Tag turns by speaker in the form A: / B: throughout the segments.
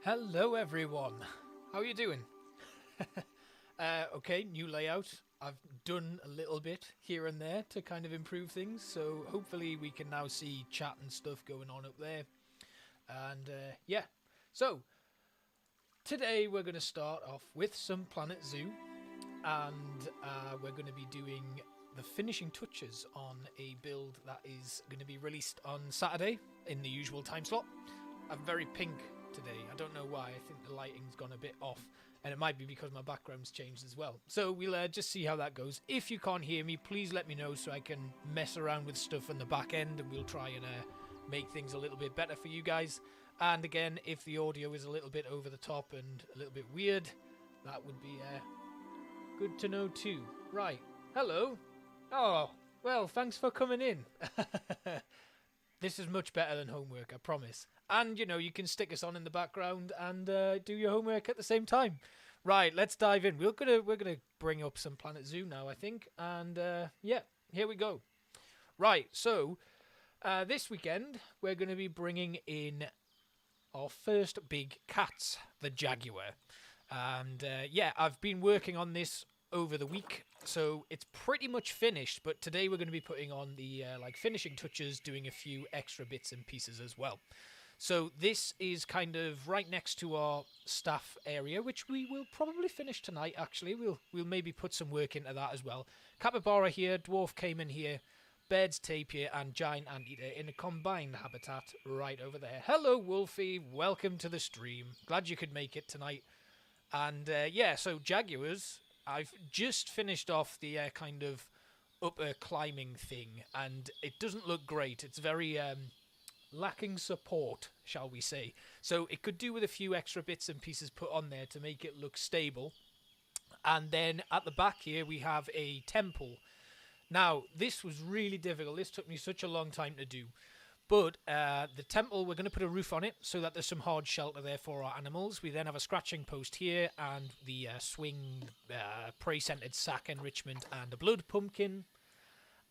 A: Hello everyone, how are you doing? Okay, new layout. I've done a little bit here and there to kind of improve things, so hopefully we can now see chat and stuff going on up there. And yeah, so today we're going to start off with some Planet Zoo, and we're going to be doing the finishing touches on a build that is going to be released on Saturday in the usual time slot. I'm very pink today. I don't know why. I think the lighting's gone a bit off, and it might be because my background's changed as well. So we'll just see how that goes. If you can't hear me, please let me know so I can mess around with stuff on the back end, and we'll try and make things a little bit better for you guys. And again, if the audio is a little bit over the top and a little bit weird, that would be good to know too. Right. Hello. Oh, well, thanks for coming in. This is much better than homework, I promise. And, you know, you can stick us on in the background and do your homework at the same time. Right, let's dive in. We're gonna bring up some Planet Zoo now, I think. And, yeah, here we go. Right, so this weekend, we're going to be bringing in our first big cats, the Jaguar. And, yeah, I've been working on this over the week, so it's pretty much finished, but today we're going to be putting on the finishing touches, doing a few extra bits and pieces as well. So this is kind of right next to our staff area, which we will probably finish tonight. Actually, we'll maybe put some work into that as well. Capybara here, dwarf caiman here, Baird's tapir and giant anteater in a combined habitat right over there. Hello Wolfie, welcome to the stream, glad you could make it tonight. And yeah, so Jaguars, I've just finished off the kind of upper climbing thing, and it doesn't look great. It's very lacking support, shall we say. So it could do with a few extra bits and pieces put on there to make it look stable. And then at the back here we have a temple. Now, this was really difficult. This took me such a long time to do. But the temple, we're going to put a roof on it so that there's some hard shelter there for our animals. We then have a scratching post here and the swing prey-scented sack enrichment and a blood pumpkin.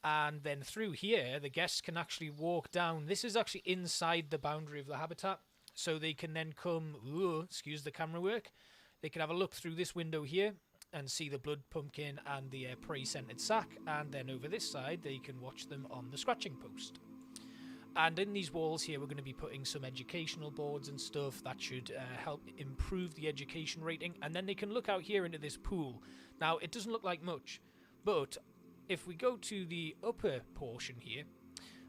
A: And then through here, the guests can actually walk down. This is actually inside the boundary of the habitat. So they can then come, excuse the camera work, they can have a look through this window here and see the blood pumpkin and the prey-scented sack. And then over this side, they can watch them on the scratching post. And in these walls here, we're going to be putting some educational boards and stuff that should help improve the education rating. And then they can look out here into this pool. Now, it doesn't look like much, but if we go to the upper portion here,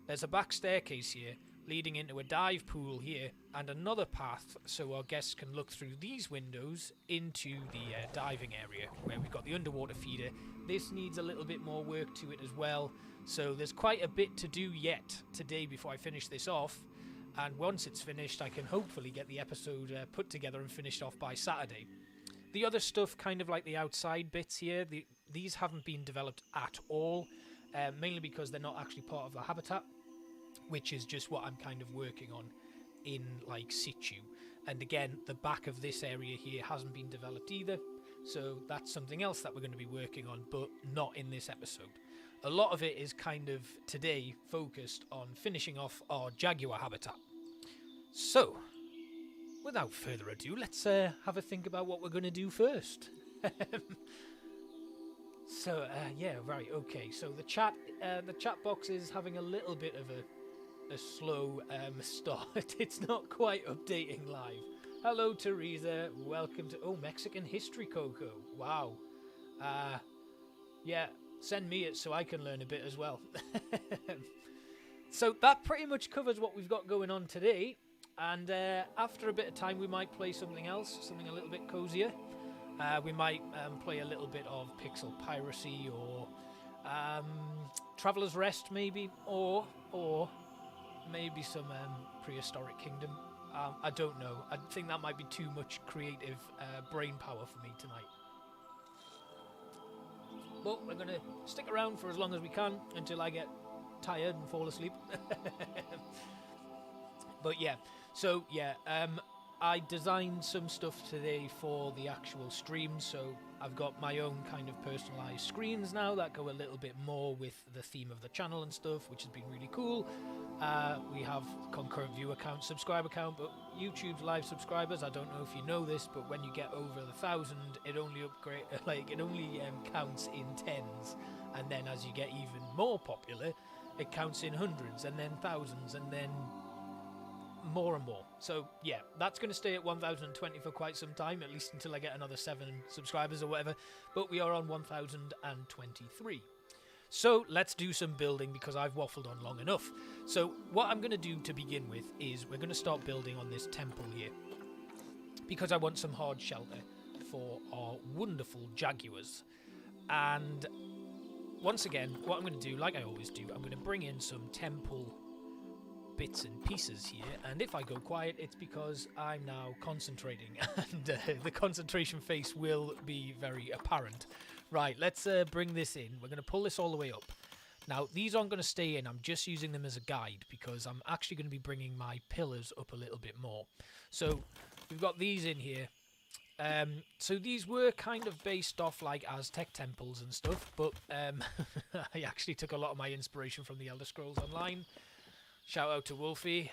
A: there's a back staircase here leading into a dive pool here and another path so our guests can look through these windows into the diving area where we've got the underwater feeder. This needs a little bit more work to it as well, so there's quite a bit to do yet today before I finish this off, and once it's finished I can hopefully get the episode put together and finished off by Saturday. The other stuff, kind of like the outside bits here, these haven't been developed at all, mainly because they're not actually part of the habitat, which is just what I'm kind of working on in like situ. And again, the back of this area here hasn't been developed either, so that's something else that we're going to be working on, but not in this episode. A lot of it is kind of today focused on finishing off our Jaguar habitat. So, without further ado, let's have a think about what we're going to do first. So, yeah, right, okay. So the chat box is having a little bit of a slow start. It's not quite updating live. Hello, Teresa. Welcome to... Mexican history, Coco. Wow. Yeah, send me it so I can learn a bit as well. So that pretty much covers what we've got going on today. And after a bit of time, we might play something else, something a little bit cozier. We might play a little bit of Pixel Piracy or Traveller's Rest, maybe, or maybe some Prehistoric Kingdom. I don't know. I think that might be too much creative brain power for me tonight. But we're going to stick around for as long as we can until I get tired and fall asleep. But yeah, so yeah, I designed some stuff today for the actual stream, so I've got my own kind of personalized screens now that go a little bit more with the theme of the channel and stuff, which has been really cool. We have concurrent viewer count, subscriber count, but YouTube's live subscribers, I don't know if you know this, but when you get over 1,000, it only counts in tens, and then as you get even more popular, it counts in hundreds, and then thousands, and then more and more. So yeah, that's going to stay at 1020 for quite some time, at least until I get another 7 subscribers or whatever, but we are on 1023. So let's do some building, because I've waffled on long enough. So what I'm going to do to begin with is we're going to start building on this temple here, because I want some hard shelter for our wonderful Jaguars. And once again, what I'm going to do, like I always do, I'm going to bring in some temple bits and pieces here, and if I go quiet, it's because I'm now concentrating, and the concentration face will be very apparent. Right, let's bring this in. We're going to pull this all the way up. Now, these aren't going to stay in. I'm just using them as a guide, because I'm actually going to be bringing my pillars up a little bit more. So we've got these in here. So these were kind of based off like Aztec temples and stuff, but I actually took a lot of my inspiration from the Elder Scrolls Online. Shout out to Wolfie.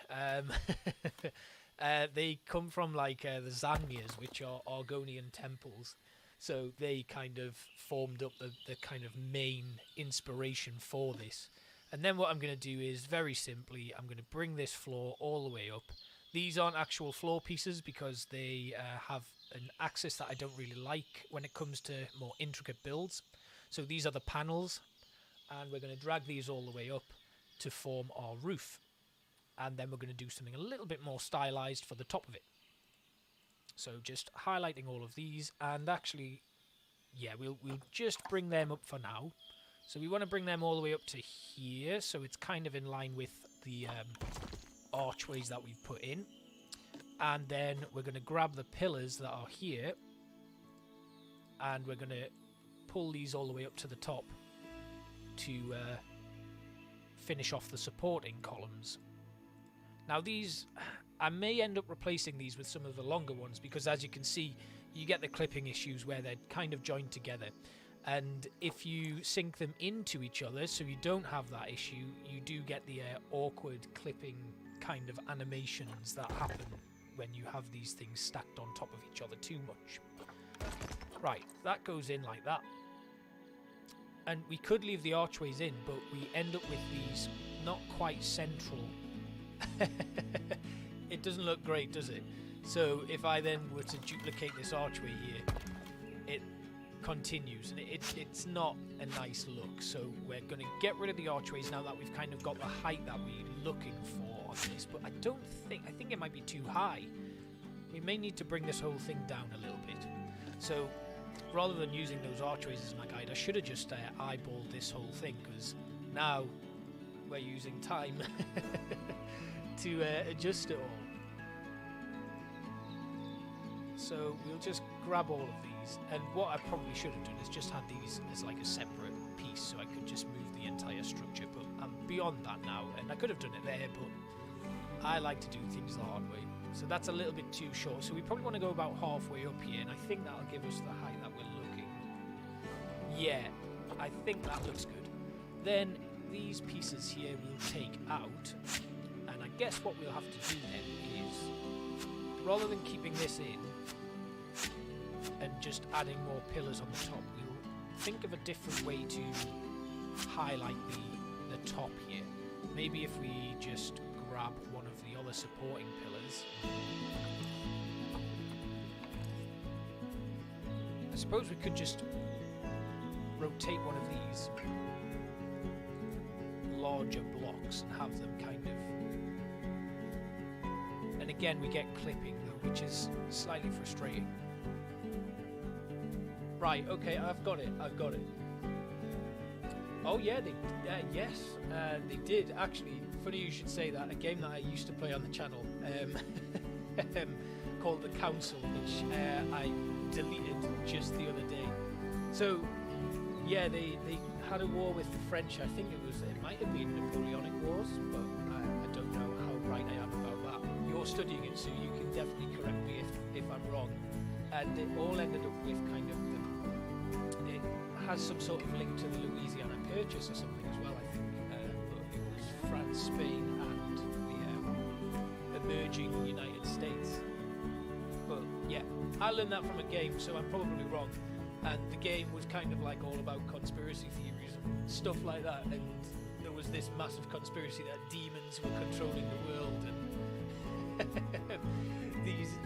A: They come from like the Zanyas, which are Argonian temples. So they kind of formed up the kind of main inspiration for this. And then what I'm going to do is, very simply, I'm going to bring this floor all the way up. These aren't actual floor pieces, because they have an axis that I don't really like when it comes to more intricate builds. So these are the panels, and we're going to drag these all the way up to form our roof. And then we're going to do something a little bit more stylized for the top of it. So just highlighting all of these, and actually, yeah, we'll just bring them up for now. So we want to bring them all the way up to here, so it's kind of in line with the archways that we've put in. And then we're going to grab the pillars that are here, and we're going to pull these all the way up to the top to finish off the supporting columns. Now these, I may end up replacing these with some of the longer ones, because as you can see, you get the clipping issues where they're kind of joined together. And if you sync them into each other, so you don't have that issue, you do get the awkward clipping kind of animations that happen when you have these things stacked on top of each other too much. Right, that goes in like that. And we could leave the archways in, but we end up with these not quite central. It doesn't look great, does it? So if I then were to duplicate this archway here, it continues, and it's not a nice look. So we're going to get rid of the archways now that we've kind of got the height that we're looking for on this, but I think it might be too high. We may need to bring this whole thing down a little bit. So rather than using those archways as my guide, I should have just eyeballed this whole thing, because now we're using time to adjust it all. So we'll just grab all of these, and what I probably should have done is just had these as like a separate piece, so I could just move the entire structure, but I'm beyond that now, and I could have done it there, but I like to do things the hard way. So that's a little bit too short, so we probably want to go about halfway up here, and I think that'll give us the height that we're looking. Yeah, I think that looks good. Then these pieces here we'll take out, and I guess what we'll have to do then is, rather than keeping this in and just adding more pillars on the top, we'll think of a different way to highlight the top here. Maybe if we just grab one of the other supporting pillars. I suppose we could just rotate one of these larger blocks and have them kind of, and again we get clipping though, which is slightly frustrating. Right, okay, I've got it. Oh yeah, yes, they did actually. Funny you should say that. A game that I used to play on the channel called The Council, which I deleted just the other day. So yeah, they had a war with the French. I think it might have been Napoleonic Wars, but I don't know how right I am about that. You're studying it, so you can definitely correct me if I'm wrong. And it all ended up with kind of it has some sort of link to the Louisiana Purchase or something as well, I think. But it was France, Spain, and the emerging United States. But yeah, I learned that from a game, so I'm probably wrong. And the game was kind of like all about conspiracy theories and stuff like that. And there was this massive conspiracy that demons were controlling the world, and these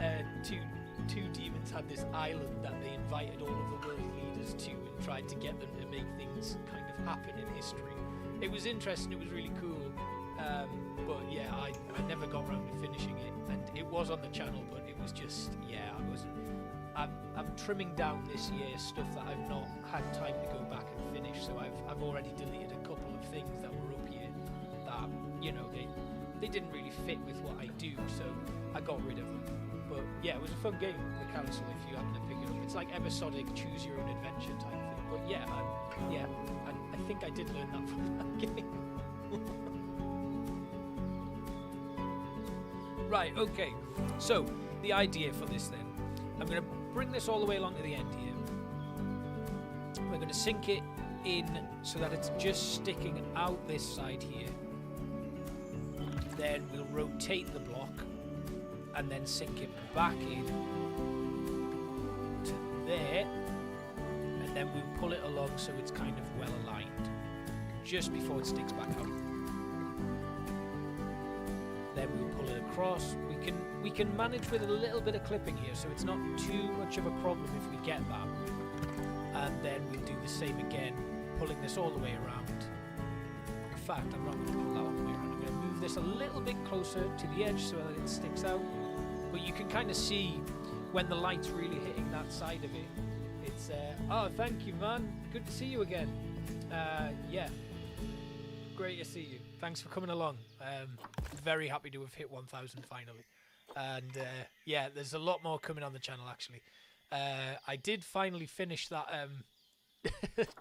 A: two demons had this island that they invited all of the world leaders to and tried to get them to make things kind of happen in history. It was interesting, it was really cool, but yeah, I never got around to finishing it, and it was on the channel, but it was just, yeah, I'm trimming down this year stuff that I've not had time to go back and finish, so I've already deleted a couple of things that were up here that, you know, they didn't really fit with what I do, so I got rid of them. But yeah, it was a fun game, the council, if you happen to pick it up. It's like episodic choose your own adventure type thing. But yeah, I think I did learn that from that game. Right, okay. So the idea for this then, I'm going to bring this all the way along to the end here. We're going to sink it in so that it's just sticking out this side here. Then we'll rotate the block and then sink it back in to there, and then we'll pull it along so it's kind of well aligned just before it sticks back out. Then we'll pull it across. We can manage with a little bit of clipping here, so it's not too much of a problem if we get that. And then we'll do the same again, pulling this all the way around. In fact, I'm not going to pull that all the way around. I'm going to move this a little bit closer to the edge so that it sticks out. But you can kind of see when the light's really hitting that side of it. It's, oh, thank you, man. Good to see you again. Yeah, great to see you. Thanks for coming along. Very happy to have hit 1,000 finally. And yeah, there's a lot more coming on the channel, actually. I did finally finish that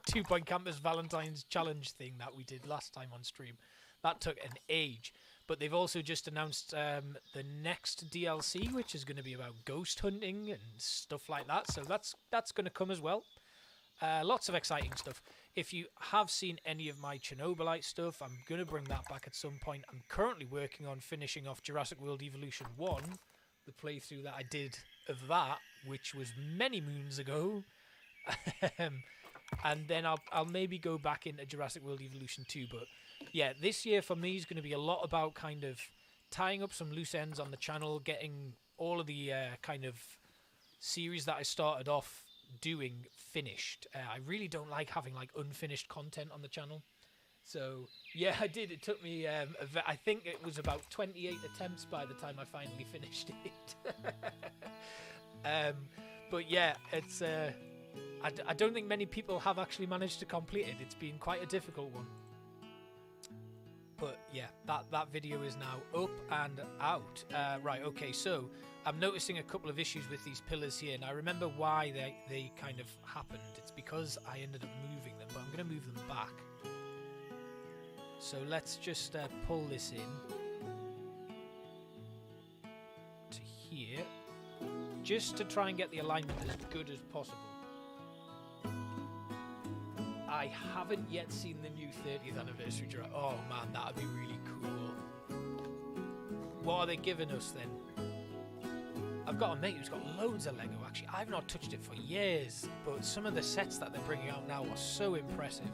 A: 2 Point Campus Valentine's Challenge thing that we did last time on stream. That took an age. But they've also just announced the next DLC, which is going to be about ghost hunting and stuff like that. So that's going to come as well. Lots of exciting stuff. If you have seen any of my Chernobylite stuff, I'm going to bring that back at some point. I'm currently working on finishing off Jurassic World Evolution 1, the playthrough that I did of that, which was many moons ago. And then I'll maybe go back into Jurassic World Evolution 2, but yeah, this year for me is going to be a lot about kind of tying up some loose ends on the channel, getting all of the kind of series that I started off doing finished. I really don't like having like unfinished content on the channel. So yeah, I did. It took me, I think it was about 28 attempts by the time I finally finished it. But yeah, it's, I don't think many people have actually managed to complete it. It's been quite a difficult one. But yeah, that video is now up and out. Right, okay, so I'm noticing a couple of issues with these pillars here, and I remember why they kind of happened. It's because I ended up moving them, but I'm going to move them back. So let's just pull this in to here, just to try and get the alignment as good as possible. I haven't yet seen the new 30th anniversary Jurassic. Oh man, that'd be really cool. What are they giving us then? I've got a mate who's got loads of Lego actually. I've not touched it for years, but some of the sets that they're bringing out now are so impressive.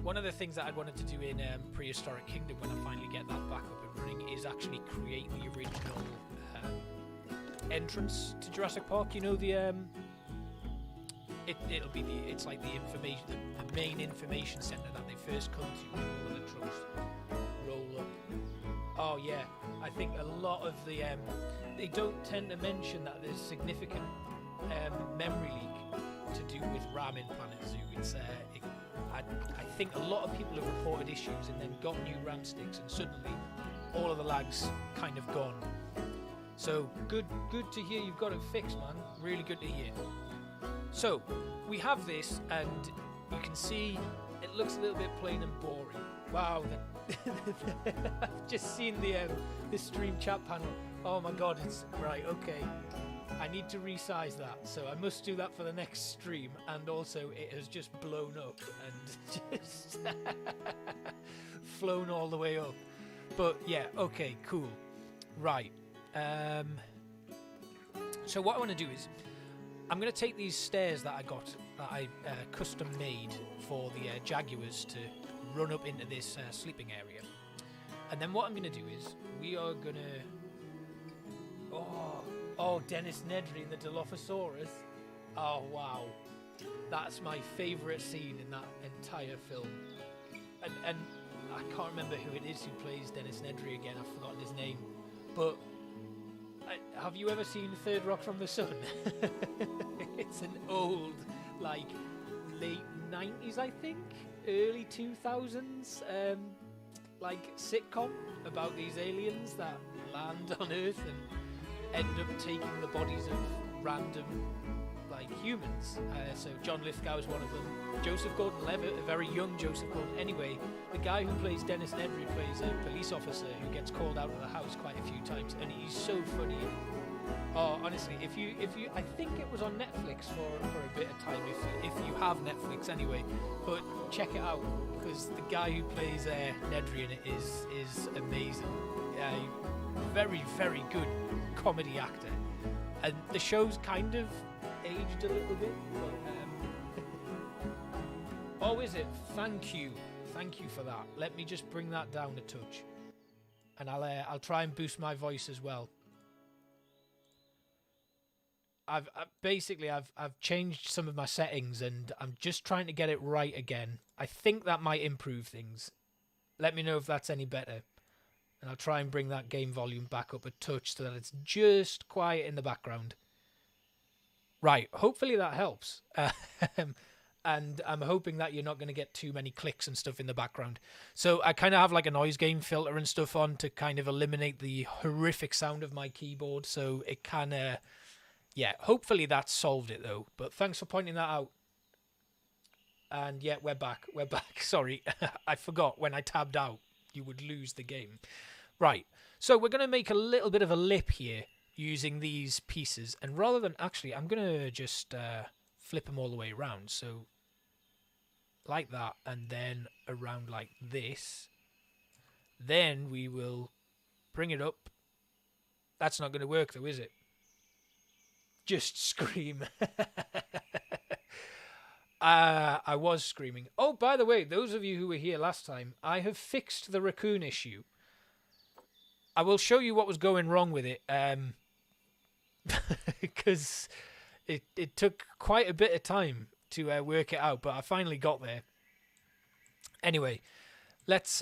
A: One of the things that I wanted to do in Prehistoric Kingdom when I finally get that back up and running is actually create the original entrance to Jurassic Park. You know, the it'll be it's like the information, the main information center that they first come to when all of the trucks roll up. Oh yeah, I think a lot of the they don't tend to mention that there's significant memory leak to do with RAM in Planet Zoo. It's I think a lot of people have reported issues and then got new RAM sticks, and suddenly all of the lag's kind of gone. So good to hear you've got it fixed, man. Really good to hear. So we have this, and you can see it looks a little bit plain and boring. Wow, I've just seen the stream chat panel. Oh my god, it's right. Okay, I need to resize that, so I must do that for the next stream. And also, it has just blown up and just flown all the way up. But yeah, okay, cool. Right. So what I want to do is, I'm going to take these stairs that I custom made for the Jaguars to run up into this sleeping area. And then what I'm going to do is, we are going to... Oh, Dennis Nedry and the Dilophosaurus. Oh, wow. That's my favourite scene in that entire film. And I can't remember who it is who plays Dennis Nedry again. I've forgotten his name. But have you ever seen Third Rock from the Sun? It's an old, like, late 90s, I think, early 2000s, like, sitcom about these aliens that land on Earth and end up taking the bodies of random, like, humans. So John Lithgow is one of them. Joseph Gordon-Levitt, a very young Joseph Gordon. Anyway, the guy who plays Dennis Nedry plays a police officer who gets called out of the house quite a few times, and he's so funny. Oh, honestly, if you, I think it was on Netflix for a bit of time, if you have Netflix anyway, but check it out, because the guy who plays Nedry in it is amazing. Very, very good comedy actor, and the show's kind of aged a little bit, but oh, is it? Thank you for that. Let me just bring that down a touch, and I'll try and boost my voice as well. I've changed some of my settings, and I'm just trying to get it right again. I think that might improve things. Let me know if that's any better, and I'll try and bring that game volume back up a touch so that it's just quiet in the background. Right, hopefully that helps. And I'm hoping that you're not going to get too many clicks and stuff in the background. So I kind of have like a noise gain filter and stuff on to kind of eliminate the horrific sound of my keyboard. So it kind of, yeah, hopefully that solved it though. But thanks for pointing that out. And yeah, we're back. Sorry, I forgot when I tabbed out, you would lose the game. Right, so we're going to make a little bit of a lip here using these pieces. And rather than, actually, I'm going to just flip them all the way around. So like that, and then around like this. Then we will bring it up. That's not going to work though, is it? Just scream. I was screaming. Oh, by the way, those of you who were here last time, I have fixed the raccoon issue. I will show you what was going wrong with it, because it took quite a bit of time to work it out, but I finally got there. Anyway, let's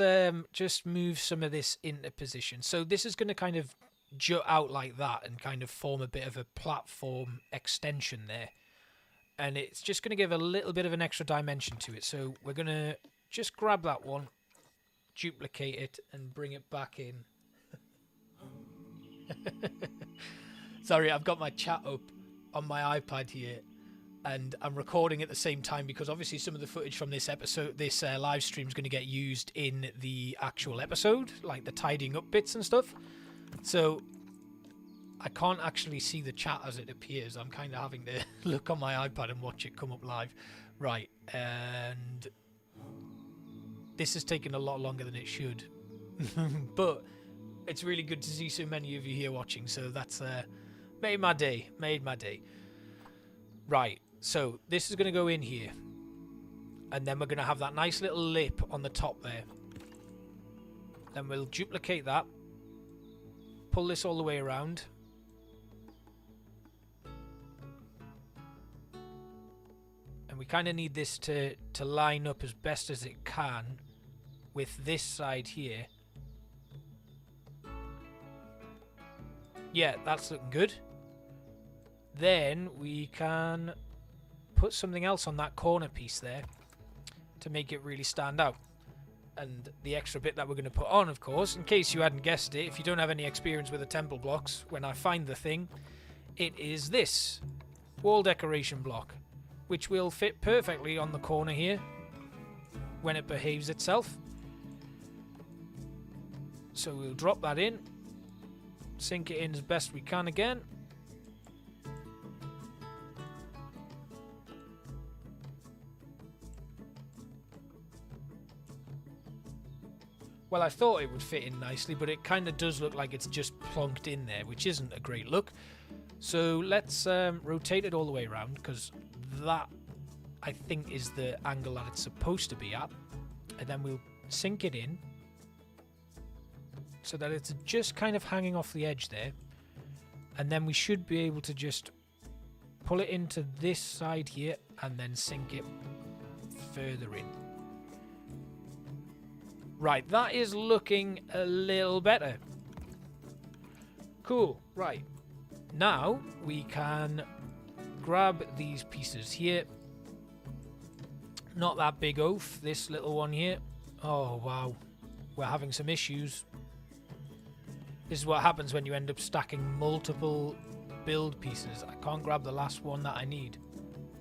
A: just move some of this into position. So this is going to kind of jut out like that and kind of form a bit of a platform extension there. And it's just going to give a little bit of an extra dimension to it. So we're going to just grab that one, duplicate it, and bring it back in. Sorry, I've got my chat up on my iPad here, and I'm recording at the same time because obviously some of the footage from this episode, this live stream is going to get used in the actual episode, like the tidying up bits and stuff. So I can't actually see the chat as it appears. I'm kind of having to look on my iPad and watch it come up live. Right, and this is taking a lot longer than it should. But it's really good to see so many of you here watching, so that's made my day. Right, so this is going to go in here. And then we're going to have that nice little lip on the top there. Then we'll duplicate that. Pull this all the way around. And we kind of need this to line up as best as it can with this side here. Yeah, that's looking good. Then we can put something else on that corner piece there to make it really stand out. And the extra bit that we're going to put on, of course, in case you hadn't guessed it, if you don't have any experience with the temple blocks, when I find the thing, it is this wall decoration block, which will fit perfectly on the corner here when it behaves itself. So we'll drop that in, sink it in as best we can again. Well, I thought it would fit in nicely, but it kind of does look like it's just plonked in there, which isn't a great look. So let's rotate it all the way around, because that, I think, is the angle that it's supposed to be at. And then we'll sink it in so that it's just kind of hanging off the edge there. And then we should be able to just pull it into this side here and then sink it further in. Right, that is looking a little better. Cool, right. Now we can grab these pieces here. Not that big oaf, this little one here. Oh, wow. We're having some issues. This is what happens when you end up stacking multiple build pieces. I can't grab the last one that I need.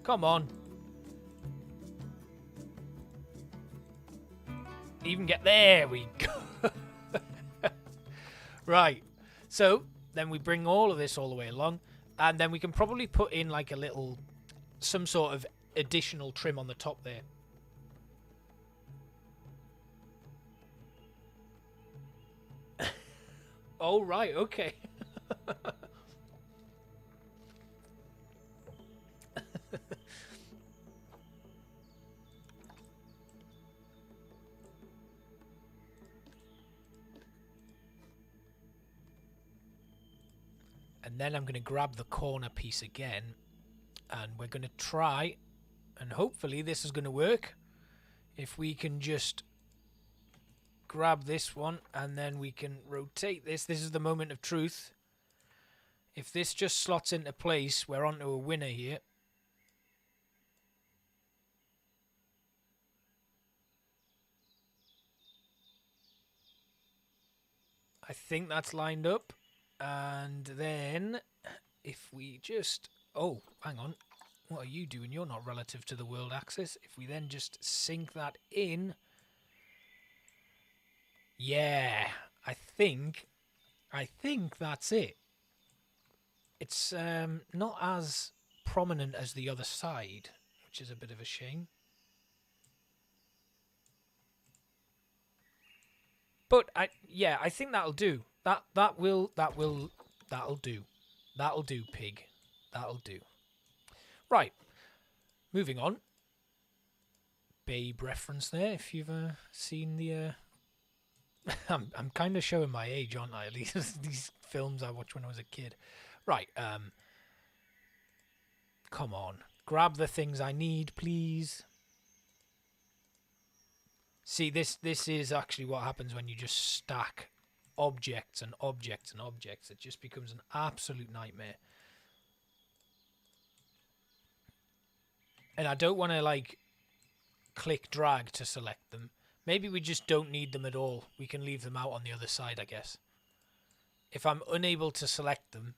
A: Come on. Even get there we go. Right. So then we bring all of this all the way along, and then we can probably put in like a little, some sort of additional trim on the top there. Oh, right, okay. And then I'm going to grab the corner piece again, and we're going to try, and hopefully this is going to work. If we can just grab this one, and then we can rotate this. This is the moment of truth. If this just slots into place, we're onto a winner here. I think that's lined up. And then if we just... Oh, hang on. What are you doing? You're not relative to the world axis. If we then just sink that in... Yeah, I think that's it. It's not as prominent as the other side, which is a bit of a shame. But I think that'll do. That'll do. That'll do, pig. That'll do. Right. Moving on. Babe reference there, if you've seen the I'm kind of showing my age, aren't I? At least these films I watched when I was a kid. Right, come on. Grab the things I need, please. See, this is actually what happens when you just stack objects and objects and objects. It just becomes an absolute nightmare. And I don't want to, like, click drag to select them. Maybe we just don't need them at all. We can leave them out on the other side, I guess. If I'm unable to select them,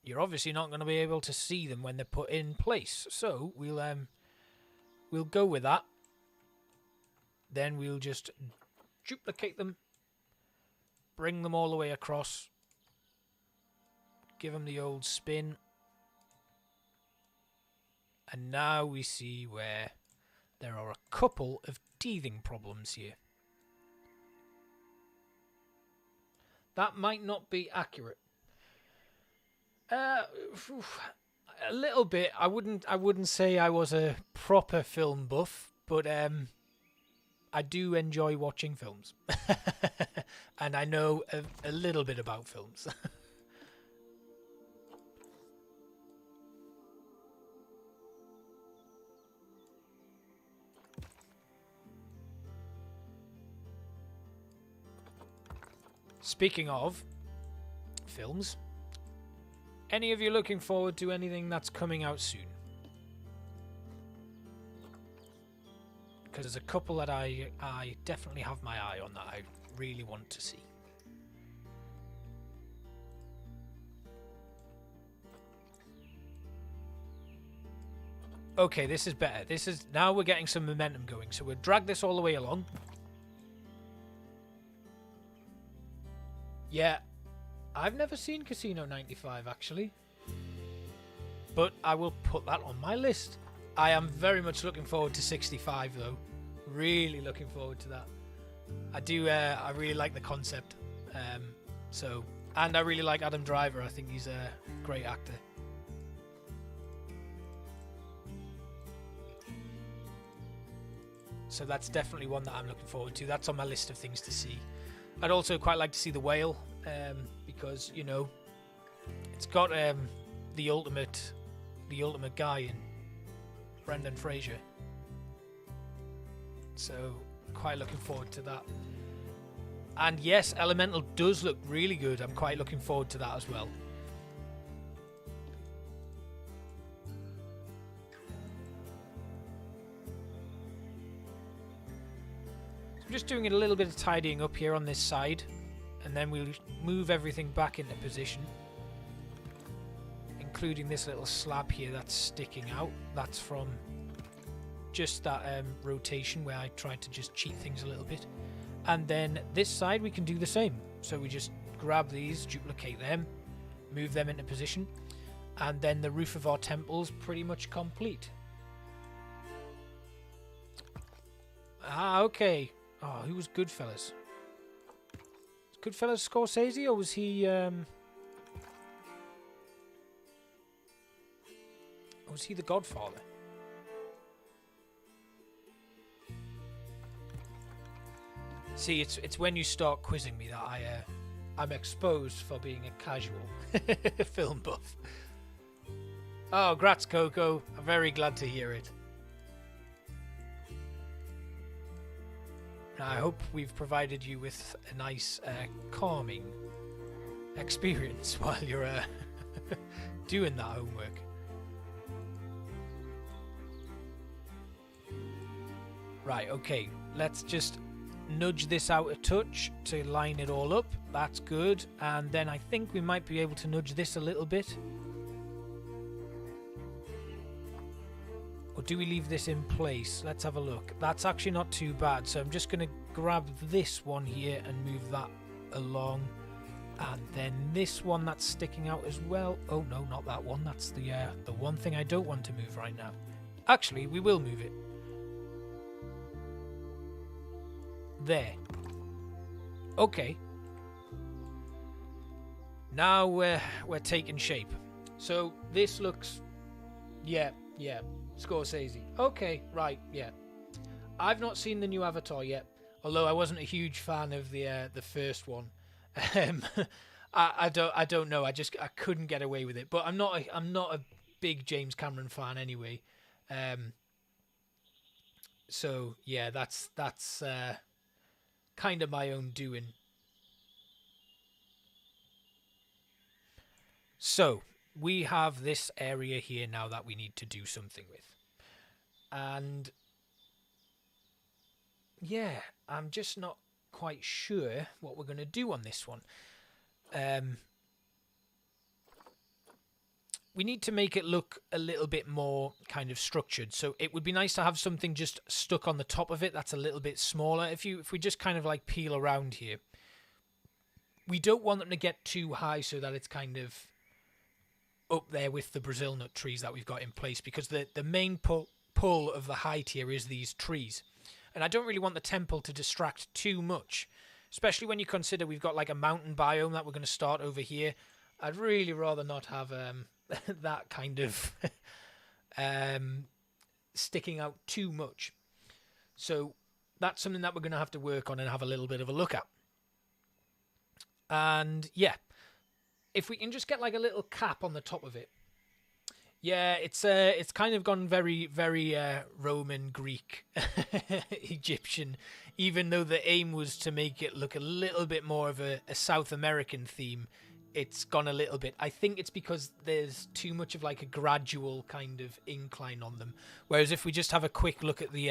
A: you're obviously not going to be able to see them when they're put in place. So we'll go with that. Then we'll just duplicate them, bring them all the way across, give them the old spin, and now we see where there are a couple of teething problems here. That might not be accurate. A little bit. I wouldn't say I was a proper film buff, but I do enjoy watching films. And I know a little bit about films. Speaking of films, any of you looking forward to anything that's coming out soon? Because there's a couple that I definitely have my eye on that I really want to see. Okay, this is better. Now we're getting some momentum going. So we'll drag this all the way along. Yeah, I've never seen Casino 95 actually. But I will put that on my list. I am very much looking forward to 65 though. Really looking forward to that. I do. I really like the concept. And I really like Adam Driver. I think he's a great actor. So that's definitely one that I'm looking forward to. That's on my list of things to see. I'd also quite like to see The Whale, because, you know, it's got the ultimate guy in Brendan Fraser. So quite looking forward to that. And yes, Elemental does look really good. I'm quite looking forward to that as well. So I'm just doing a little bit of tidying up here on this side, and then we'll move everything back into position, including this little slab here that's sticking out. That's from just that rotation where I tried to just cheat things a little bit. And then this side we can do the same. So we just grab these, duplicate them, move them into position, and then the roof of our temple's pretty much complete. Ah, okay. Oh, who was Goodfellas? Was Goodfellas Scorsese, or was he The Godfather? See, it's when you start quizzing me that I'm exposed for being a casual film buff. Oh, grats, Coco. I'm very glad to hear it. I hope we've provided you with a nice, calming experience while you're doing that homework. Right, okay. Let's just nudge this out a touch to line it all up. That's good. And then I think we might be able to nudge this a little bit. Or do we leave this in place? Let's have a look. That's actually not too bad. So I'm just going to grab this one here and move that along. And then this one that's sticking out as well. Oh no, not that one. That's the one thing I don't want to move right now. Actually, we will move it. There. Okay. Now we're taking shape. So this looks, yeah, Scorsese. Okay, right, yeah. I've not seen the new Avatar yet, although I wasn't a huge fan of the first one. I don't know. I couldn't get away with it. But I'm not a big James Cameron fan anyway. So yeah, that's kind of my own doing. So we have this area here now that we need to do something with. And yeah, I'm just not quite sure what we're going to do on this one. We need to make it look a little bit more kind of structured. So it would be nice to have something just stuck on the top of it that's a little bit smaller. If we just kind of like peel around here, we don't want them to get too high so that it's kind of up there with the Brazil nut trees that we've got in place, because the main pull of the height here is these trees. And I don't really want the temple to distract too much, especially when you consider we've got like a mountain biome that we're going to start over here. I'd really rather not have that kind of sticking out too much. So that's something that we're going to have to work on and have a little bit of a look at. And yeah, if we can just get like a little cap on the top of it. Yeah, it's kind of gone very, very Roman, Greek, Egyptian, even though the aim was to make it look a little bit more of a South American theme. It's gone a little bit. I think it's because there's too much of like a gradual kind of incline on them. Whereas if we just have a quick look at the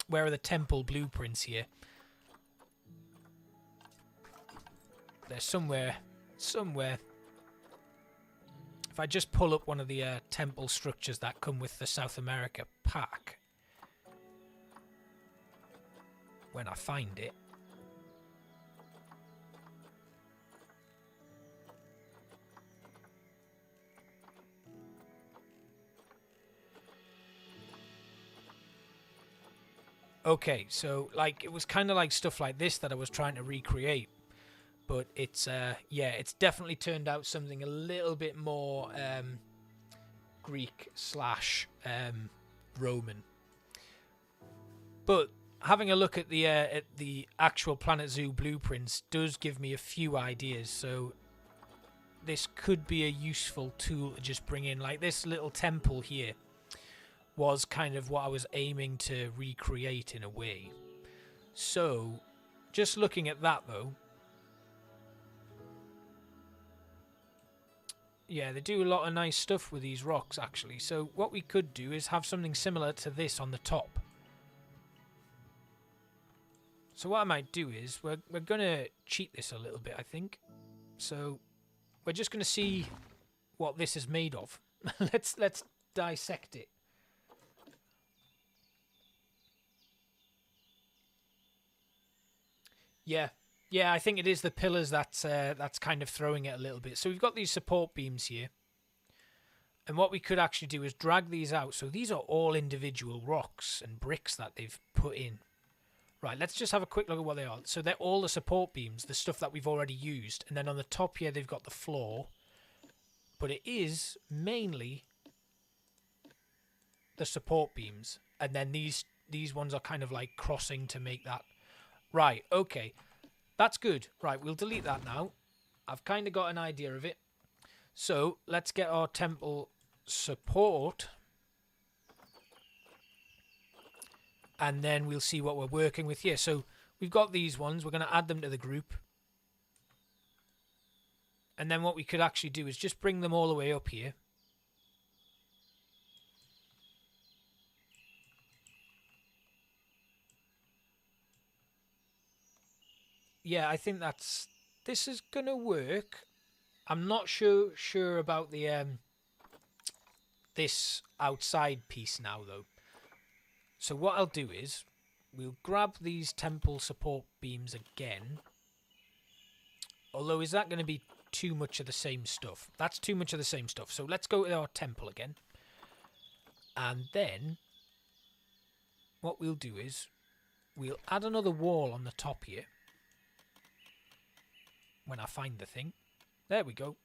A: where are the temple blueprints here? They're somewhere. If I just pull up one of the temple structures that come with the South America pack, when I find it. Okay, so like it was kind of like stuff like this that I was trying to recreate, but it's yeah, it's definitely turned out something a little bit more Greek slash Roman. But having a look at the actual Planet Zoo blueprints does give me a few ideas. So this could be a useful tool to just bring in. Like this little temple here was kind of what I was aiming to recreate in a way. So just looking at that though, yeah, they do a lot of nice stuff with these rocks actually. So what we could do is have something similar to this on the top. So what I might do is we're going to cheat this a little bit, I think. So we're just going to see what this is made of. let's dissect it. Yeah, I think it is the pillars that's kind of throwing it a little bit. So we've got these support beams here. And what we could actually do is drag these out. So these are all individual rocks and bricks that they've put in. Right, let's just have a quick look at what they are. So they're all the support beams, the stuff that we've already used. And then on the top here, they've got the floor. But it is mainly the support beams. And then these ones are kind of like crossing to make that. Right, okay. That's good. Right, we'll delete that now. I've kind of got an idea of it. So let's get our temple support. And then we'll see what we're working with here. So we've got these ones. We're going to add them to the group. And then what we could actually do is just bring them all the way up here. Yeah, I think this is going to work. I'm not sure about the this outside piece now though. So what I'll do is, we'll grab these temple support beams again. Although, is that going to be too much of the same stuff? That's too much of the same stuff. So let's go to our temple again. And then, what we'll do is, we'll add another wall on the top here. When I find the thing. There we go.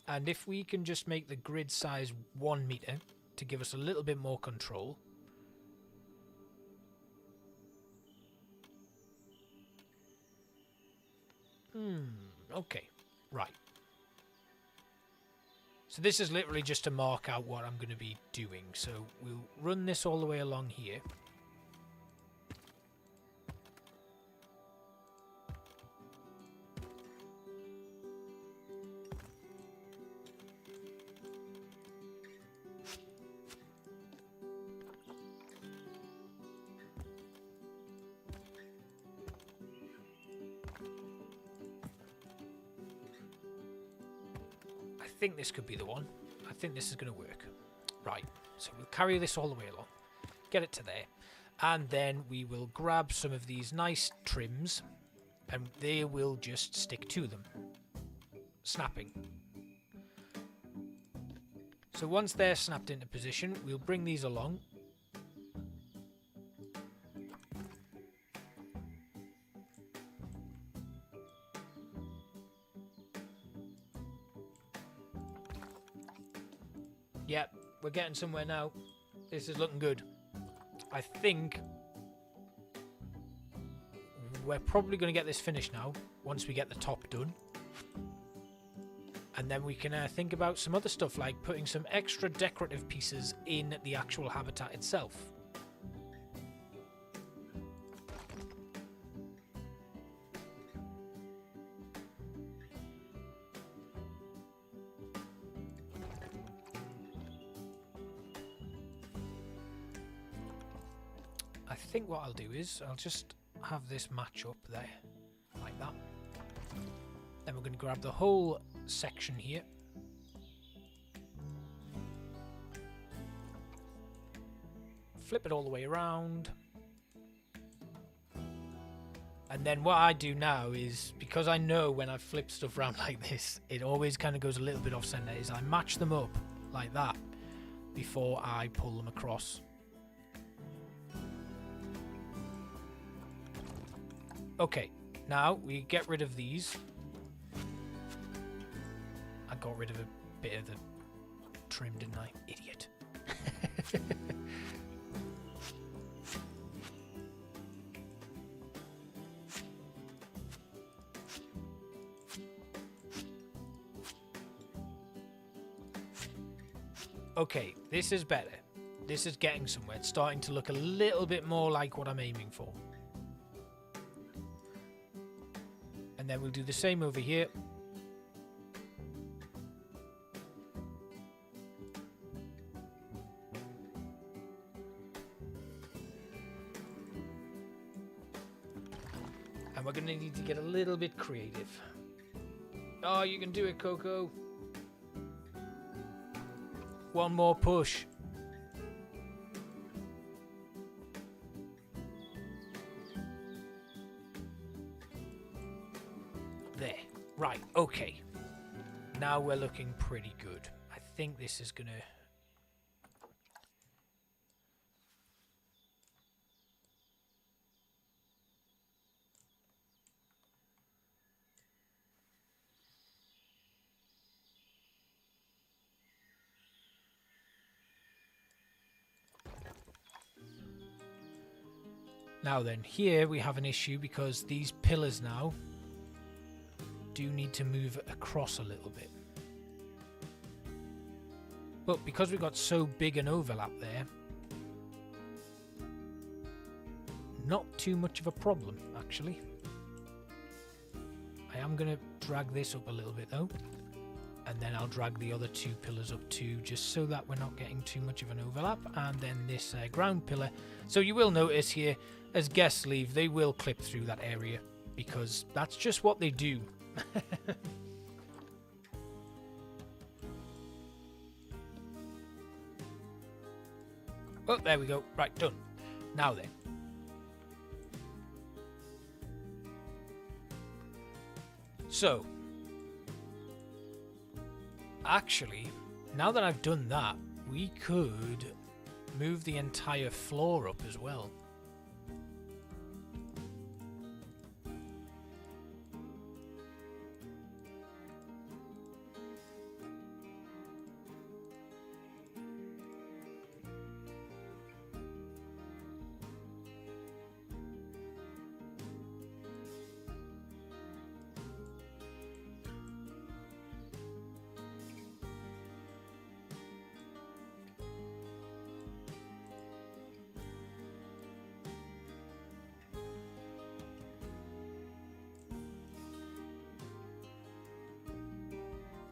A: And if we can just make the grid size 1 meter to give us a little bit more control. Okay, right. So this is literally just to mark out what I'm going to be doing. So we'll run this all the way along here. I think this could be the one. I think this is going to work. Right, so we'll carry this all the way along. Get it to there. And then we will grab some of these nice trims. And they will just stick to them. Snapping. So once they're snapped into position, we'll bring these along. Yep, we're getting somewhere now. This is looking good. I think we're probably going to get this finished now, once we get the top done. And then we can think about some other stuff, like putting some extra decorative pieces in the actual habitat itself. I think what I'll do is I'll just have this match up there, like that. Then we're going to grab the whole section here. Flip it all the way around. And then what I do now is, because I know when I flip stuff around like this, it always kind of goes a little bit off center, is I match them up like that. before I pull them across. Okay, now we get rid of these. I got rid of a bit of the trim, didn't I? Idiot. Okay, this is better. This is getting somewhere. It's starting to look a little bit more like what I'm aiming for. And then we'll do the same over here. And we're going to need to get a little bit creative. Oh, you can do it, Coco. One more push. There. Right, okay. Now we're looking pretty good. I think this is gonna... Now then, here we have an issue because these pillars now do need to move across a little bit. But because we've got so big an overlap there, not too much of a problem, actually. I am going to drag this up a little bit though, and then I'll drag the other two pillars up too, just so that we're not getting too much of an overlap, and then this ground pillar. So you will notice here, as guests leave, they will clip through that area, because that's just what they do. Oh, there we go. Right, done. Now then. So, actually, now that I've done that, we could move the entire floor up as well.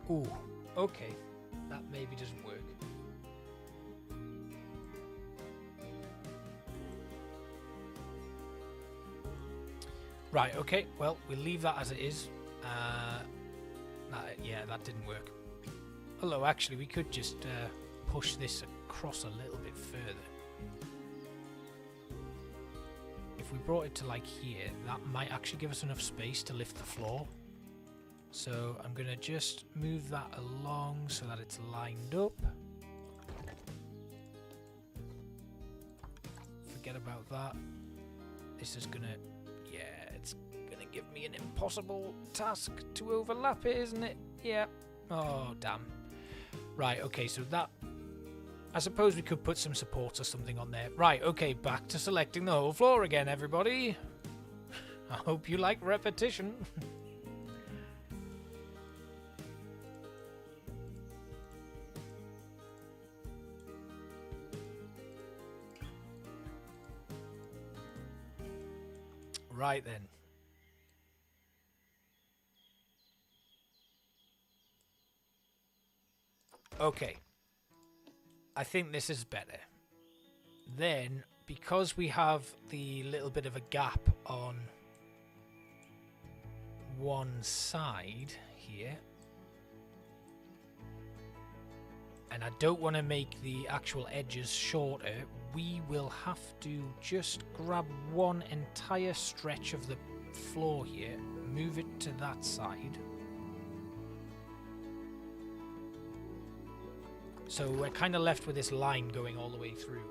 A: Ooh, okay. That maybe doesn't work. Right, okay. Well, we'll leave that as it is. Yeah, that didn't work. Although, actually, we could just push this across a little bit further. If we brought it to, like, here, that might actually give us enough space to lift the floor. So I'm going to just move that along so that it's lined up. Forget about that. This is going to... Yeah, it's going to give me an impossible task to overlap it, isn't it? Yeah. Oh, damn. Right, okay, so that... I suppose we could put some supports or something on there. Right, okay, back to selecting the whole floor again, everybody. I hope you like repetition. Right then. Okay. I think this is better. Then, because we have the little bit of a gap on one side here, and I don't want to make the actual edges shorter, we will have to just grab one entire stretch of the floor here, move it to that side, So we're kind of left with this line going all the way through.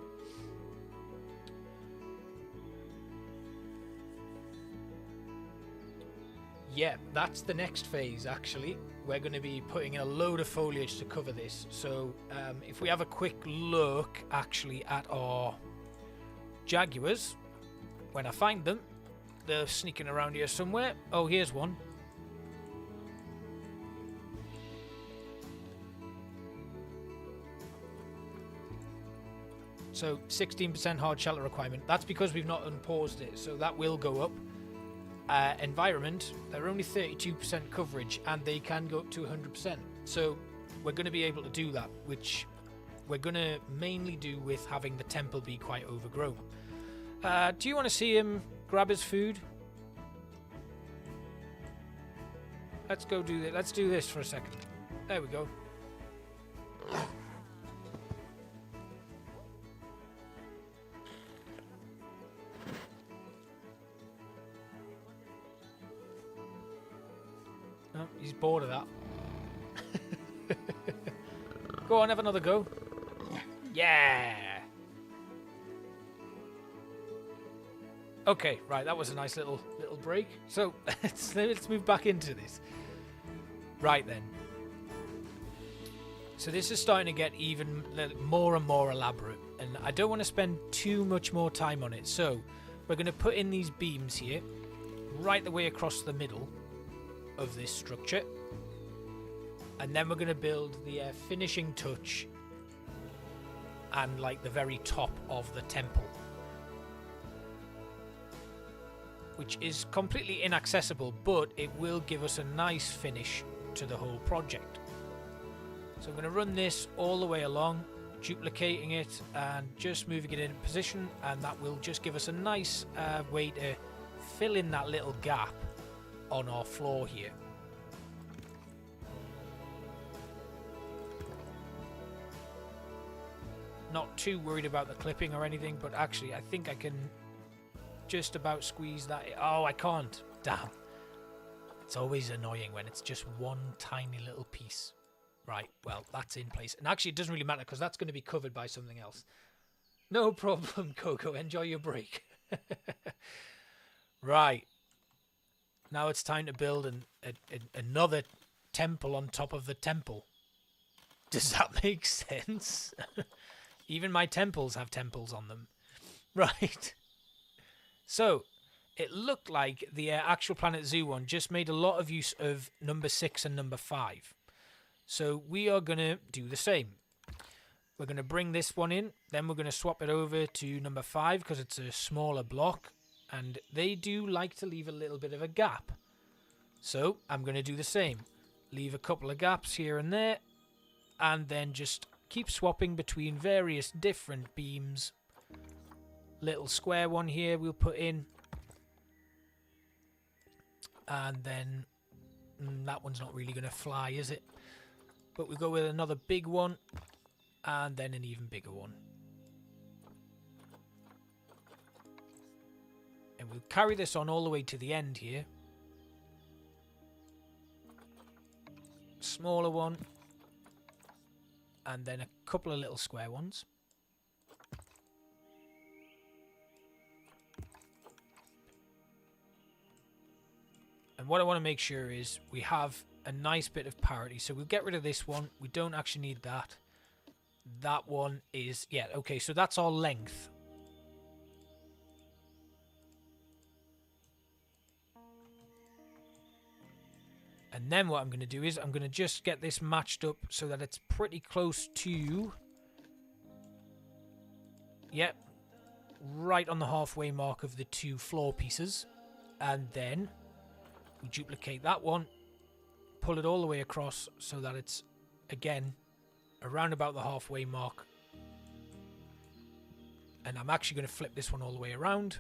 A: Yeah, that's the next phase, actually. We're going to be putting in a load of foliage to cover this. So if we have a quick look, actually, at our Jaguars, when I find them, they're sneaking around here somewhere. Oh, here's one. So 16% hard shelter requirement. That's because we've not unpaused it, so that will go up. Environment, they're only 32% coverage, and they can go up to 100%. So we're going to be able to do that, which we're going to mainly do with having the temple be quite overgrown. Do you want to see him grab his food? Let's go do that. Let's do this for a second. There we go. Oh, he's bored of that. Go on, have another go. Yeah. Okay, right, that was a nice little break. So let's move back into this. Right then. So this is starting to get even more and more elaborate, and I don't want to spend too much more time on it. So we're going to put in these beams here, right the way across the middle of this structure, and then we're going to build the finishing touch and like the very top of the temple, which is completely inaccessible, but it will give us a nice finish to the whole project. So I'm going to run this all the way along, duplicating it and just moving it in position, and that will just give us a nice way to fill in that little gap on our floor here. Not too worried about the clipping or anything, but actually I think I can just about squeeze that. Oh, I can't. Damn. It's always annoying when it's just one tiny little piece. Right, well, that's in place. And actually it doesn't really matter because that's going to be covered by something else. No problem, Coco. Enjoy your break. Right. Now it's time to build another temple on top of the temple. Does that make sense? Even my temples have temples on them. Right. So, it looked like the actual Planet Zoo one just made a lot of use of number 6 and number 5. So, we are going to do the same. We're going to bring this one in. Then we're going to swap it over to number 5 because it's a smaller block. And they do like to leave a little bit of a gap. So, I'm going to do the same. Leave a couple of gaps here and there. And then just keep swapping between various different beams. Little square one here we'll put in. And then that one's not really going to fly, is it? But we'll go with another big one. And then an even bigger one. And we'll carry this on all the way to the end here. Smaller one. And then a couple of little square ones. And what I want to make sure is we have a nice bit of parity. So we'll get rid of this one. We don't actually need that. That one is... yeah, okay, so that's our length. And then what I'm going to do is I'm going to just get this matched up so that it's pretty close to... yep. Right on the halfway mark of the two floor pieces. And then we duplicate that one. Pull it all the way across so that it's, again, around about the halfway mark. And I'm actually going to flip this one all the way around.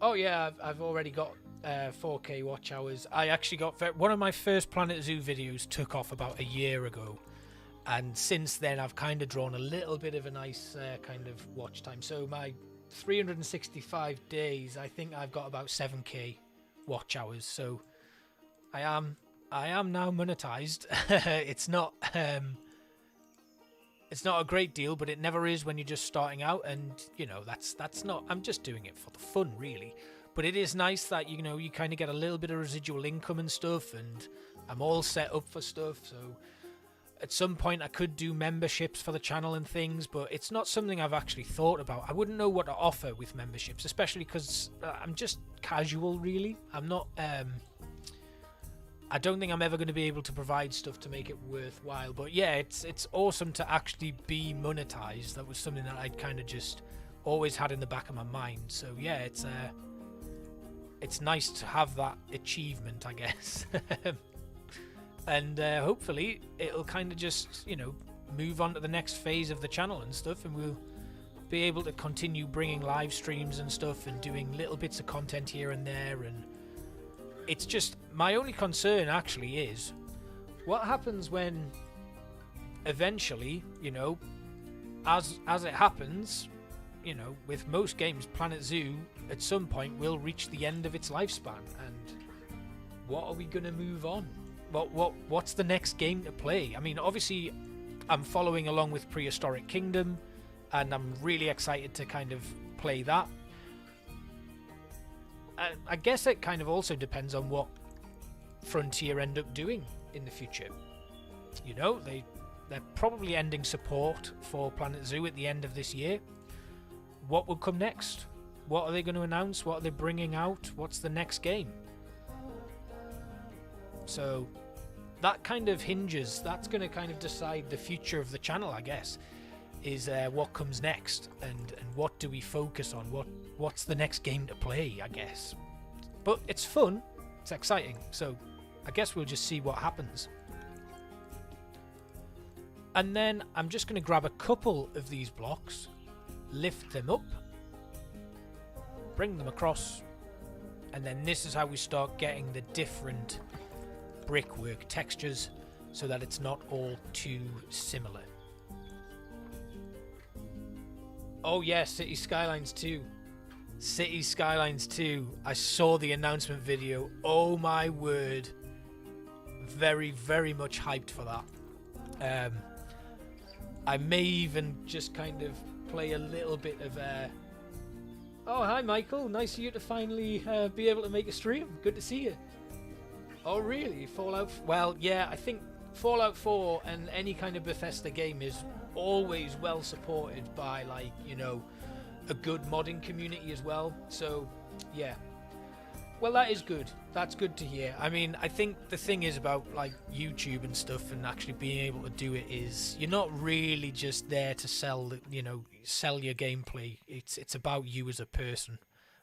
A: Oh yeah, I've already got 4K watch hours. I actually got one of my first Planet Zoo videos took off about a year ago, and since then I've kind of drawn a little bit of a nice kind of watch time. So my 365 days, I think I've got about 7K watch hours. So I am now monetized. It's not a great deal, but it never is when you're just starting out, and you know, that's not, I'm just doing it for the fun really. But it is nice that, you know, you kind of get a little bit of residual income and stuff, and I'm all set up for stuff. So at some point I could do memberships for the channel and things, but it's not something I've actually thought about. I wouldn't know what to offer with memberships, especially because I'm just casual really. I'm not I don't think I'm ever going to be able to provide stuff to make it worthwhile. But yeah, it's awesome to actually be monetized. That was something that I'd kind of just always had in the back of my mind. So yeah, it's nice to have that achievement, I guess. And hopefully it'll kind of just, you know, move on to the next phase of the channel and stuff, and we'll be able to continue bringing live streams and stuff and doing little bits of content here and there. And it's just, my only concern actually is what happens when eventually, you know, as it happens, you know, with most games, Planet Zoo at some point will reach the end of its lifespan, and what are we going to move on? What's the next game to play? I mean, obviously I'm following along with Prehistoric Kingdom, and I'm really excited to kind of play that. I guess it kind of also depends on what Frontier end up doing in the future. You know, they're probably ending support for Planet Zoo at the end of this year. What will come next? What are they going to announce? What are they bringing out? What's the next game? So that kind of hinges, that's going to kind of decide the future of the channel, I guess, is what comes next, and what do we focus on? What's the next game to play, I guess. But it's fun, it's exciting, so I guess we'll just see what happens. And then I'm just going to grab a couple of these blocks, lift them up, bring them across, and then this is how we start getting the different brickwork textures so that it's not all too similar. Oh yeah, City Skylines 2. City Skylines 2. I saw the announcement video. Oh my word. Very, very much hyped for that. I may even just kind of play a little bit of... Oh, hi Michael. Nice of you to finally be able to make a stream. Good to see you. Oh really? Fallout... Well, yeah, I think Fallout 4 and any kind of Bethesda game is always well supported by, like, you know, a good modding community as well. So yeah, well, that is good. That's good to hear. I mean, I think the thing is about like YouTube and stuff and actually being able to do it is you're not really just there to sell, you know, sell your gameplay. It's about you as a person.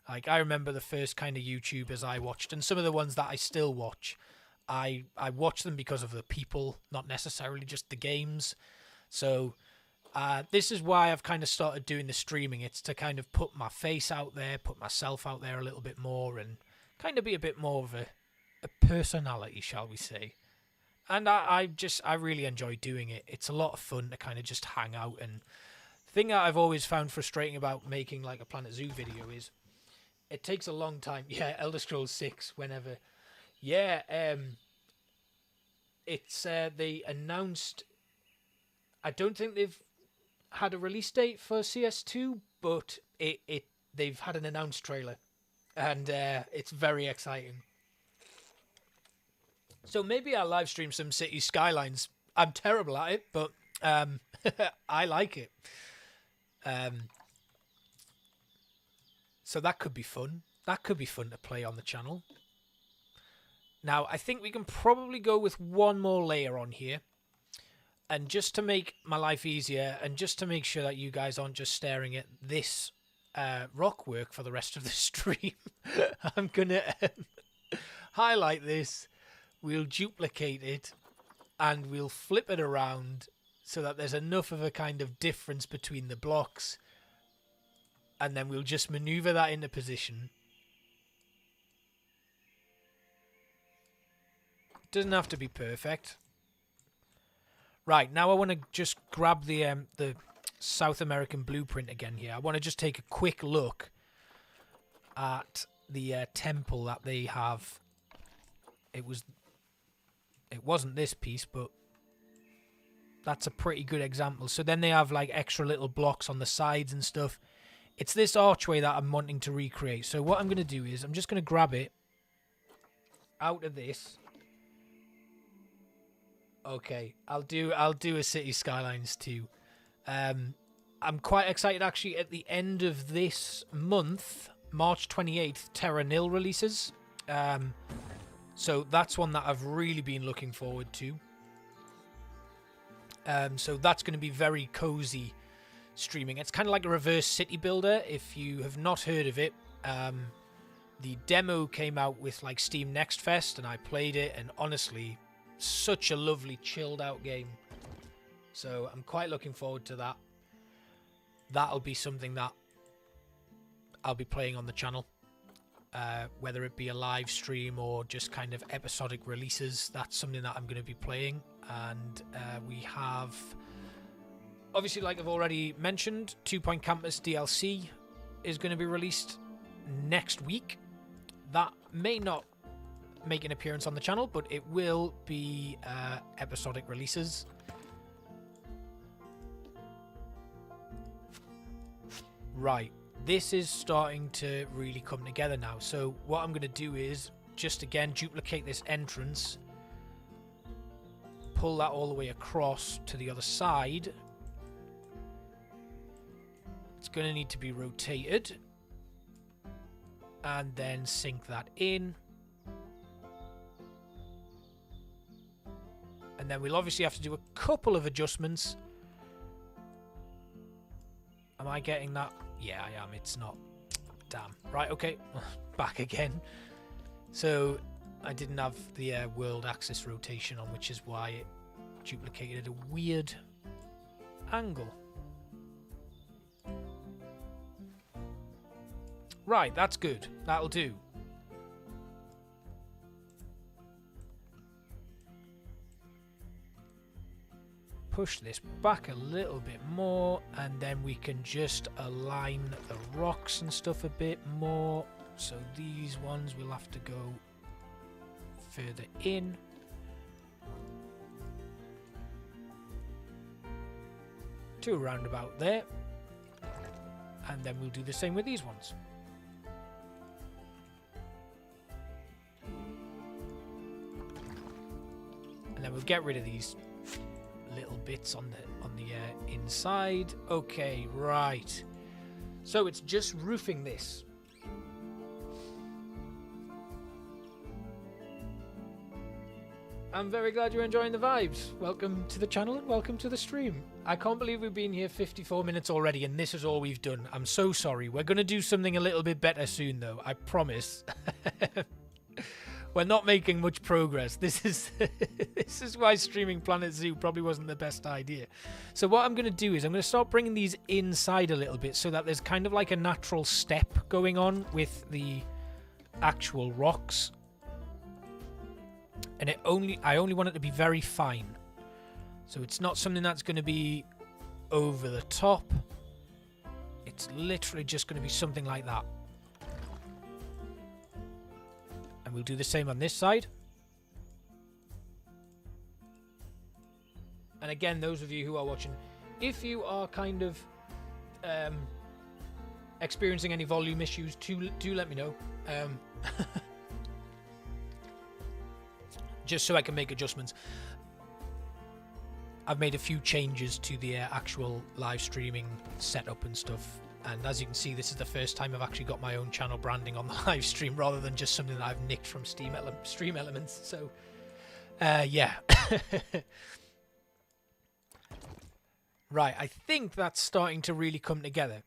A: Like, I remember the first kind of YouTubers I watched, and some of the ones that I still watch, I watch them because of the people, not necessarily just the games. So this is why I've kind of started doing the streaming. It's to kind of put my face out there, put myself out there a little bit more, and kind of be a bit more of a personality, shall we say. And I really enjoy doing it. It's a lot of fun to kind of just hang out. And the thing that I've always found frustrating about making like a Planet Zoo video is it takes a long time. Yeah, Elder Scrolls 6, whenever. Yeah, it's they announced... I don't think they've had a release date for CS2, but they've had an announced trailer, and it's very exciting. So maybe I'll live stream some City Skylines. I'm terrible at it, but I like it. So that could be fun. That could be fun to play on the channel. Now, I think we can probably go with one more layer on here. And just to make my life easier, and just to make sure that you guys aren't just staring at this rock work for the rest of the stream, I'm going to highlight this. We'll duplicate it, and we'll flip it around so that there's enough of a kind of difference between the blocks. And then we'll just maneuver that into position. Doesn't have to be perfect. Right, now I want to just grab the South American blueprint again here. I want to just take a quick look at the temple that they have. It wasn't this piece, but that's a pretty good example. So then they have like extra little blocks on the sides and stuff. It's this archway that I'm wanting to recreate. So what I'm going to do is I'm just going to grab it out of this. Okay, I'll do a City Skylines too. I'm quite excited actually. At the end of this month, March 28th, Terra Nil releases. So that's one that I've really been looking forward to. So that's going to be very cozy streaming. It's kind of like a reverse city builder. If you have not heard of it, the demo came out with like Steam Next Fest, and I played it, and honestly, such a lovely chilled out game. So I'm quite looking forward to that. That'll be something that I'll be playing on the channel, whether it be a live stream or just kind of episodic releases. That's something that I'm going to be playing. And we have, obviously, like I've already mentioned, 2 Point Campus DLC is going to be released next week. That may not make an appearance on the channel, but it will be episodic releases. Right, this is starting to really come together now. So what I'm going to do is just again duplicate this entrance, pull that all the way across to the other side. It's going to need to be rotated, and then sink that in. And then we'll obviously have to do a couple of adjustments. Am I getting that? Yeah, I am. It's not. Damn. Right, okay. Back again. So I didn't have the world axis rotation on, which is why it duplicated a weird angle. Right, that's good. That'll do. Push this back a little bit more, and then we can just align the rocks and stuff a bit more. So these ones will have to go further in. To around about there. And then we'll do the same with these ones. And then we'll get rid of these little bits on the inside. Okay, right. So it's just roofing this. I'm very glad you're enjoying the vibes. Welcome to the channel and welcome to the stream. I can't believe we've been here 54 minutes already and this is all we've done. I'm so sorry. We're going to do something a little bit better soon though. I promise. We're not making much progress. This is why streaming Planet Zoo probably wasn't the best idea. So what I'm going to do is I'm going to start bringing these inside a little bit so that there's kind of like a natural step going on with the actual rocks. And I only want it to be very fine. So it's not something that's going to be over the top. It's literally just going to be something like that. And we'll do the same on this side. And again, those of you who are watching, if you are kind of experiencing any volume issues, do let me know. Just so I can make adjustments. I've made a few changes to the actual live streaming setup and stuff. And as you can see, this is the first time I've actually got my own channel branding on the live stream rather than just something that I've nicked from Stream Elements. So, yeah. Right, I think that's starting to really come together.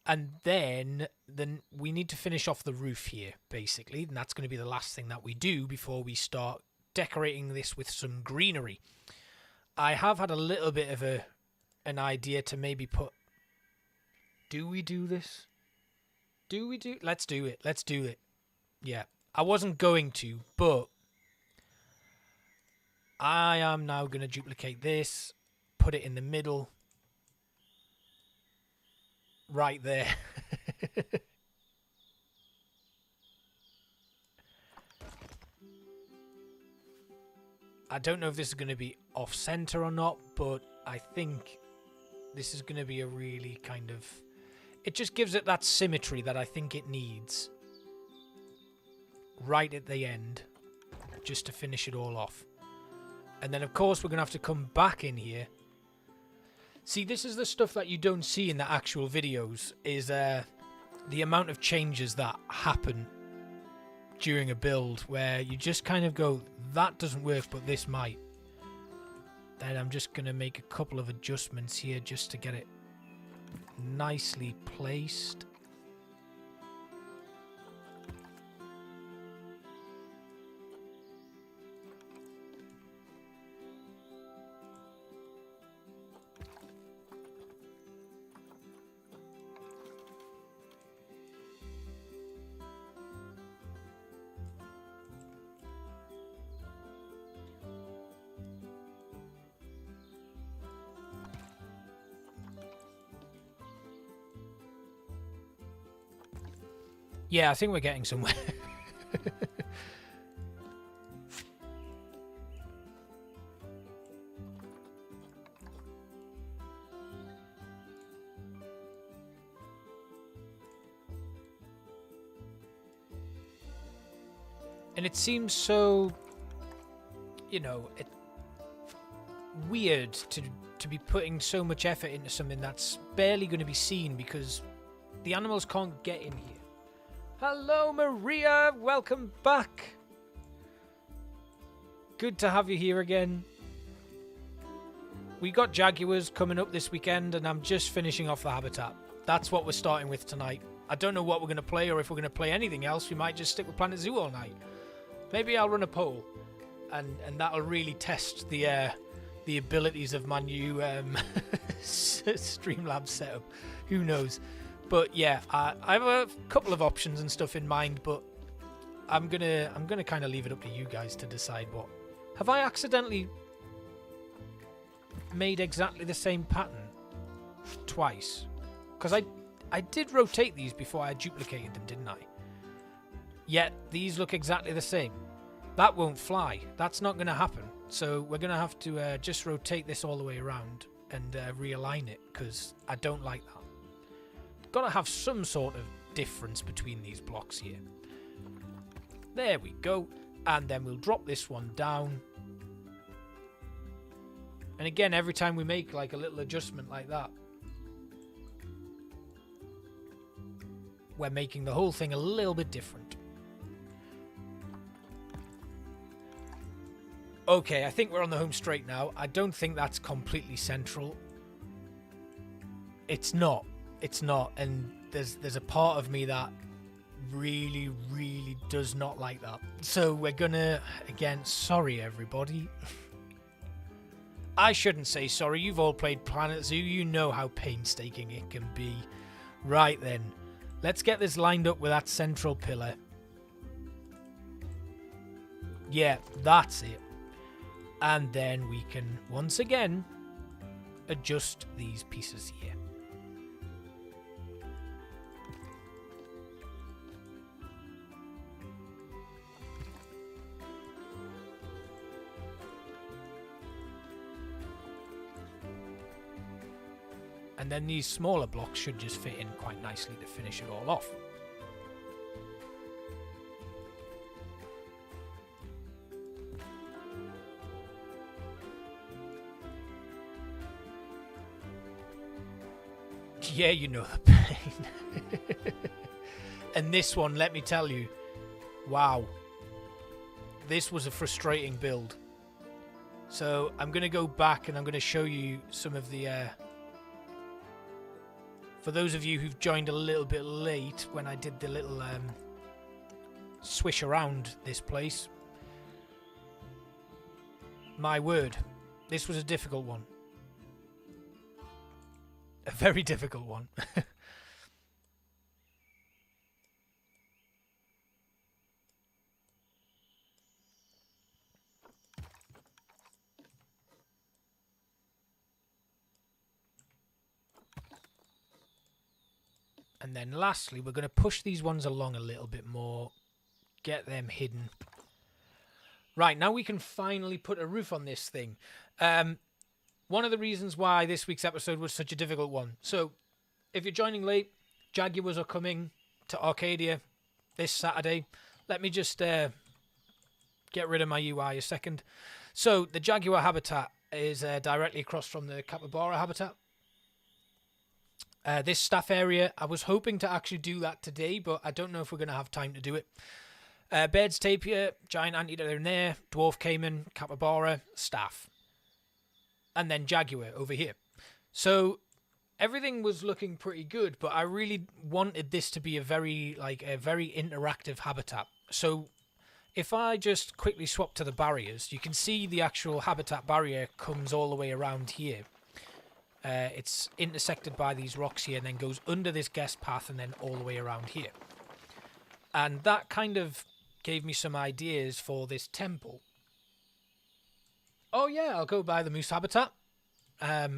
A: And then we need to finish off the roof here, basically. And that's going to be the last thing that we do before we start decorating this with some greenery. I have had a little bit of an idea to maybe put... Do we do this? Let's do it. Let's do it. Yeah. I wasn't going to, but I am now going to duplicate this, put it in the middle. Right there. I don't know if this is going to be off-center or not, but I think this is going to be a really kind of... It just gives it that symmetry that I think it needs. Right at the end. Just to finish it all off. And then, of course, we're going to have to come back in here. See, this is the stuff that you don't see in the actual videos, is the amount of changes that happen during a build, where you just kind of go, that doesn't work, but this might. Then I'm just going to make a couple of adjustments here just to get it nicely placed. Yeah, I think we're getting somewhere. And it seems so, you know, weird to be putting so much effort into something that's barely going to be seen because the animals can't get in here. Hello, Maria. Welcome back. Good to have you here again. We got Jaguars coming up this weekend, and I'm just finishing off the habitat. That's what we're starting with tonight. I don't know what we're going to play, or if we're going to play anything else. We might just stick with Planet Zoo all night. Maybe I'll run a poll, and that'll really test the abilities of my new Streamlabs setup. Who knows? But yeah, I have a couple of options and stuff in mind, but I'm gonna kind of leave it up to you guys to decide what. Have I accidentally made exactly the same pattern twice? Because I did rotate these before I duplicated them, didn't I? Yet these look exactly the same. That won't fly. That's not going to happen. So we're going to have to just rotate this all the way around and realign it, because I don't like that. Got to have some sort of difference between these blocks here. There we go. And then we'll drop this one down. And again, every time we make like a little adjustment like that, we're making the whole thing a little bit different. Okay, I think we're on the home straight now. I don't think that's completely central. It's not. It's not. And there's a part of me that really, really does not like that. So we're gonna, again, sorry everybody. I shouldn't say sorry. You've all played Planet Zoo. You know how painstaking it can be. Right then. Let's get this lined up with that central pillar. Yeah, that's it. And then we can, once again, adjust these pieces here. And then these smaller blocks should just fit in quite nicely to finish it all off. Yeah, you know the pain. And this one, let me tell you, wow. This was a frustrating build. So I'm going to go back and I'm going to show you some of the... For those of you who've joined a little bit late when I did the little swish around this place. My word, this was a difficult one. A very difficult one. And then lastly, we're going to push these ones along a little bit more. Get them hidden. Right, now we can finally put a roof on this thing. One of the reasons why this week's episode was such a difficult one. So, if you're joining late, Jaguars are coming to Arcadia this Saturday. Let me just get rid of my UI a second. So, the Jaguar habitat is directly across from the capybara habitat. This staff area, I was hoping to actually do that today, but I don't know if we're going to have time to do it. Baird's tapir, giant anteater in there, dwarf caiman, capybara, staff. And then jaguar over here. So everything was looking pretty good, but I really wanted this to be a very interactive habitat. So if I just quickly swap to the barriers, you can see the actual habitat barrier comes all the way around here. It's intersected by these rocks here and then goes under this guest path and then all the way around here. And that kind of gave me some ideas for this temple. Oh yeah, I'll go by the moose habitat. I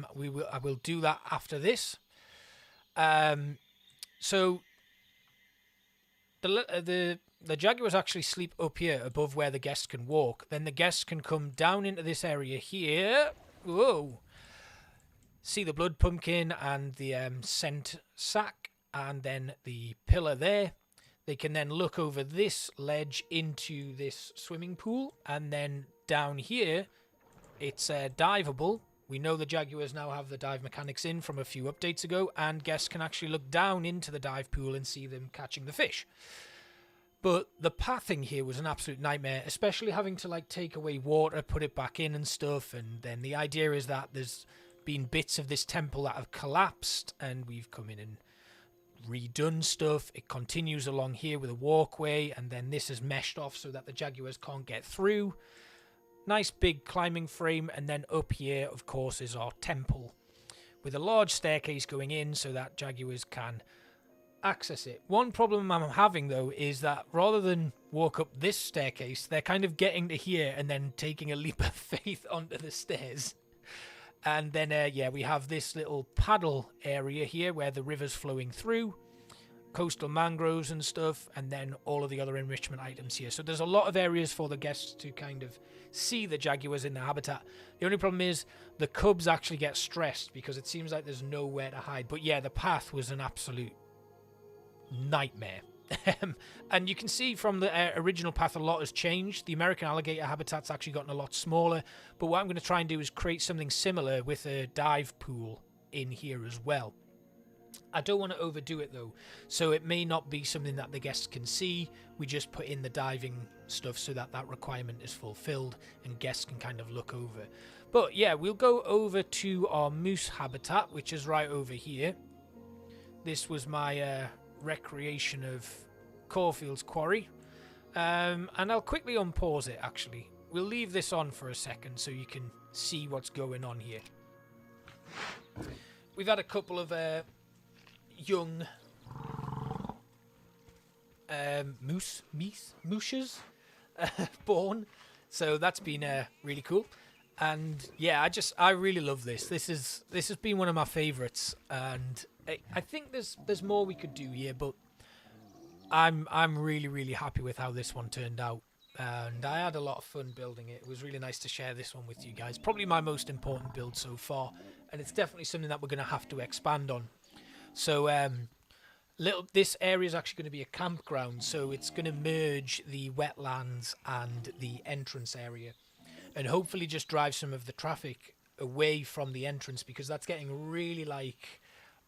A: will do that after this. So the jaguars actually sleep up here above where the guests can walk. Then the guests can come down into this area here. Whoa. See the blood pumpkin and the scent sack and then the pillar there. They can then look over this ledge into this swimming pool, and then down here it's diveable. We know the Jaguars now have the dive mechanics in from a few updates ago, and guests can actually look down into the dive pool and see them catching the fish. But the pathing here was an absolute nightmare, especially having to take away water, put it back in and stuff. And then the idea is that there's been bits of this temple that have collapsed, and we've come in and redone stuff. It continues along here with a walkway, and then this is meshed off so that the Jaguars can't get through. Nice big climbing frame, and then up here, of course, is our temple with a large staircase going in so that Jaguars can access it. One problem I'm having, though, is that rather than walk up this staircase, they're kind of getting to here and then taking a leap of faith onto the stairs. And then, we have this little paddle area here where the river's flowing through, coastal mangroves and stuff, and then all of the other enrichment items here. So there's a lot of areas for the guests to kind of see the jaguars in the habitat. The only problem is the cubs actually get stressed because it seems like there's nowhere to hide. But yeah, the path was an absolute nightmare. And you can see from the original path a lot has changed. The American alligator habitat's actually gotten a lot smaller, but what I'm going to try and do is create something similar with a dive pool in here as well. I don't want to overdo it though, so it may not be something that the guests can see. We just put in the diving stuff so that that requirement is fulfilled and guests can kind of look over. But yeah, we'll go over to our moose habitat, which is right over here. This was my recreation of Caulfield's Quarry, and I'll quickly unpause it. Actually, we'll leave this on for a second so you can see what's going on here. We've had a couple of young mooses born, so that's been really cool. And yeah, I really love this. This has been one of my favorites, and I think there's more we could do here, but I'm really happy with how this one turned out, and I had a lot of fun building it. It was really nice to share this one with you guys. Probably my most important build so far, and it's definitely something that we're going to have to expand on. So this area is actually going to be a campground, so it's going to merge the wetlands and the entrance area, and hopefully just drive some of the traffic away from the entrance, because that's getting really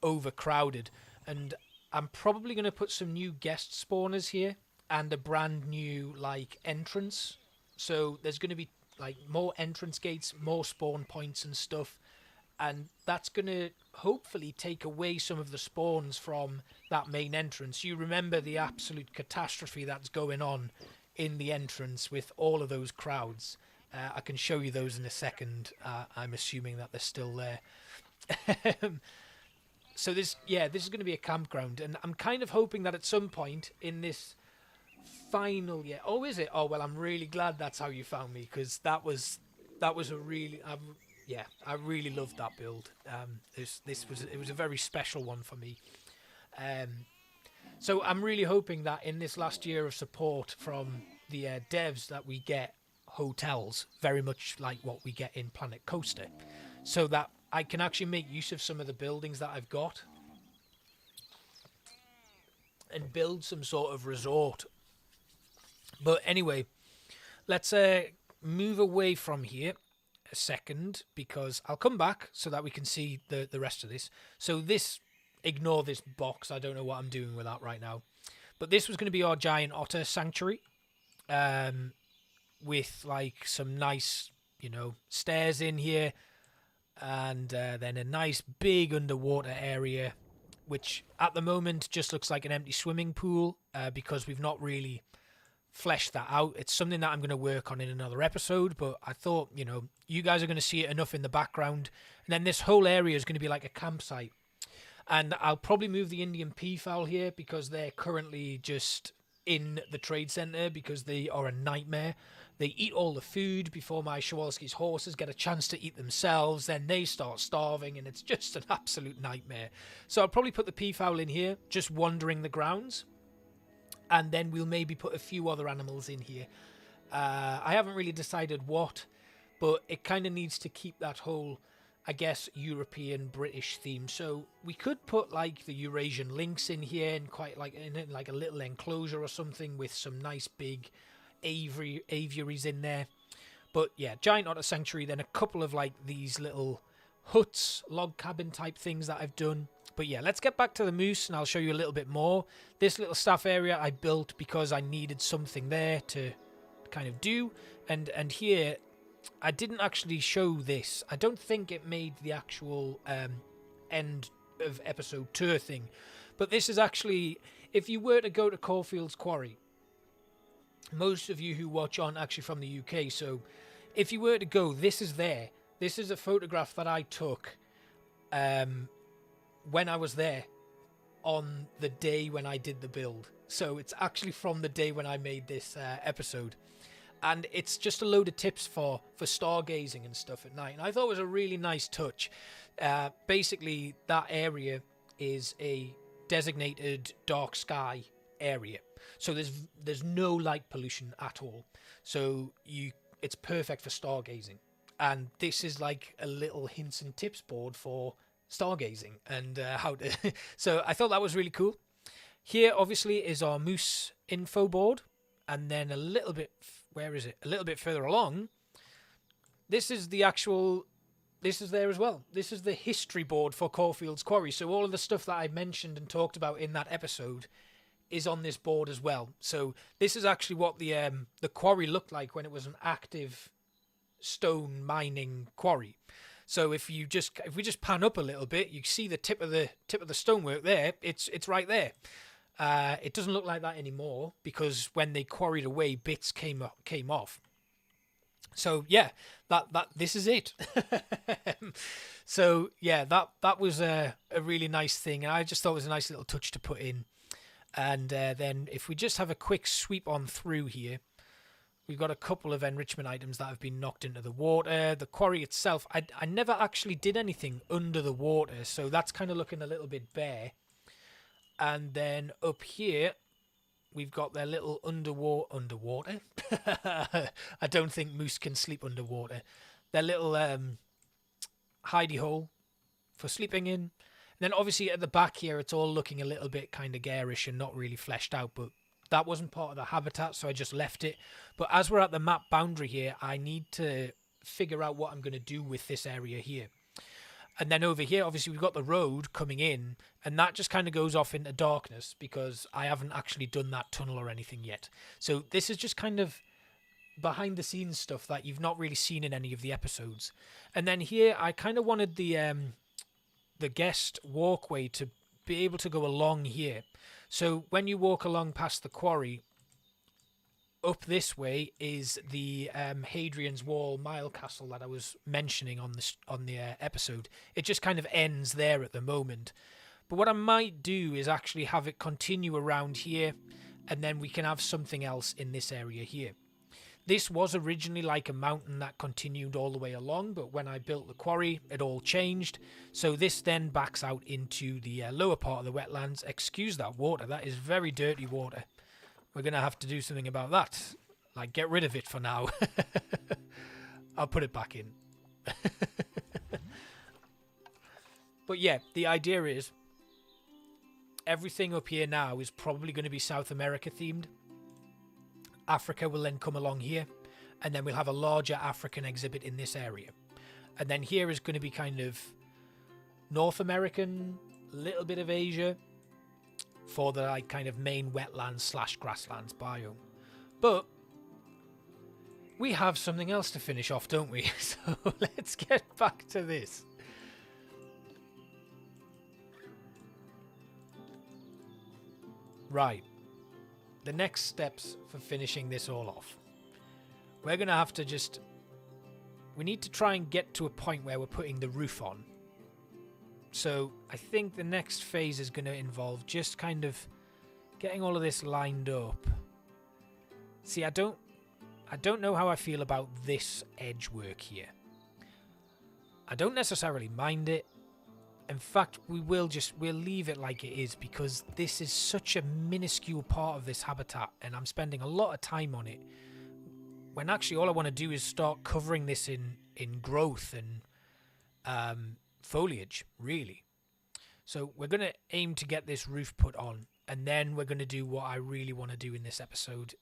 A: overcrowded. And I'm probably going to put some new guest spawners here and a brand new entrance. So there's going to be more entrance gates, more spawn points and stuff, and that's going to hopefully take away some of the spawns from that main entrance. You remember the absolute catastrophe that's going on in the entrance with all of those crowds. I can show you those in a second. I'm assuming that they're still there. So this is going to be a campground, and I'm kind of hoping that at some point in this final year. Oh, is it? Oh, well, I'm really glad that's how you found me, because that was a really I really loved that build. It was a very special one for me. So I'm really hoping that in this last year of support from the devs that we get, hotels, very much like what we get in Planet Coaster, so that I can actually make use of some of the buildings that I've got and build some sort of resort. But anyway, let's move away from here a second, because I'll come back so that we can see the rest of this. So this, ignore this box, I don't know what I'm doing with that right now. But this was going to be our giant otter sanctuary, with like some nice, stairs in here, and then a nice big underwater area, which at the moment just looks like an empty swimming pool, because we've not really fleshed that out. It's something that I'm going to work on in another episode, but I thought, you guys are going to see it enough in the background, and then this whole area is going to be like a campsite. And I'll probably move the Indian peafowl here, because they're currently just in the trade center, because they are a nightmare. They eat all the food before my Kowalski's horses get a chance to eat themselves. Then they start starving, and it's just an absolute nightmare. So I'll probably put the peafowl in here, just wandering the grounds. And then we'll maybe put a few other animals in here. I haven't really decided what, but it kind of needs to keep that whole, I guess, European British theme. So we could put like the Eurasian lynx in here, and quite like in like a little enclosure or something with some nice big aviaries in there. But yeah, giant otter sanctuary, then a couple of like these little huts, log cabin type things that I've done. But yeah, let's get back to the moose, and I'll show you a little bit more. This little staff area I built because I needed something there to kind of do. And here, I didn't actually show this. I don't think it made the actual end of episode 2 thing. But this is actually, if you were to go to Caulfield's Quarry, most of you who watch aren't actually from the UK, so if you were to go, this is there. This is a photograph that I took when I was there on the day when I did the build. So it's actually from the day when I made this episode. And it's just a load of tips for stargazing and stuff at night. And I thought it was a really nice touch. Basically, that area is a designated dark sky area. So there's no light pollution at all. So it's perfect for stargazing. And this is like a little hints and tips board for stargazing and how to. So I thought that was really cool. Here, obviously, is our moose info board, and then a little bit. Where is it? A little bit further along. This is the actual. This is there as well. This is the history board for Caulfield's Quarry. So all of the stuff that I mentioned and talked about in that episode is on this board as well. So this is actually what the quarry looked like when it was an active stone mining quarry. So if we just pan up a little bit, you see the tip of the stonework there. It's right there. It doesn't look like that anymore, because when they quarried away, bits came off. So yeah, that this is it. So yeah, that was a really nice thing, and I just thought it was a nice little touch to put in. And then if we just have a quick sweep on through here, we've got a couple of enrichment items that have been knocked into the water. The quarry itself, I never actually did anything under the water, so that's kind of looking a little bit bare. And then up here, we've got their little underwater. I don't think moose can sleep underwater. Their little hidey hole for sleeping in. And then obviously at the back here, it's all looking a little bit kind of garish and not really fleshed out, but that wasn't part of the habitat, so I just left it. But as we're at the map boundary here, I need to figure out what I'm going to do with this area here. And then over here, obviously, we've got the road coming in, and that just kind of goes off into darkness because I haven't actually done that tunnel or anything yet. So this is just kind of behind-the-scenes stuff that you've not really seen in any of the episodes. And then here, I kind of wanted the guest walkway to be able to go along here. So when you walk along past the quarry, up this way is the Hadrian's Wall Mile Castle that I was mentioning on the episode. It just kind of ends there at the moment. But what I might do is actually have it continue around here, and then we can have something else in this area here. This was originally like a mountain that continued all the way along, but when I built the quarry, it all changed. So this then backs out into the lower part of the wetlands. Excuse that water, that is very dirty water. We're going to have to do something about that. Like, get rid of it for now. I'll put it back in. But yeah, the idea is everything up here now is probably going to be South America themed. Africa will then come along here, and then we'll have a larger African exhibit in this area. And then here is going to be kind of North American, a little bit of Asia for the like kind of main wetlands / grasslands biome. But we have something else to finish off, don't we? So let's get back to this. Right. The next steps for finishing this all off. We're going to have to just... We need to try and get to a point where we're putting the roof on. So I think the next phase is going to involve just kind of getting all of this lined up. See, I don't know how I feel about this edge work here. I don't necessarily mind it. In fact, we'll leave it like it is, because this is such a minuscule part of this habitat and I'm spending a lot of time on it. When actually all I want to do is start covering this in growth and foliage, really. So we're going to aim to get this roof put on, and then we're going to do what I really want to do in this episode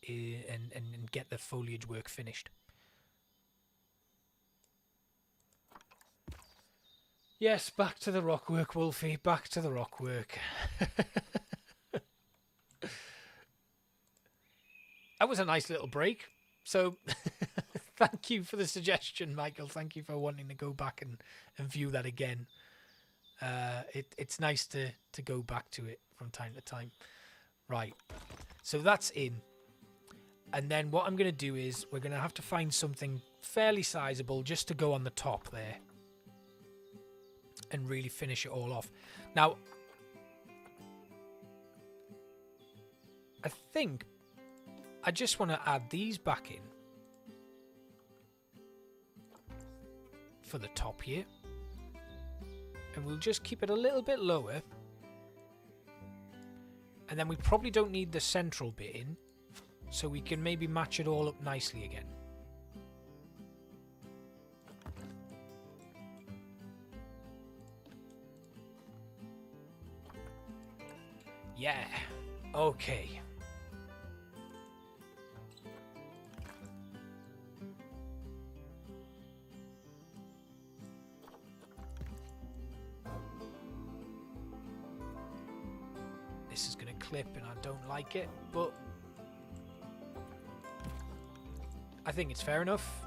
A: and get the foliage work finished. Yes, back to the rock work, Wolfie. Back to the rock work. That was a nice little break. So, thank you for the suggestion, Michael. Thank you for wanting to go back and view that again. It's nice to go back to it from time to time. Right. So that's in. And then what I'm going to do is we're going to have to find something fairly sizable just to go on the top there. And really finish it all off. Now, I think I just want to add these back in for the top here. And we'll just keep it a little bit lower. And then we probably don't need the central bit in, so we can maybe match it all up nicely again. Yeah, okay. This is going to clip and I don't like it, but I think it's fair enough.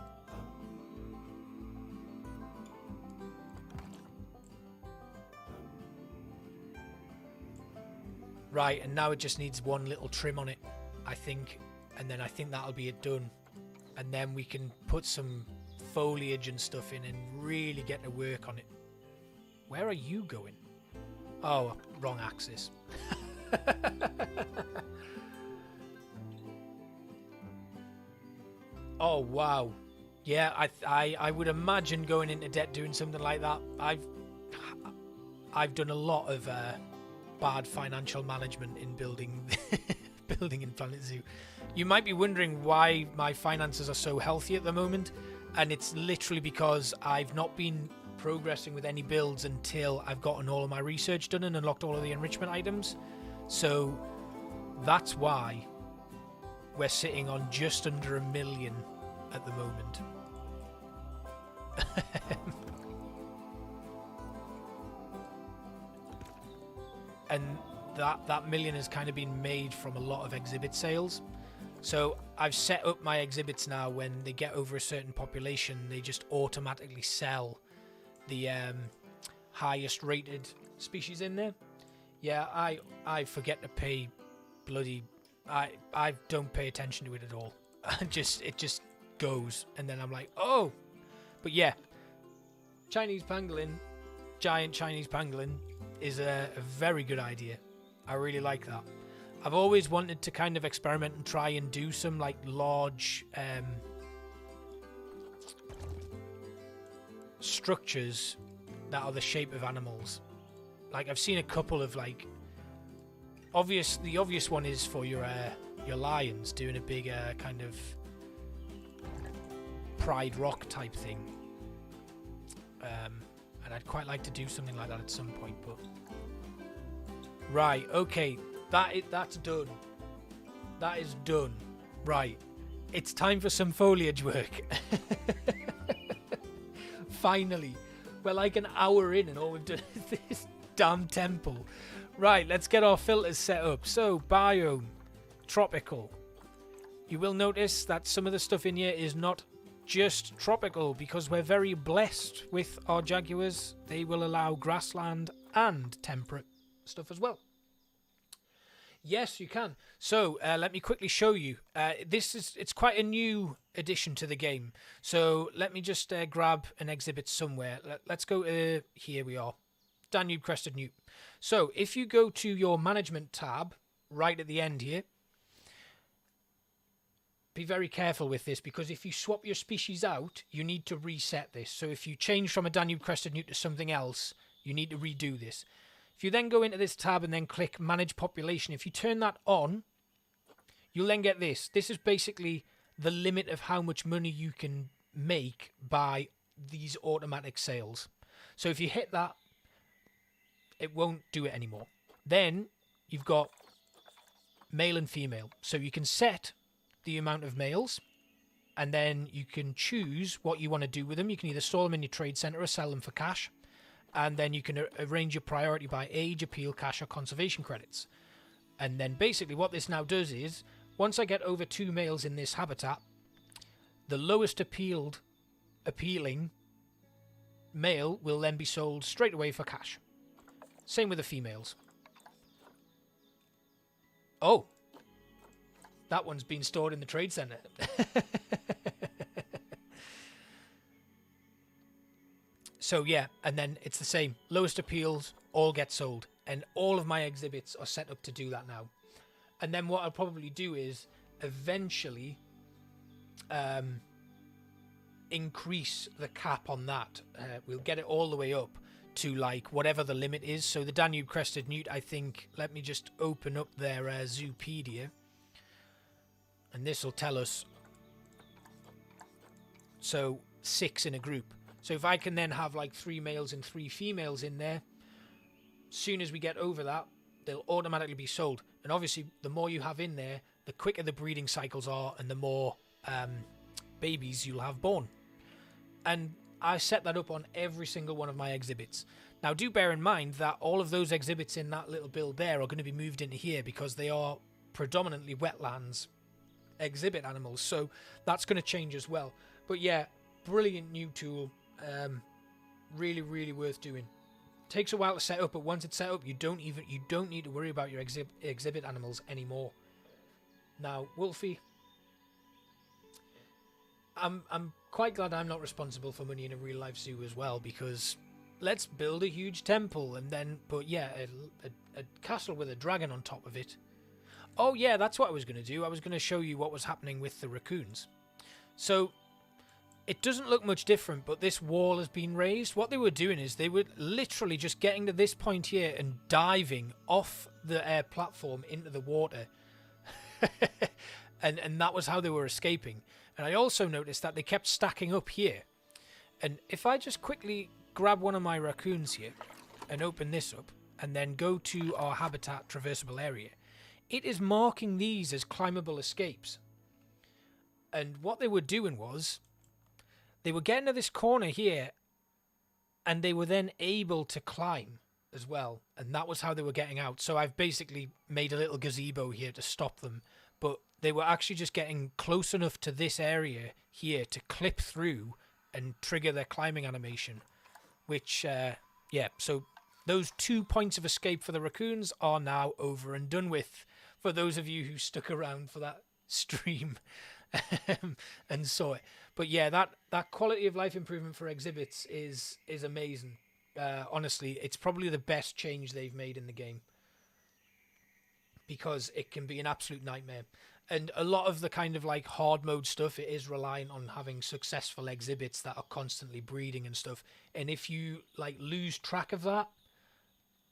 A: Right, and now it just needs one little trim on it, I think. And then I think that'll be it done. And then we can put some foliage and stuff in and really get to work on it. Where are you going? Oh, wrong axis. Oh, wow. Yeah, I would imagine going into debt doing something like that. I've done a lot of... bad financial management in building in Planet Zoo. You might be wondering why my finances are so healthy at the moment, and it's literally because I've not been progressing with any builds until I've gotten all of my research done and unlocked all of the enrichment items. So that's why we're sitting on just under 1 million at the moment. And that million has kind of been made from a lot of exhibit sales. So I've set up my exhibits now. When they get over a certain population, they just automatically sell the highest rated species in there. Yeah, I forget to pay bloody... I don't pay attention to it at all. It just goes, and then I'm like, oh. But yeah, Chinese pangolin, giant Chinese pangolin, is a very good idea. I really like that. I've always wanted to kind of experiment and try and do some like large structures that are the shape of animals. Like I've seen a couple of like the obvious one is for your your lions doing a big kind of Pride Rock type thing. And I'd quite like to do something like that at some point, but... Right, okay, that's done. That is done. Right, it's time for some foliage work. Finally. We're like an hour in and all we've done is this damn temple. Right, let's get our filters set up. So, biome, tropical. You will notice that some of the stuff in here is not just tropical because we're very blessed with our Jaguars. They will allow grassland and temperate stuff as well. Yes, you can. So let me quickly show you. It's quite a new addition to the game. So let me just grab an exhibit somewhere. Let's go to, here we are, Danube Crested Newt. So if you go to your management tab right at the end here, be very careful with this because if you swap your species out, you need to reset this. So if you change from a Danube Crested Newt to something else, you need to redo this. If you then go into this tab and then click Manage Population, if you turn that on, you'll then get this. This is basically the limit of how much money you can make by these automatic sales. So if you hit that, it won't do it anymore. Then you've got male and female. So you can set the amount of males and then you can choose what you want to do with them. You can either store them in your trade center or sell them for cash. And then you can arrange your priority by age, appeal, cash, or conservation credits. And then basically what this now does is, once I get over 2 males in this habitat, the lowest appealing male will then be sold straight away for cash. Same with the females. Oh, that one's been stored in the trade center. So yeah, and then it's the same. Lowest appeals all get sold. And all of my exhibits are set up to do that now. And then what I'll probably do is eventually increase the cap on that. We'll get it all the way up to like whatever the limit is. So the Danube Crested Newt, I think, let me just open up their Zoopedia. And this will tell us. So 6 in a group. So if I can then have like 3 males and 3 females in there, soon as we get over that, they'll automatically be sold. And obviously, the more you have in there, the quicker the breeding cycles are and the more babies you'll have born. And I set that up on every single one of my exhibits. Now, do bear in mind that all of those exhibits in that little build there are going to be moved into here because they are predominantly wetlands exhibit animals. So that's going to change as well. But yeah, brilliant new tool. Really, really worth doing. Takes a while to set up, but once it's set up, you don't need to worry about your exhibit animals anymore. Now, Wolfie, I'm quite glad I'm not responsible for money in a real life zoo as well, because let's build a huge temple and then put a castle with a dragon on top of it. Oh yeah, that's what I was going to do. I was going to show you what was happening with the raccoons. So it doesn't look much different, but this wall has been raised. What they were doing is they were literally just getting to this point here and diving off the air platform into the water. and that was how they were escaping. And I also noticed that they kept stacking up here. And if I just quickly grab one of my raccoons here and open this up and then go to our habitat traversable area, it is marking these as climbable escapes. And what they were doing was they were getting to this corner here and they were then able to climb as well. And that was how they were getting out. So I've basically made a little gazebo here to stop them. But they were actually just getting close enough to this area here to clip through and trigger their climbing animation. Which, yeah, so those 2 points of escape for the raccoons are now over and done with. For those of you who stuck around for that stream and saw it. But yeah, that quality of life improvement for exhibits is amazing. Honestly, it's probably the best change they've made in the game, because it can be an absolute nightmare. And a lot of the kind of like hard mode stuff, it is reliant on having successful exhibits that are constantly breeding and stuff. And if you like lose track of that,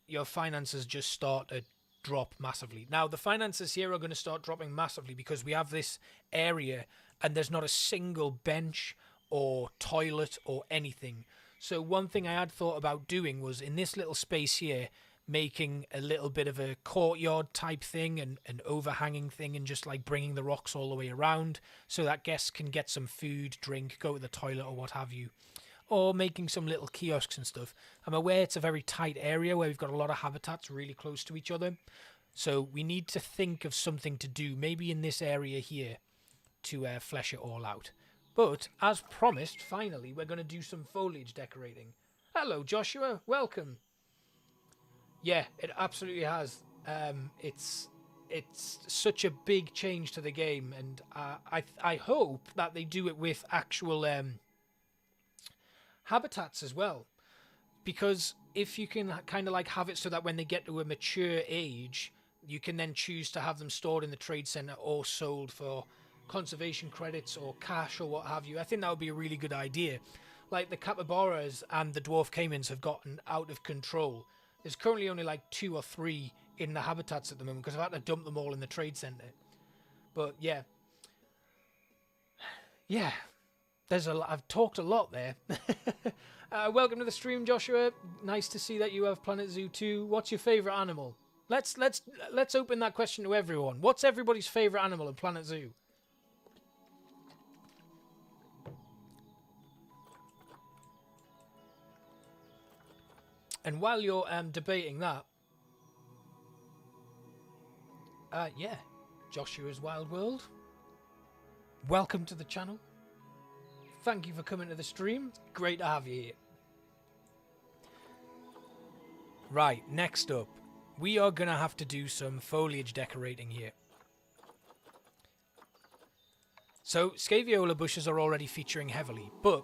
A: your finances just start to drop massively. Now, the finances here are going to start dropping massively because we have this area and there's not a single bench or toilet or anything. So one thing I had thought about doing was in this little space here, making a little bit of a courtyard type thing and an overhanging thing and just like bringing the rocks all the way around so that guests can get some food, drink, go to the toilet or what have you. Or making some little kiosks and stuff. I'm aware it's a very tight area where we've got a lot of habitats really close to each other. So we need to think of something to do, maybe in this area here, to flesh it all out. But, as promised, finally, we're going to do some foliage decorating. Hello, Joshua. Welcome. Yeah, it absolutely has. It's such a big change to the game, and I hope that they do it with actual habitats as well, because if you can kind of like have it so that when they get to a mature age, you can then choose to have them stored in the trade center or sold for conservation credits or cash or what have you. I think that would be a really good idea. Like the capybaras and the dwarf caimans have gotten out of control. There's currently only like 2 or 3 in the habitats at the moment because I've had to dump them all in the trade center. But yeah, there's a lot. I've talked a lot there. Welcome to the stream, Joshua. Nice to see that you have Planet Zoo too. What's your favorite animal? Let's open that question to everyone. What's everybody's favorite animal in Planet Zoo? And while you're debating that, yeah, Joshua's Wild World. Welcome to the channel. Thank you for coming to the stream. Great to have you here. Right, next up, we are going to have to do some foliage decorating here. So, Scaviola bushes are already featuring heavily, but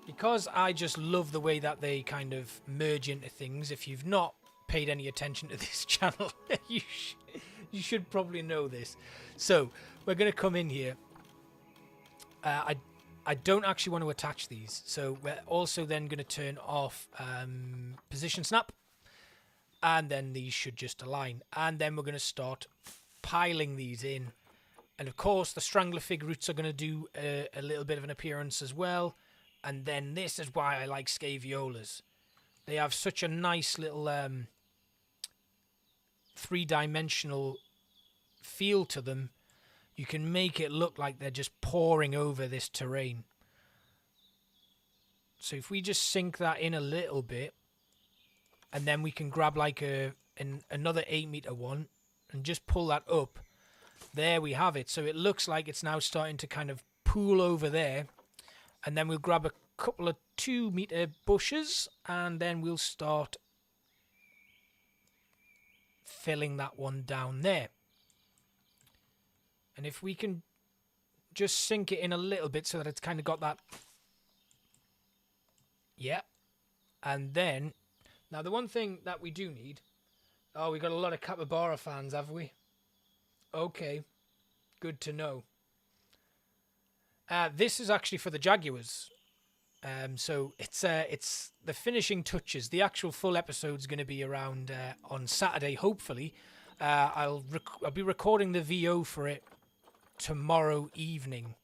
A: because I just love the way that they kind of merge into things, if you've not paid any attention to this channel, you should probably know this. So, we're going to come in here. I don't actually want to attach these, so we're also then going to turn off position snap, and then these should just align, and then we're going to start piling these in. And of course the strangler fig roots are going to do a little bit of an appearance as well. And then this is why I like scaviolas. They have such a nice little three-dimensional feel to them. You can make it look like they're just pouring over this terrain. So if we just sink that in a little bit, and then we can grab like another 8-meter one and just pull that up. There we have it. So it looks like it's now starting to kind of pool over there. And then we'll grab a couple of 2-meter bushes, and then we'll start filling that one down there. And if we can just sink it in a little bit so that it's kind of got that. Yeah. And then, now the one thing that we do need. Oh, we got a lot of capybara fans, have we? Okay. Good to know. This is actually for the Jaguars. So it's the finishing touches. The actual full episode's going to be around on Saturday, hopefully. I'll be recording the VO for it tomorrow evening.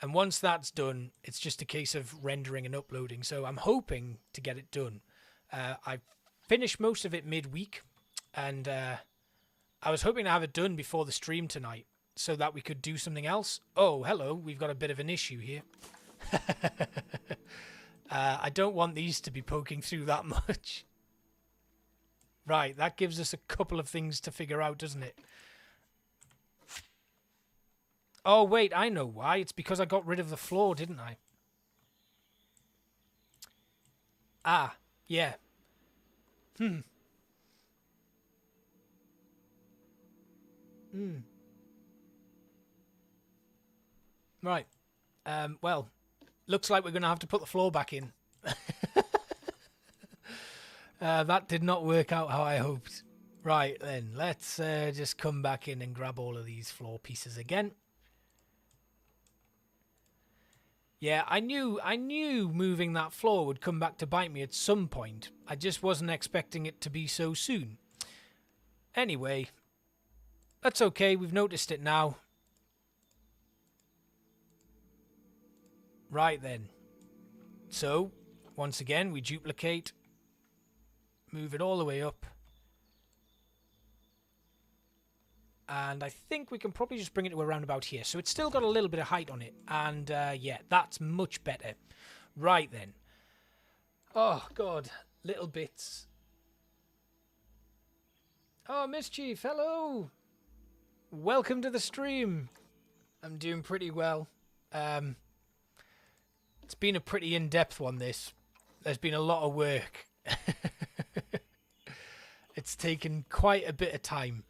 A: And once that's done, it's just a case of rendering and uploading. So I'm hoping to get it done. I finished most of it midweek, and I was hoping to have it done before the stream tonight so that we could do something else. Oh, hello, we've got a bit of an issue here. I don't want these to be poking through that much. Right, that gives us a couple of things to figure out, doesn't it? Oh, wait, I know why. It's because I got rid of the floor, didn't I? Ah, yeah. Right. Well, looks like we're going to have to put the floor back in. That did not work out how I hoped. Right, then. Let's just come back in and grab all of these floor pieces again. Yeah, I knew moving that floor would come back to bite me at some point. I just wasn't expecting it to be so soon. Anyway, that's okay. We've noticed it now. Right then. So, once again, we duplicate. Move it all the way up. And I think we can probably just bring it to around about here. So it's still got a little bit of height on it. And yeah, that's much better. Right then. Oh, God. Little bits. Oh, Mischief, hello. Welcome to the stream. I'm doing pretty well. It's been a pretty in-depth one, this. There's been a lot of work. It's taken quite a bit of time.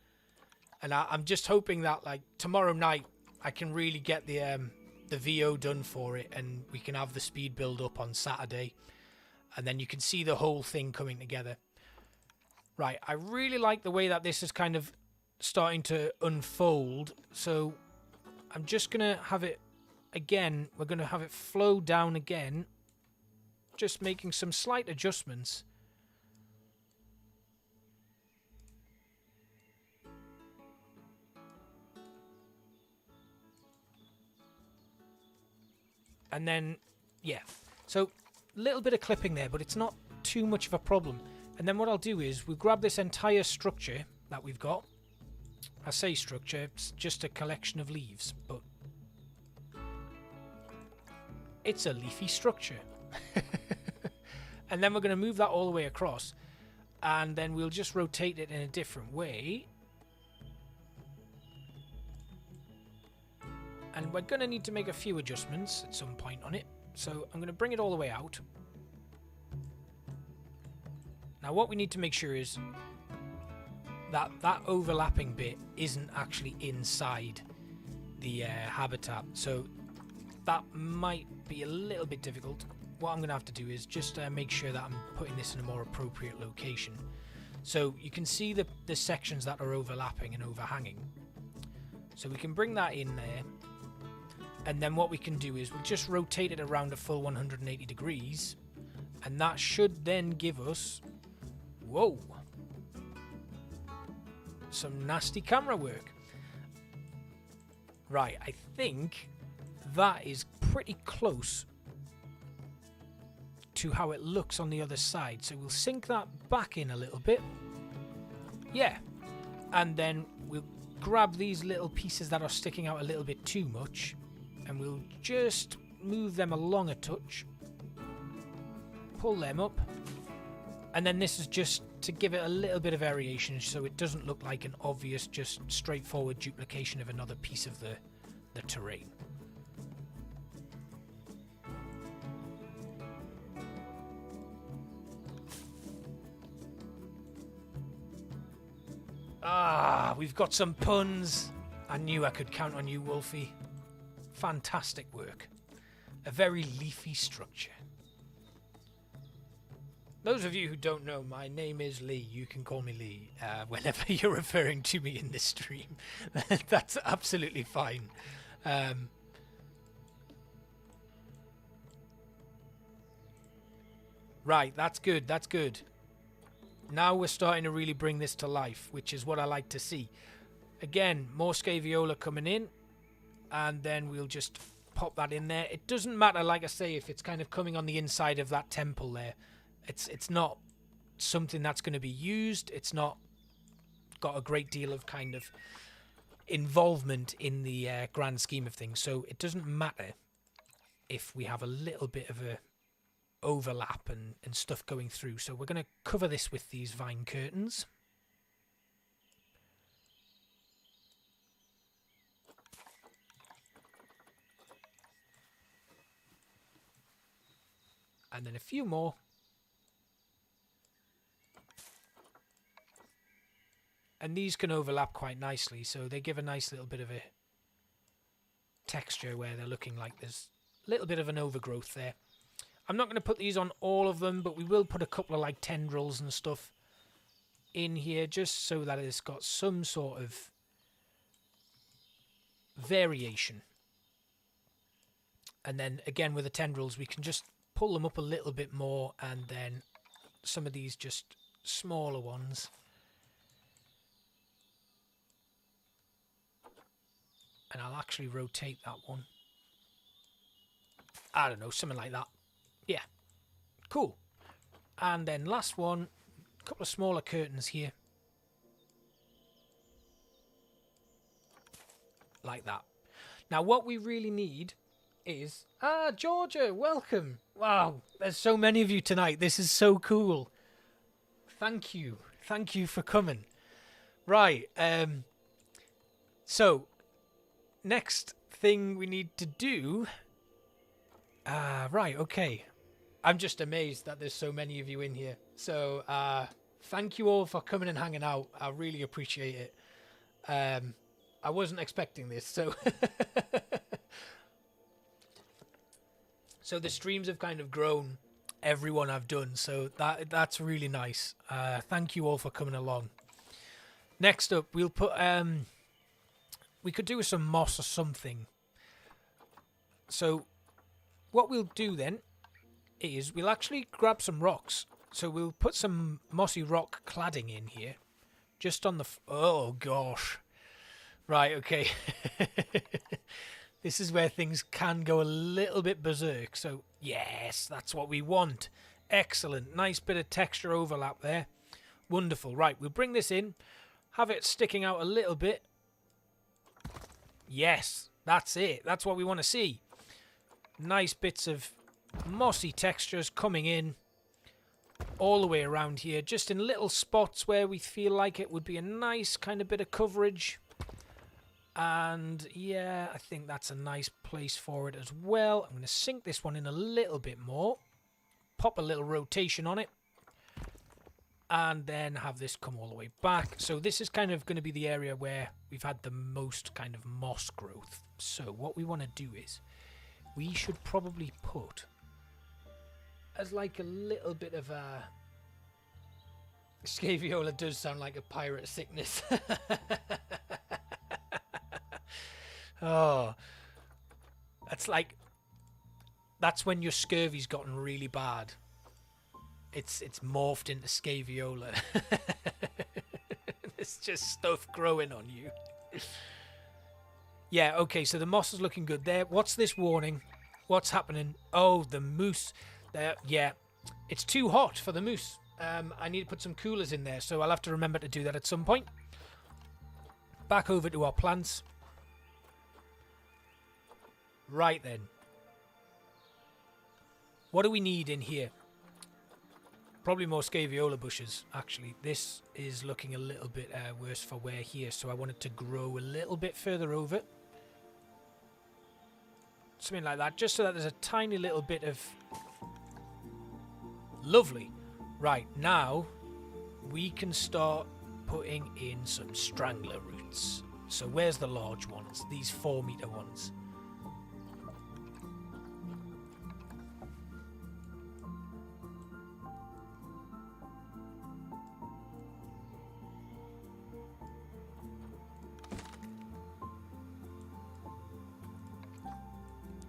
A: And I'm just hoping that, like, tomorrow night I can really get the VO done for it, and we can have the speed build up on Saturday, and then you can see the whole thing coming together. Right, I really like the way that this is kind of starting to unfold, so I'm just going to have it again. We're going to have it flow down again, just making some slight adjustments. And then, yeah, so a little bit of clipping there, but it's not too much of a problem. And then what I'll do is we'll grab this entire structure that we've got. I say structure, it's just a collection of leaves, but it's a leafy structure. And then we're going to move that all the way across, and then we'll just rotate it in a different way. And we're going to need to make a few adjustments at some point on it. So I'm going to bring it all the way out. Now what we need to make sure is that that overlapping bit isn't actually inside the habitat. So that might be a little bit difficult. What I'm going to have to do is just make sure that I'm putting this in a more appropriate location. So you can see the sections that are overlapping and overhanging. So we can bring that in there. And then what we can do is we'll just rotate it around a full 180 degrees. And that should then give us... Whoa! Some nasty camera work. Right, I think that is pretty close to how it looks on the other side. So we'll sink that back in a little bit. Yeah. And then we'll grab these little pieces that are sticking out a little bit too much. And we'll just move them along a touch. Pull them up. And then this is just to give it a little bit of variation so it doesn't look like an obvious, just straightforward duplication of another piece of the terrain. Ah, we've got some puns. I knew I could count on you, Wolfie. Fantastic work. A very leafy structure. Those of you who don't know, my name is Lee. You can call me Lee whenever you're referring to me in this stream. That's absolutely fine. Right, that's good. That's good. Now we're starting to really bring this to life, which is what I like to see. Again, more scaveola coming in. And then we'll just pop that in there. It doesn't matter, like I say, if it's kind of coming on the inside of that temple there. It's not something that's going to be used. It's not got a great deal of kind of involvement in the grand scheme of things. So it doesn't matter if we have a little bit of a overlap and stuff going through. So we're going to cover this with these vine curtains. And then a few more. And these can overlap quite nicely, so they give a nice little bit of a texture where they're looking like there's a little bit of an overgrowth there. I'm not going to put these on all of them, but we will put a couple of like tendrils and stuff in here just so that it's got some sort of variation. And then again with the tendrils we can just pull them up a little bit more, and then some of these just smaller ones And I'll actually rotate that one. I don't know, something like that. Yeah. Cool. And then last one, a couple of smaller curtains here. Like that. Now what we really need is... Ah, Georgia, welcome. Wow, there's so many of you tonight. This is so cool. Thank you. Thank you for coming. Right, so, next thing we need to do... right, okay. I'm just amazed that there's so many of you in here. So, thank you all for coming and hanging out. I really appreciate it. I wasn't expecting this, so... So the streams have kind of grown, everyone I've done, so that's really nice. Thank you all for coming along. Next up, we'll put... we could do with some moss or something. So, what we'll do then is we'll actually grab some rocks. So we'll put some mossy rock cladding in here. Just on the... oh, gosh. Right, okay. This is where things can go a little bit berserk. So, yes, that's what we want. Excellent. Nice bit of texture overlap there. Wonderful. Right, we'll bring this in. Have it sticking out a little bit. Yes, that's it. That's what we want to see. Nice bits of mossy textures coming in all the way around here. Just in little spots where we feel like it would be a nice kind of bit of coverage. And yeah, I think that's a nice place for it as well. I'm going to sink this one in a little bit more. Pop a little rotation on it. And then have this come all the way back. So this is kind of going to be the area where we've had the most kind of moss growth. So what we want to do is we should probably put as like a little bit of a... Scaviola does sound like a pirate sickness. Oh, that's like, that's when your scurvy's gotten really bad. It's morphed into scaviola. It's just stuff growing on you. Yeah, okay, so the moss is looking good there. What's this warning? What's happening? Oh, the moose. There, yeah, it's too hot for the moose. I need to put some coolers in there, so I'll have to remember to do that at some point. Back over to our plants. Right then. What do we need in here? Probably more scaviola bushes, actually. This is looking a little bit worse for wear here, so I want it to grow a little bit further over. Something like that, just so that there's a tiny little bit of... Lovely. Right, now we can start putting in some strangler roots. So where's the large ones? These 4-meter ones.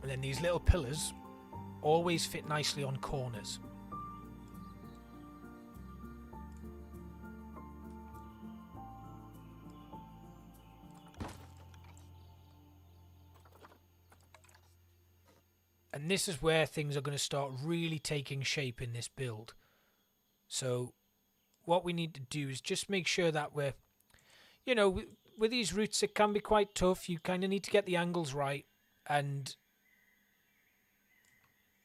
A: And then these little pillars always fit nicely on corners. And this is where things are going to start really taking shape in this build. So what we need to do is just make sure that we're, you know, with these roots it can be quite tough. You kind of need to get the angles right. And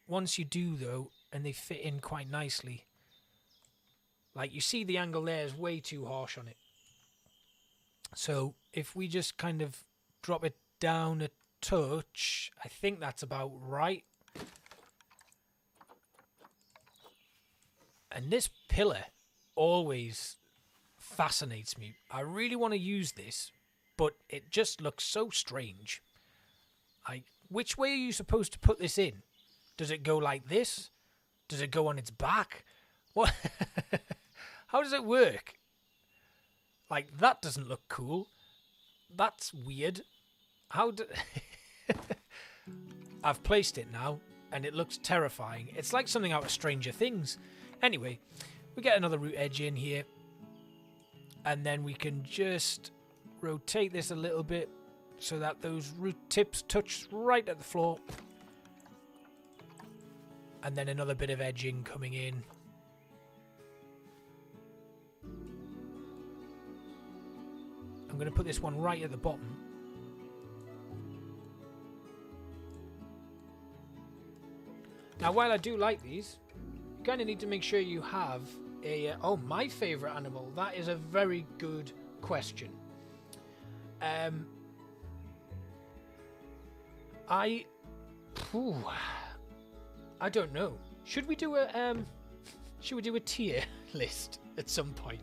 A: once you do, though, and they fit in quite nicely, like you see the angle there is way too harsh on it. So if we just kind of drop it down a touch, I think that's about right. And this pillar always fascinates me. I really want to use this, but it just looks so strange. Which way are you supposed to put this in? Does it go like this? Does it go on its back? What? How does it work? Like, that doesn't look cool. That's weird. How do... I've placed it now, and it looks terrifying. It's like something out of Stranger Things. Anyway, we get another root edge in here. And then we can just rotate this a little bit. so that those root tips touch right at the floor. And then another bit of edging coming in. I'm going to put this one right at the bottom. Now, while I do like these, you kind of need to make sure you have a... oh, my favourite animal. That is a very good question. I don't know. Should we do a tier list at some point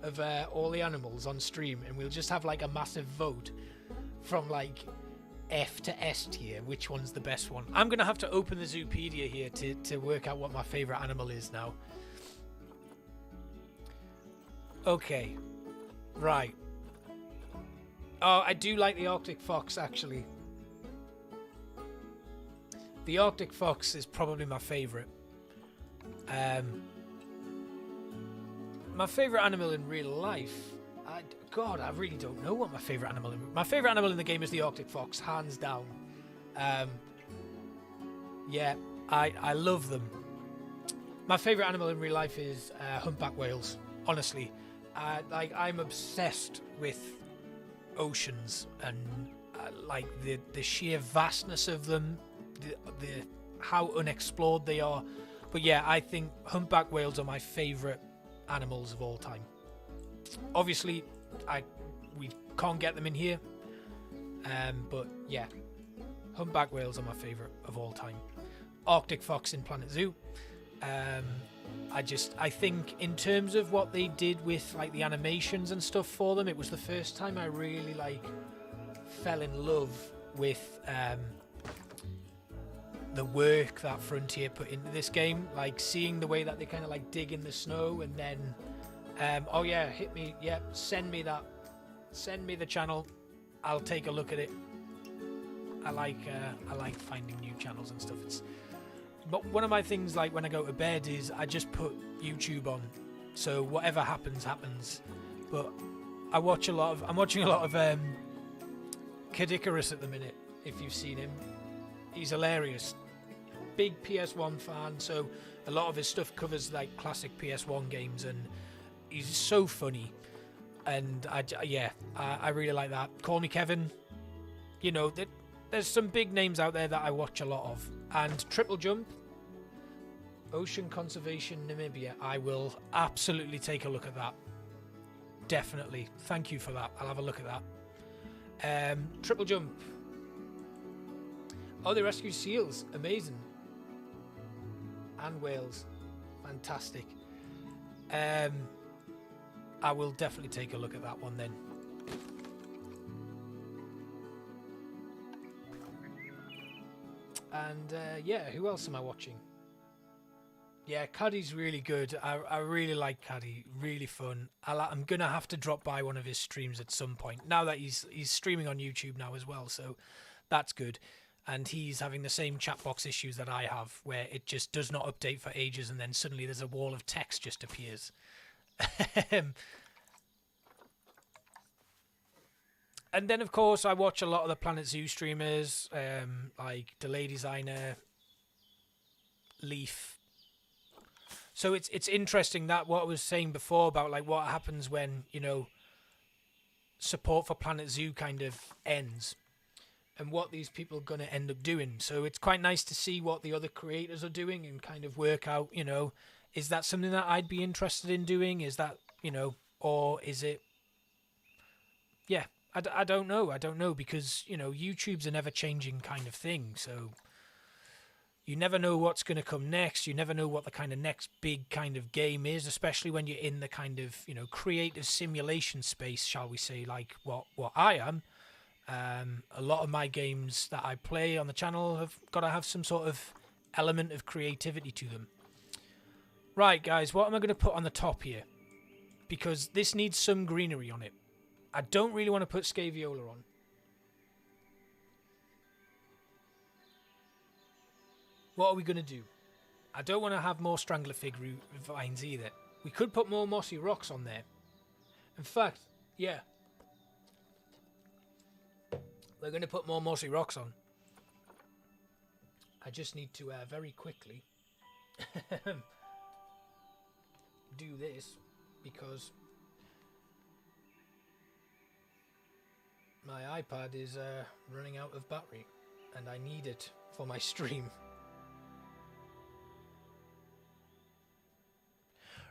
A: of all the animals on stream, and we'll just have like a massive vote from like F to S tier, which one's the best one? I'm gonna have to open the Zoopedia here to work out what my favorite animal is now. Okay, right. Oh, I do like the Arctic fox, actually. The Arctic fox is probably my favorite. My favorite animal in real life, God, I really don't know what my favorite animal is. My favorite animal in the game is the Arctic fox, hands down. Yeah, I love them. My favorite animal in real life is humpback whales. Honestly, I'm obsessed with oceans and like the sheer vastness of them, the how unexplored they are. But yeah, I think humpback whales are my favorite animals of all time. Obviously, we can't get them in here, but yeah, humpback whales are my favorite of all time. Arctic fox in Planet Zoo. I think in terms of what they did with like the animations and stuff for them, it was the first time I really like fell in love with the work that Frontier put into this game. Like seeing the way that they kind of like dig in the snow and then oh yeah, hit me, yeah, send me the channel, I'll take a look at it. I like finding new channels and stuff. But one of my things, like when I go to bed, is I just put YouTube on, so whatever happens happens. But I'm watching a lot of Kid Icarus at the minute. If you've seen him, he's hilarious. Big PS1 fan, so a lot of his stuff covers like classic PS1 games, and he's so funny. And I really like that. Call Me Kevin. You know, there's some big names out there that I watch a lot of. And Triple Jump, Ocean Conservation Namibia. I will absolutely take a look at that. Definitely. Thank you for that. I'll have a look at that. Triple Jump. Oh, they rescue seals. Amazing. And whales. Fantastic. I will definitely take a look at that one then. And yeah, who else am I watching? Yeah, Caddy's really good. I really like Caddy. Really fun. I'm gonna have to drop by one of his streams at some point. Now that he's streaming on YouTube now as well, so that's good. And he's having the same chat box issues that I have, where it just does not update for ages, and then suddenly there's a wall of text just appears. And then, of course, I watch a lot of the Planet Zoo streamers, like Delay Designer, Leaf. So it's interesting that what I was saying before about like what happens when, you know, support for Planet Zoo kind of ends, and what these people are going to end up doing. So it's quite nice to see what the other creators are doing and kind of work out, you know, is that something that I'd be interested in doing? Is that, you know, or is it... Yeah, I don't know. I don't know, because, you know, YouTube's an ever-changing kind of thing. So you never know what's going to come next. You never know what the kind of next big kind of game is, especially when you're in the kind of, you know, creative simulation space, shall we say, like what I am. A lot of my games that I play on the channel have got to have some sort of element of creativity to them. Right, guys, what am I going to put on the top here? Because this needs some greenery on it. I don't really want to put Scaviola on. What are we going to do? I don't want to have more Strangler Fig vines either. We could put more mossy rocks on there. In fact, yeah. we're going to put more mossy rocks on. I just need to very quickly do this because my iPad is running out of battery and I need it for my stream.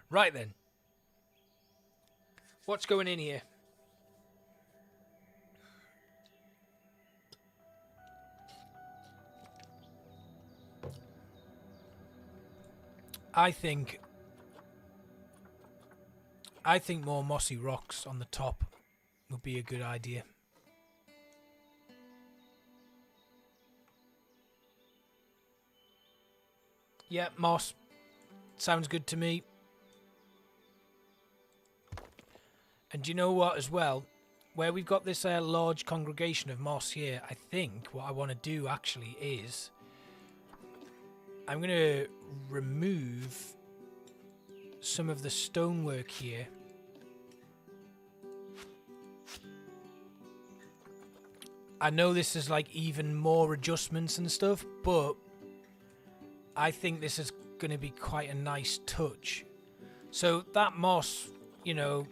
A: Right then. What's going in here? I think more mossy rocks on the top would be a good idea. Yeah, moss. Sounds good to me. And do you know what as well? Where we've got this large congregation of moss here, I think what I want to do actually is I'm going to remove some of the stonework here. I know this is like even more adjustments and stuff, but I think this is going to be quite a nice touch. So that moss, you know,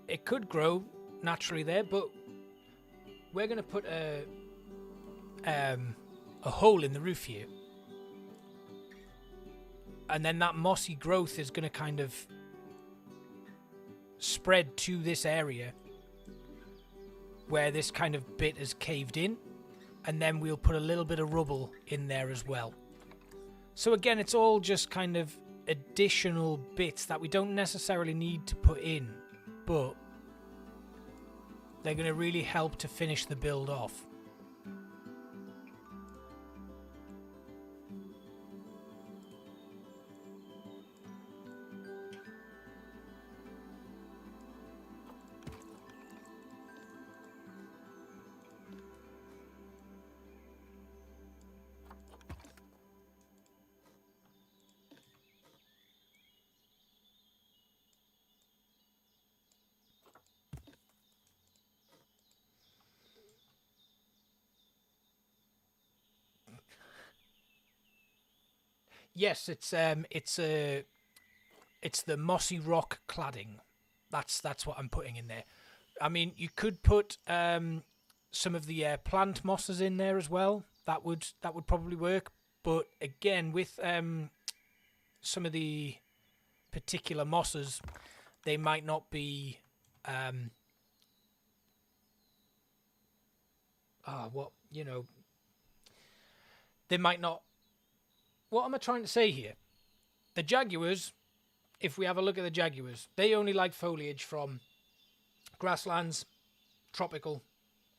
A: it could grow naturally there, but we're going to put a hole in the roof here. And then that mossy growth is going to kind of spread to this area where this kind of bit is caved in. And then we'll put a little bit of rubble in there as well. So again, it's all just kind of additional bits that we don't necessarily need to put in, but they're going to really help to finish the build off. Yes, it's the mossy rock cladding. That's what I'm putting in there. I mean, you could put some of the plant mosses in there as well. That would probably work. But again, with some of the particular mosses, they might not be they might not. What am I trying to say here? The Jaguars, if we have a look at the Jaguars, they only like foliage from grasslands, tropical,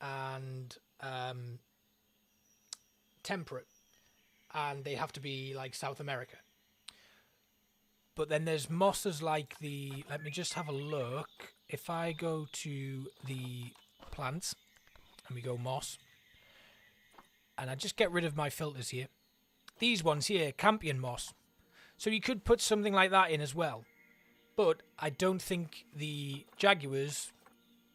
A: and temperate. And they have to be like South America. But then there's mosses like the... Let me just have a look. If I go to the plants, and we go moss, and I just get rid of my filters here. These ones here, campion moss. So you could put something like that in as well. But I don't think the Jaguars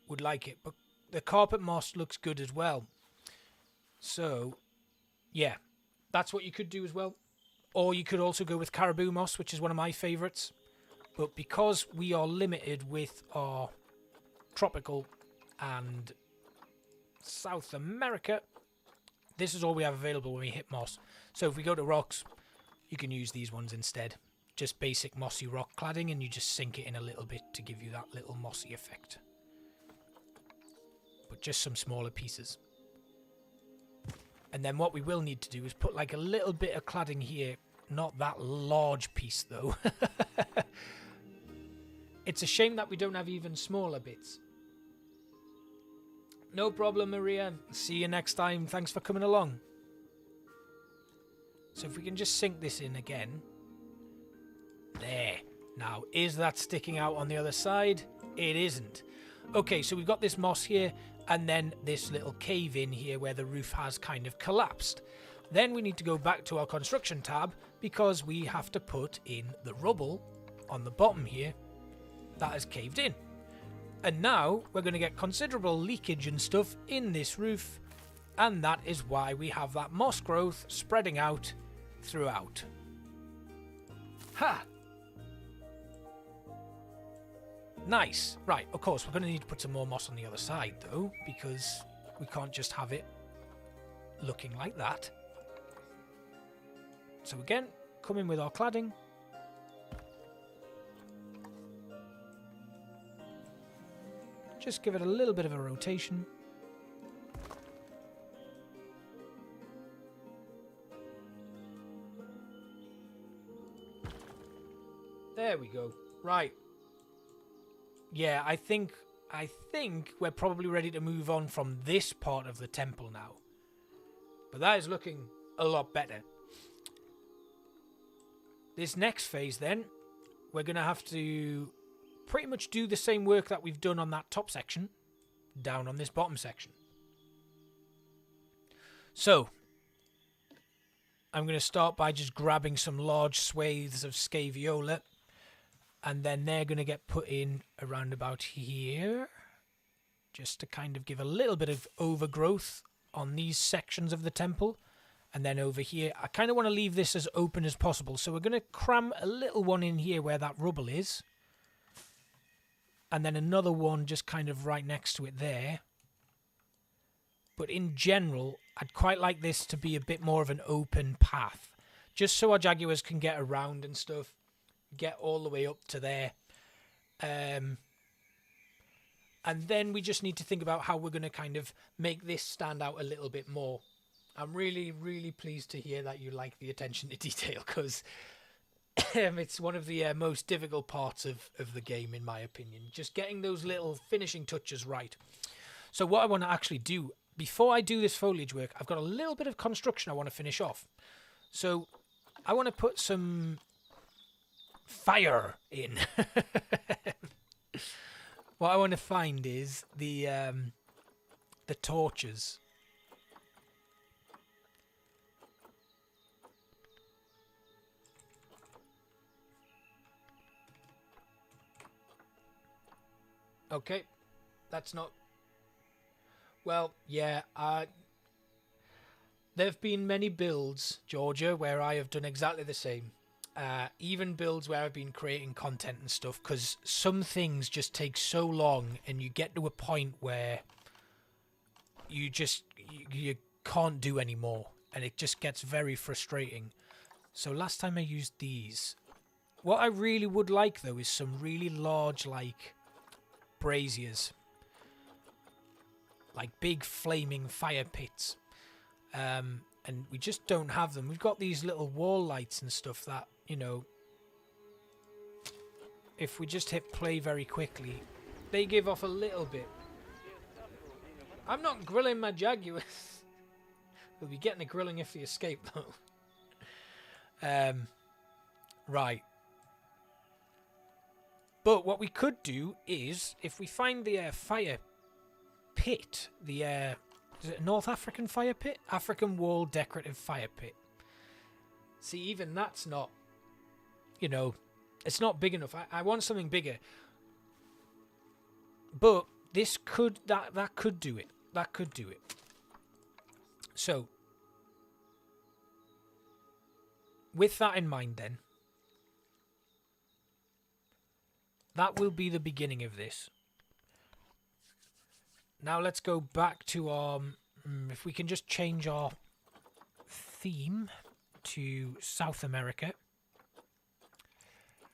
A: would like it. But the carpet moss looks good as well. So, yeah. That's what you could do as well. Or you could also go with caribou moss, which is one of my favourites. But because we are limited with our tropical and South America, this is all we have available when we hit moss. So if we go to rocks, you can use these ones instead. Just basic mossy rock cladding, and you just sink it in a little bit to give you that little mossy effect. But just some smaller pieces. And then what we will need to do is put like a little bit of cladding here. Not that large piece though. It's a shame that we don't have even smaller bits. No problem, Maria. See you next time. Thanks for coming along. So if we can just sink this in again. There. Now, is that sticking out on the other side? It isn't. Okay, so we've got this moss here, and then this little cave in here where the roof has kind of collapsed. Then we need to go back to our construction tab because we have to put in the rubble on the bottom here that has caved in. And now we're going to get considerable leakage and stuff in this roof And that is why we have that moss growth spreading out throughout. Ha! Nice. Right, of course, we're going to need to put some more moss on the other side, though, because we can't just have it looking like that. So again, come in with our cladding. Just give it a little bit of a rotation. There we go. Right. Yeah, I think we're probably ready to move on from this part of the temple now. But that is looking a lot better. This next phase then, we're going to have to pretty much do the same work that we've done on that top section, down on this bottom section. So, I'm going to start by just grabbing some large swathes of scaviola, and then they're going to get put in around about here, just to kind of give a little bit of overgrowth on these sections of the temple. And then over here, I kind of want to leave this as open as possible. So we're going to cram a little one in here where that rubble is. And then another one just kind of right next to it there. But in general, I'd quite like this to be a bit more of an open path. Just so our Jaguars can get around and stuff. Get all the way up to there. And then we just need to think about how we're going to kind of make this stand out a little bit more. I'm really, really pleased to hear that you like the attention to detail, because it's one of the most difficult parts of the game, in my opinion. Just getting those little finishing touches right. So what I want to actually do, before I do this foliage work, I've got a little bit of construction I want to finish off. So I want to put some fire in. What I want to find is the torches. Okay, that's not... Well, yeah, there have been many builds, Georgia, where I have done exactly the same. Even builds where I've been creating content and stuff, because some things just take so long, and you get to a point where you can't do anymore, and it just gets very frustrating. So last time I used these. What I really would like, though, is some really large, like, braziers, like big flaming fire pits, and we just don't have them. We've got these little wall lights and stuff that, you know, if we just hit play very quickly, they give off a little bit. I'm not grilling my Jaguars. We'll be getting a grilling if they escape, though. Right. But what we could do is, if we find the fire pit, the is it a North African fire pit? African wall decorative fire pit. See, even that's not, you know, it's not big enough. I want something bigger. But this could, that could do it. That could do it. So, with that in mind then, that will be the beginning of this. Now let's go back to our... if we can just change our theme to South America.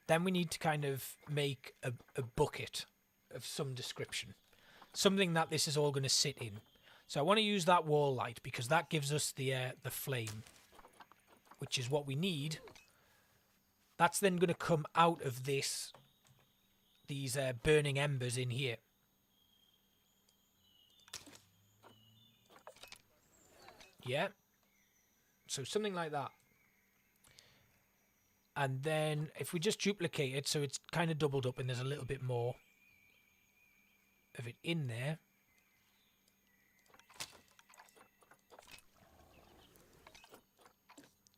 A: Then we need to kind of make a bucket of some description. Something that this is all going to sit in. So I want to use that wall light because that gives us the flame, which is what we need. That's then going to come out of this... these burning embers in here. Yeah. So something like that. And then if we just duplicate it so it's kind of doubled up and there's a little bit more of it in there.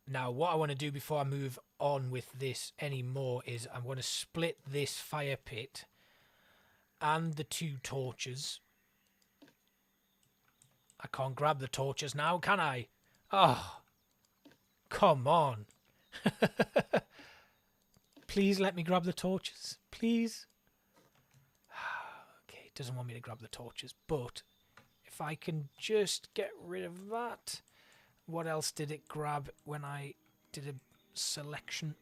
A: Now what I want to do before I move on with this anymore is I'm going to split this fire pit and the two torches. I can't grab the torches now, can I? Oh, come on. Please let me grab the torches. Please. Okay, it doesn't want me to grab the torches, but if I can just get rid of that. What else did it grab when I did a selection?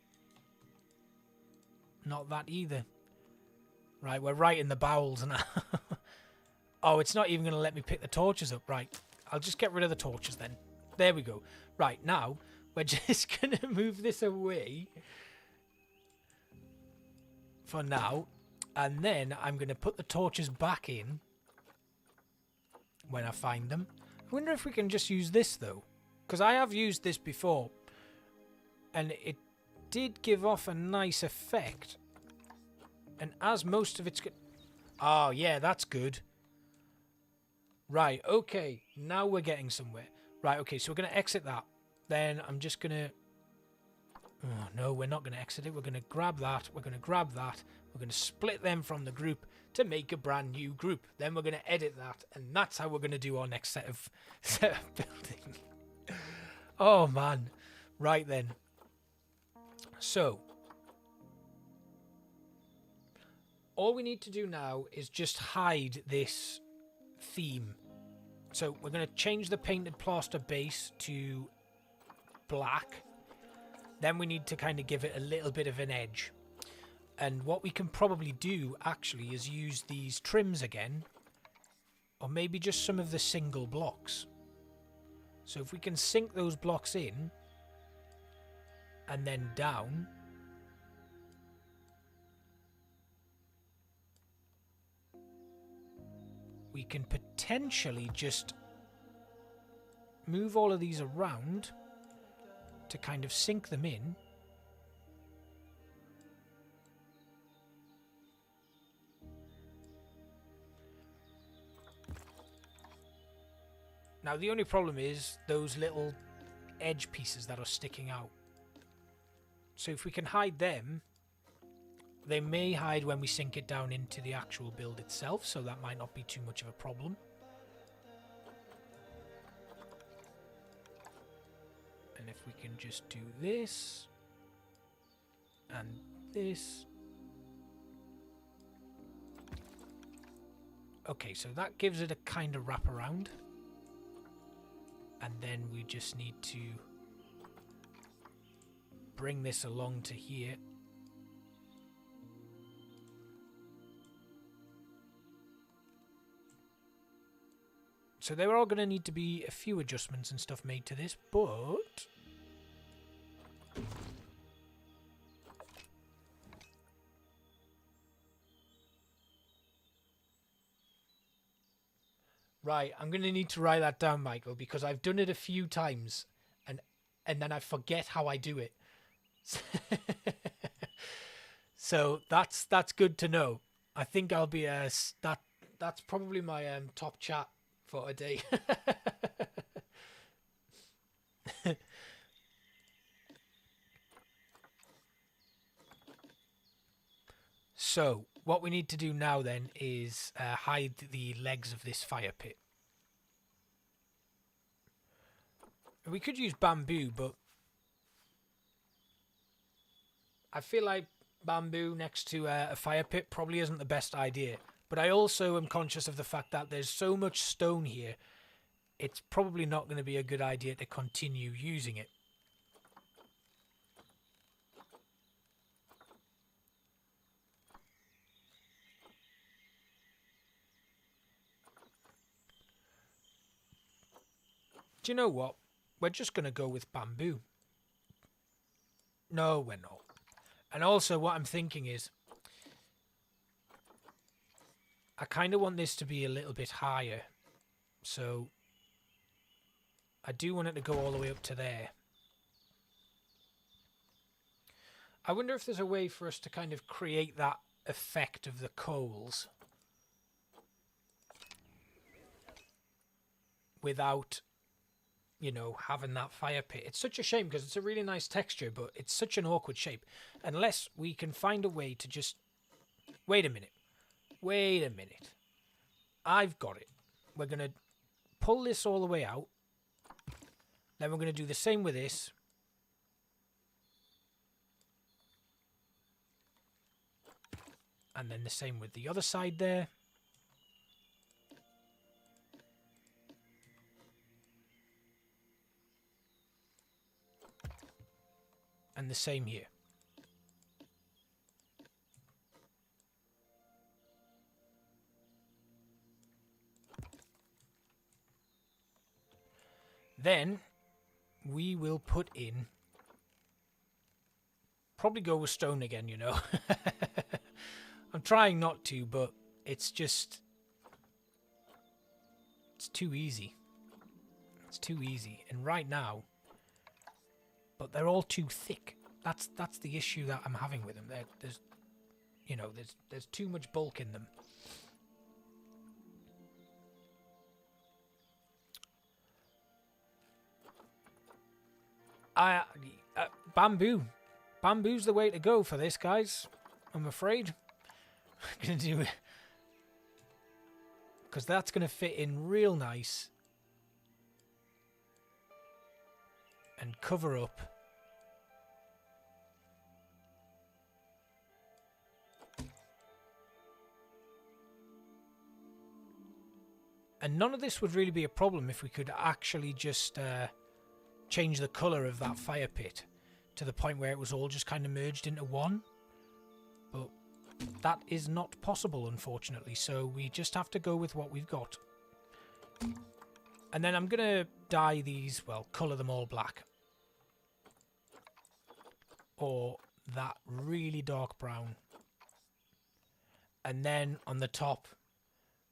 A: Not that either. Right, we're right in the bowels now. Oh, it's not even going to let me pick the torches up. Right, I'll just get rid of the torches then. There we go. Right, now, we're just going to move this away for now. And then I'm going to put the torches back in when I find them. I wonder if we can just use this, though. Because I have used this before. And it did give off a nice effect. And as most of it's... Oh, yeah, that's good. Right, okay. Now we're getting somewhere. Right, okay, so we're going to exit that. Then I'm just going to... Oh, no, we're not going to exit it. We're going to grab that. We're going to grab that. We're going to split them from the group to make a brand new group. Then we're going to edit that. And that's how we're going to do our next set of building. Oh, man. Right, then. So... all we need to do now is just hide this theme. So we're going to change the painted plaster base to black. Then we need to kind of give it a little bit of an edge. And what we can probably do actually is use these trims again. Or maybe just some of the single blocks. So if we can sink those blocks in and then down... we can potentially just move all of these around to kind of sink them in. Now the only problem is those little edge pieces that are sticking out. So if we can hide them, they may hide when we sink it down into the actual build itself, so that might not be too much of a problem. And if we can just do this, and this. Okay, so that gives it a kind of wraparound. And then we just need to bring this along to here. So there are going to need to be a few adjustments and stuff made to this, but... right, I'm going to need to write that down, Michael, because I've done it a few times, and then I forget how I do it. So that's good to know. I think I'll be that's probably my top chat for a day. So what we need to do now then is hide the legs of this fire pit. We could use bamboo, but I feel like bamboo next to a fire pit probably isn't the best idea. But I also am conscious of the fact that there's so much stone here, it's probably not going to be a good idea to continue using it. Do you know what? We're just going to go with bamboo. No, we're not. And also what I'm thinking is, I kind of want this to be a little bit higher. So I do want it to go all the way up to there. I wonder if there's a way for us to kind of create that effect of the coals without, you know, having that fire pit. It's such a shame because it's a really nice texture, but it's such an awkward shape. Unless we can find a way to just... Wait a minute. Wait a minute. I've got it. We're going to pull this all the way out. Then we're going to do the same with this. And then the same with the other side there. And the same here. Then we will put in, probably go with stone again, you know. I'm trying not to, but it's just, it's too easy. It's too easy. And right now, but they're all too thick. That's the issue that I'm having with them. There's, you know, there's too much bulk in them. Bamboo. Bamboo's the way to go for this, guys. I'm afraid. I'm going to do it. Because that's going to fit in real nice. And cover up. And none of this would really be a problem if we could actually just change the colour of that fire pit to the point where it was all just kind of merged into one. But that is not possible, unfortunately, so we just have to go with what we've got. And then I'm going to dye these, well, colour them all black. Or that really dark brown. And then on the top,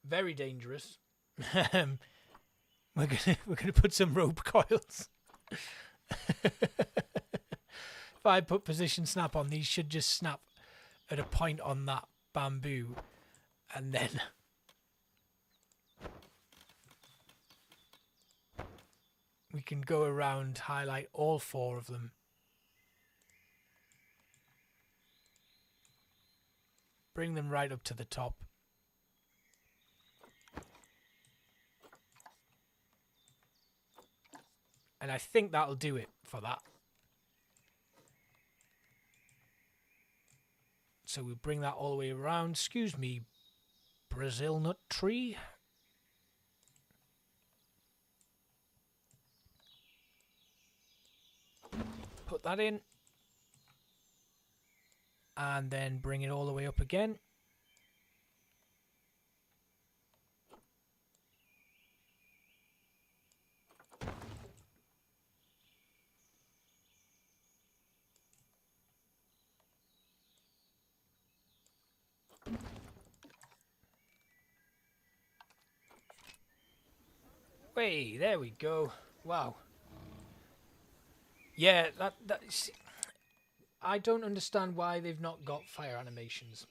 A: very dangerous, we're gonna put some rope coils. If I put position snap on, these should just snap at a point on that bamboo, and then we can go around, highlight all 4 of them. Bring them right up to the top. And I think that'll do it for that. So we bring that all the way around. Excuse me, Brazil nut tree. Put that in. And then bring it all the way up again. Hey, there we go. Wow. Yeah, I don't understand why they've not got fire animations.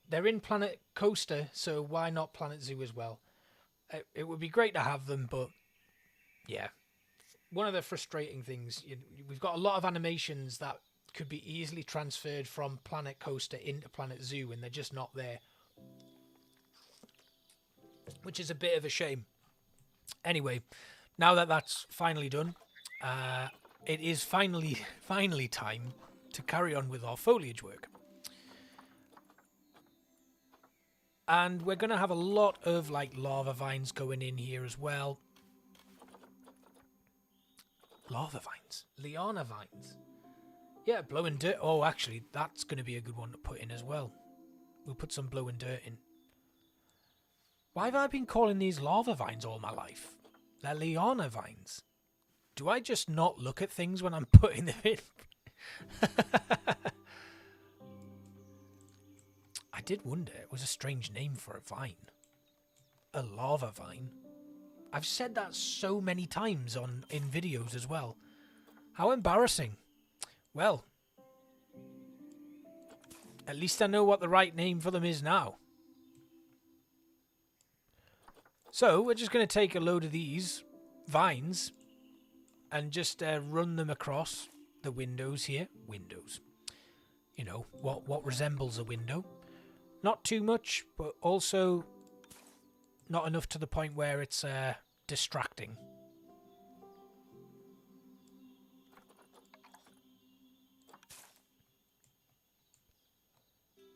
A: They're in Planet Coaster, so why not Planet Zoo as well? It would be great to have them, but yeah. One of the frustrating things, we've got a lot of animations that could be easily transferred from Planet Coaster into Planet Zoo, and they're just not there. Which is a bit of a shame. Anyway, now that that's finally done, it is finally time to carry on with our foliage work. And we're going to have a lot of like lava vines going in here as well. Lava vines? Liana vines? Yeah, blowing dirt. Oh, actually, that's going to be a good one to put in as well. We'll put some blowing dirt in. Why have I been calling these lava vines all my life? They're Liana vines. Do I just not look at things when I'm putting them in? I did wonder. It was a strange name for a vine. A lava vine. I've said that so many times in videos as well. How embarrassing. Well, at least I know what the right name for them is now. So we're just going to take a load of these vines and just run them across the windows here. Windows. You know, what resembles a window. Not too much, but also not enough to the point where it's distracting.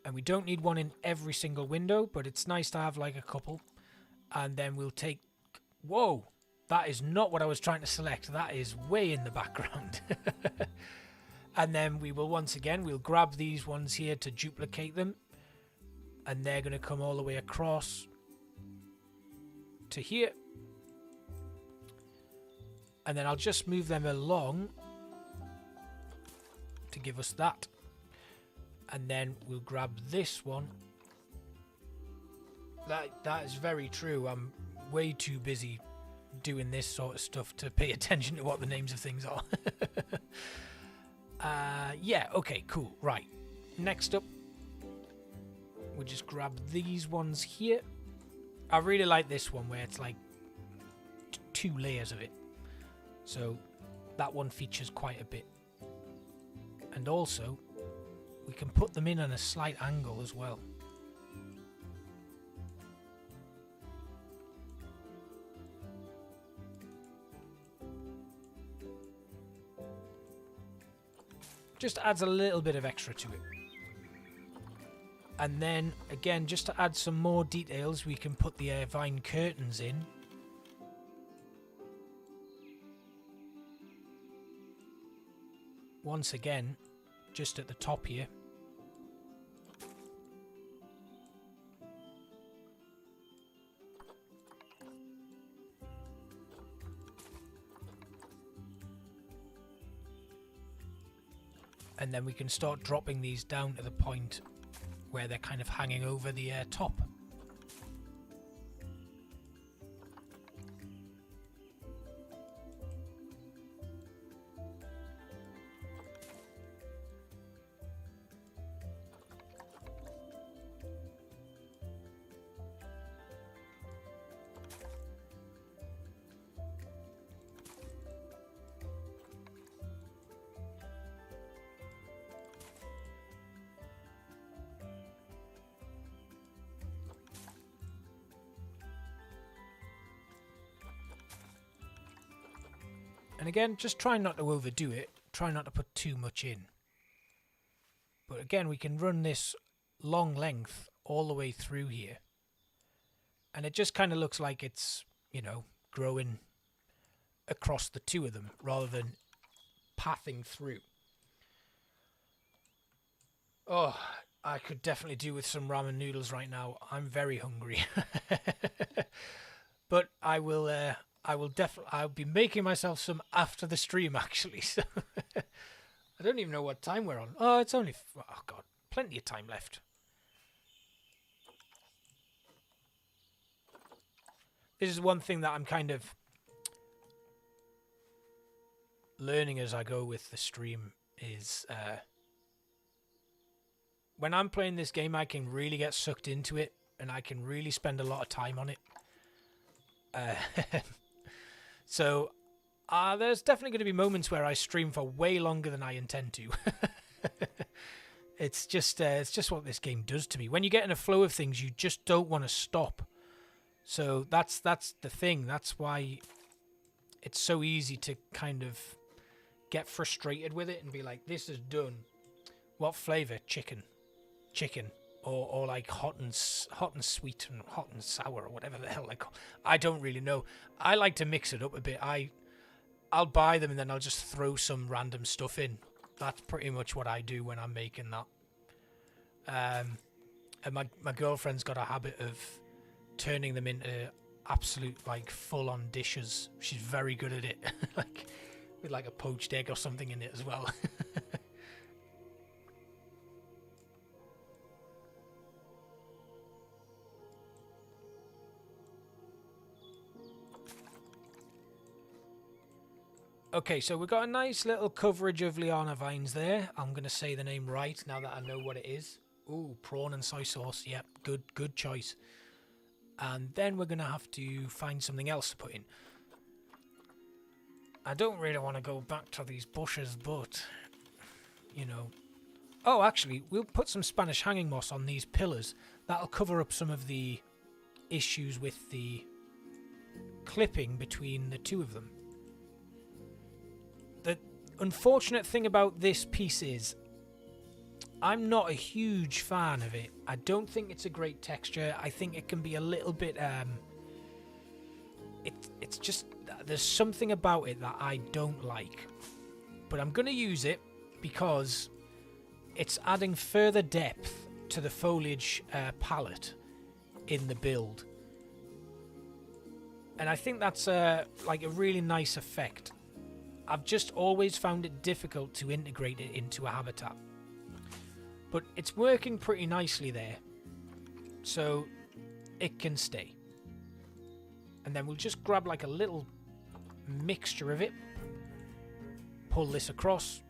A: And we don't need one in every single window, but it's nice to have like a couple. And then we'll take... Whoa! That is not what I was trying to select. That is way in the background. And then we will once again, we'll grab these ones here to duplicate them. And they're going to come all the way across to here. And then I'll just move them along to give us that. And then we'll grab this one. That is very true. I'm way too busy doing this sort of stuff to pay attention to what the names of things are. Yeah, okay, cool. Right. Next up, we'll just grab these ones here. I really like this one where it's like 2 layers of it. So that one features quite a bit. And also, we can put them in on a slight angle as well. Just adds a little bit of extra to it. And then, again, just to add some more details, we can put the vine curtains in. Once again, just at the top here. And then we can start dropping these down to the point where they're kind of hanging over the top. And again, just try not to overdo it. Try not to put too much in. But again, we can run this long length all the way through here. And it just kind of looks like it's, you know, growing across the two of them rather than pathing through. Oh, I could definitely do with some ramen noodles right now. I'm very hungry. But I'll be making myself some after the stream, actually. So I don't even know what time we're on. Oh, it's only... Oh, God. Plenty of time left. This is one thing that I'm kind of learning as I go with the stream is... when I'm playing this game, I can really get sucked into it. And I can really spend a lot of time on it. So, there's definitely going to be moments where I stream for way longer than I intend to. It's just what this game does to me. When you get in a flow of things, you just don't want to stop. So that's the thing. That's why it's so easy to kind of get frustrated with it and be like, this is done. What flavor? Chicken. Or like hot and sweet and hot and sour or whatever the hell they call. I don't really know. I like to mix it up a bit. I'll buy them and then I'll just throw some random stuff in. That's pretty much what I do when I'm making that. And my girlfriend's got a habit of turning them into absolute like full-on dishes. She's very good at it, like with like a poached egg or something in it as well. Okay, so we've got a nice little coverage of Liana vines there. I'm going to say the name right now that I know what it is. Ooh, prawn and soy sauce. Yep, good choice. And then we're going to have to find something else to put in. I don't really want to go back to these bushes, but, you know. Oh, actually, we'll put some Spanish hanging moss on these pillars. That'll cover up some of the issues with the clipping between the two of them. The unfortunate thing about this piece is I'm not a huge fan of it. I don't think it's a great texture. I think it can be a little bit it's just, there's something about it that I don't like. But I'm going to use it because it's adding further depth to the foliage palette in the build. And I think that's like a really nice effect. I've just always found it difficult to integrate it into a habitat. But it's working pretty nicely there. So it can stay. And then we'll just grab like a little mixture of it. Pull this across.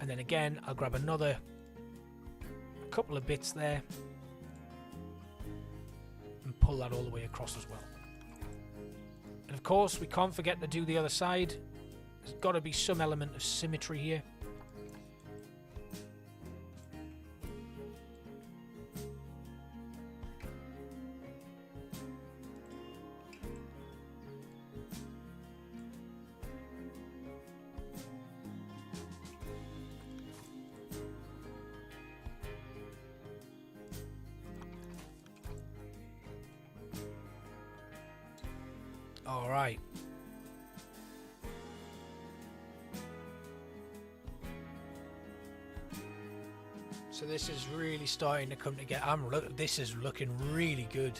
A: And then again, I'll grab another couple of bits there. And pull that all the way across as well. And of course, we can't forget to do the other side. There's got to be some element of symmetry here. All right. So this is really starting to come together. This is looking really good.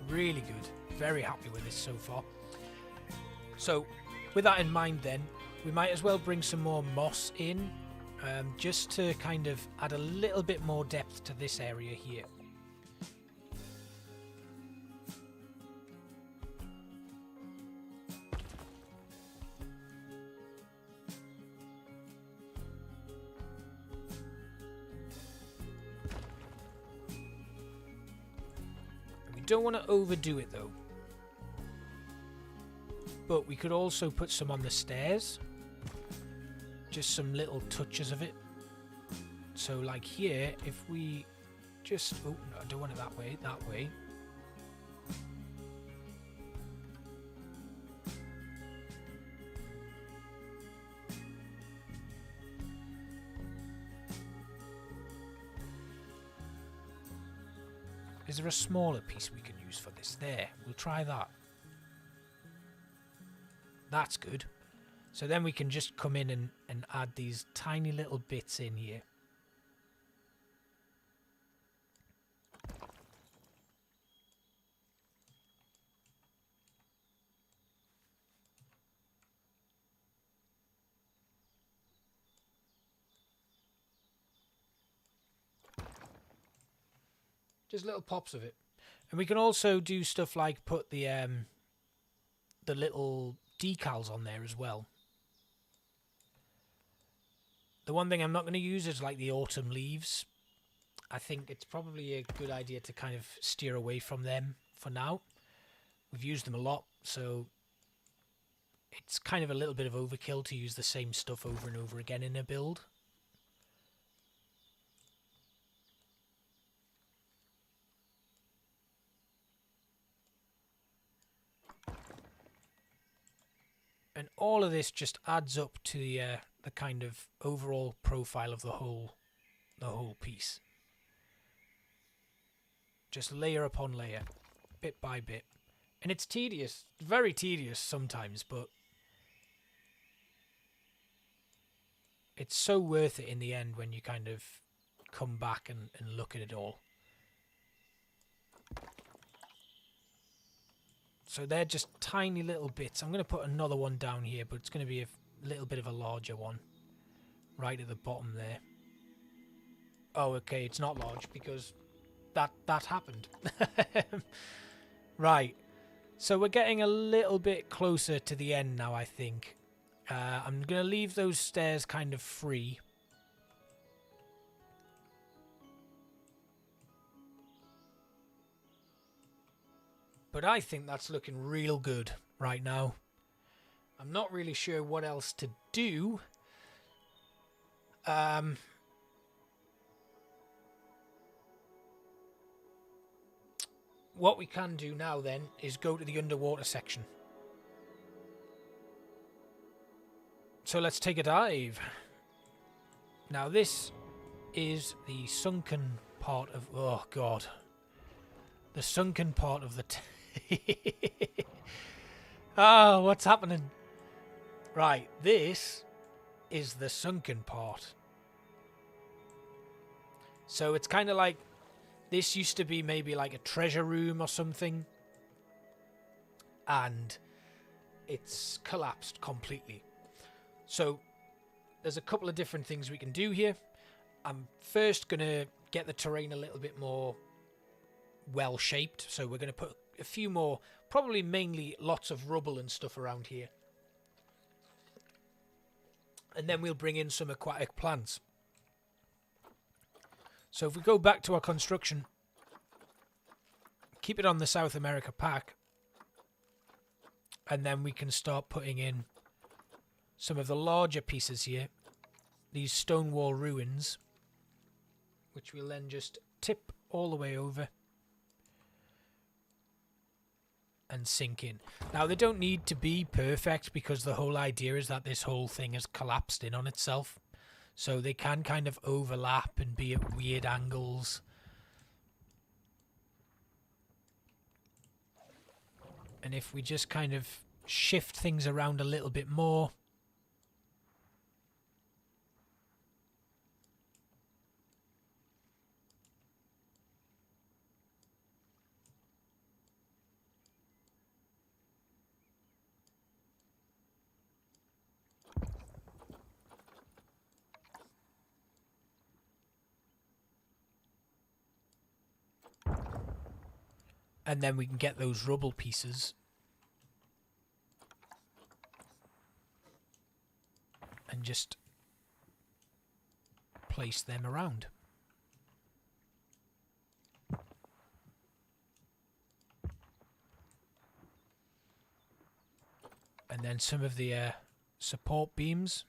A: Really good. Very happy with this so far. So with that in mind then, we might as well bring some more moss in, just to kind of add a little bit more depth to this area here. Don't want to overdo it though, but we could also put some on the stairs, just some little touches of it. So like here, if we just, oh no, I don't want it that way, that way. Is there a smaller piece we can use for this? There, we'll try that. That's good. So then we can just come in and add these tiny little bits in here. Just little pops of it. And we can also do stuff like put the little decals on there as well. The one thing I'm not going to use is like the autumn leaves. I think it's probably a good idea to kind of steer away from them for now. We've used them a lot, so it's kind of a little bit of overkill to use the same stuff over and over again in a build. And all of this just adds up to the kind of overall profile of the whole piece. Just layer upon layer, bit by bit. And it's tedious, very tedious sometimes, but it's so worth it in the end when you kind of come back and look at it all. So they're just tiny little bits. I'm going to put another one down here, but it's going to be a little bit of a larger one. Right at the bottom there. Oh, okay, it's not large because that happened. Right. So we're getting a little bit closer to the end now, I think. I'm going to leave those stairs kind of free. But I think that's looking real good right now. I'm not really sure what else to do. what we can do now then is go to the underwater section. So let's take a dive. Now this is the sunken part of... Oh, God. The sunken part of the... Oh, what's happening? Right, this is the sunken part. So it's kind of like... This used to be maybe like a treasure room or something. And it's collapsed completely. So there's a couple of different things we can do here. I'm first going to get the terrain a little bit more well shaped. So we're going to put a few more, probably mainly lots of rubble and stuff around here. And then we'll bring in some aquatic plants. So if we go back to our construction, keep it on the South America pack, and then we can start putting in some of the larger pieces here, these stone wall ruins, which we'll then just tip all the way over and sink in. Now, they don't need to be perfect because the whole idea is that this whole thing has collapsed in on itself. So they can kind of overlap and be at weird angles. And if we just kind of shift things around a little bit more, and then we can get those rubble pieces and just place them around. And then some of the support beams.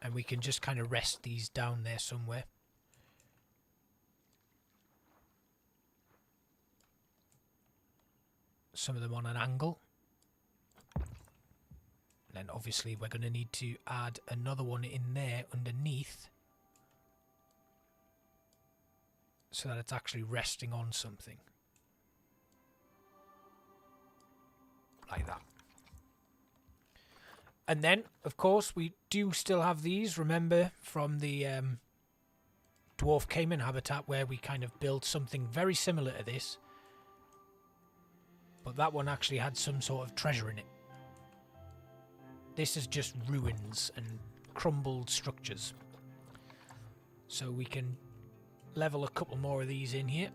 A: And we can just kind of rest these down there somewhere. Some of them on an angle. And then obviously we're going to need to add another one in there underneath, so that it's actually resting on something. Like that. And then, of course, we do still have these, remember, from the Dwarf Cayman habitat, where we kind of built something very similar to this. But that one actually had some sort of treasure in it. This is just ruins and crumbled structures. So we can level a couple more of these in here.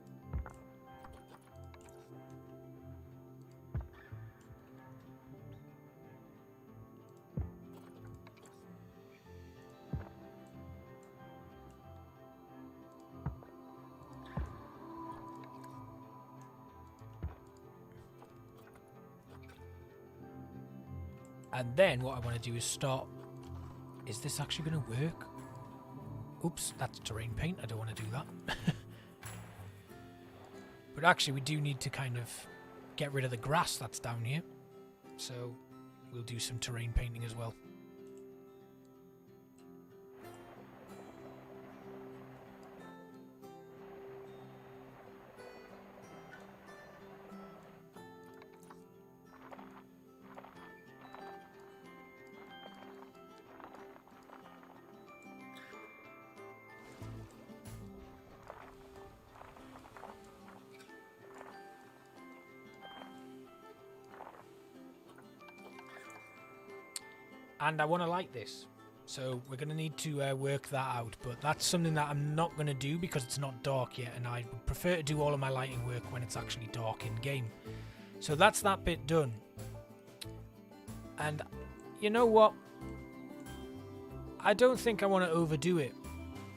A: And then what I want to do is start... Is this actually going to work? Oops, that's terrain paint. I don't want to do that. But actually we do need to kind of get rid of the grass that's down here. So we'll do some terrain painting as well. And I want to light this, so we're going to need to work that out, but that's something that I'm not going to do because it's not dark yet, and I would prefer to do all of my lighting work when it's actually dark in game. So that's that bit done. And you know what? I don't think I want to overdo it.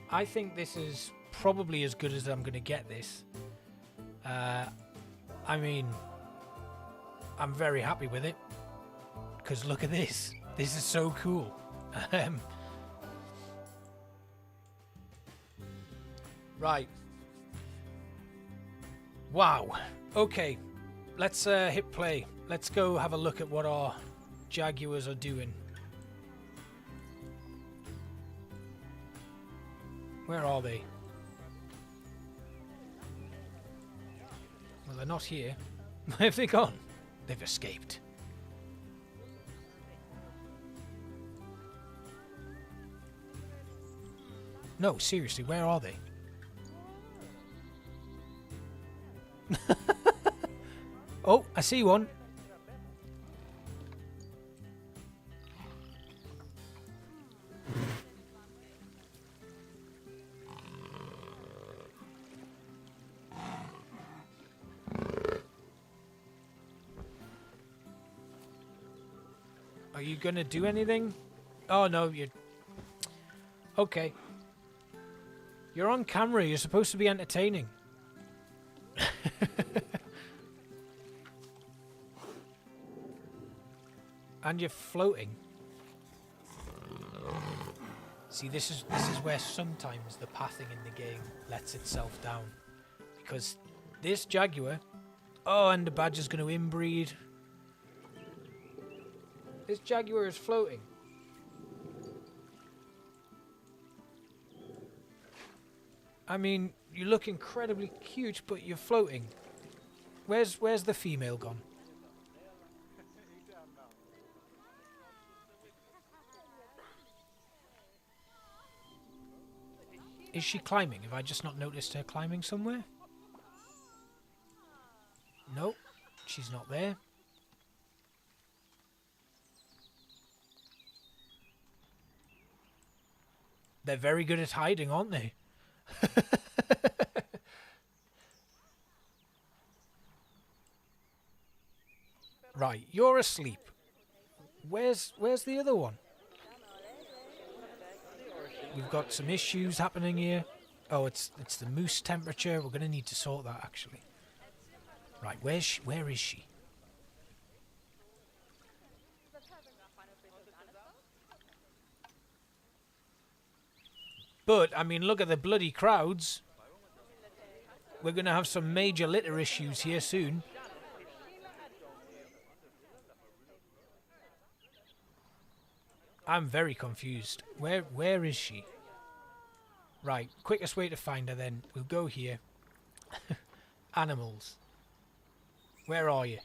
A: I think this is probably as good as I'm going to get this. I mean, I'm very happy with it, because look at this. This is so cool. Right. Wow. Okay. Let's hit play. Let's go have a look at what our Jaguars are doing. Where are they? Well, they're not here. Where have they gone? They've escaped. No, seriously, where are they? Oh, I see one. Are you gonna do anything? Oh no, you're... Okay. You're on camera, you're supposed to be entertaining. And you're floating. See, this is where sometimes the pathing in the game lets itself down. Because this Jaguar... Oh, and the badger's going to inbreed. This Jaguar is floating. I mean, you look incredibly cute, but you're floating. Where's the female gone? Is she climbing? Have I just not noticed her climbing somewhere? Nope, she's not there. They're very good at hiding, aren't they? Right, you're asleep. Where's the other one? We've got some issues happening here. Oh, it's the moose temperature. We're going to need to sort that, actually. Right, where is she? But, I mean, look at the bloody crowds. We're going to have some major litter issues here soon. I'm very confused. Where is she? Right, quickest way to find her then. We'll go here. Animals. Where are you?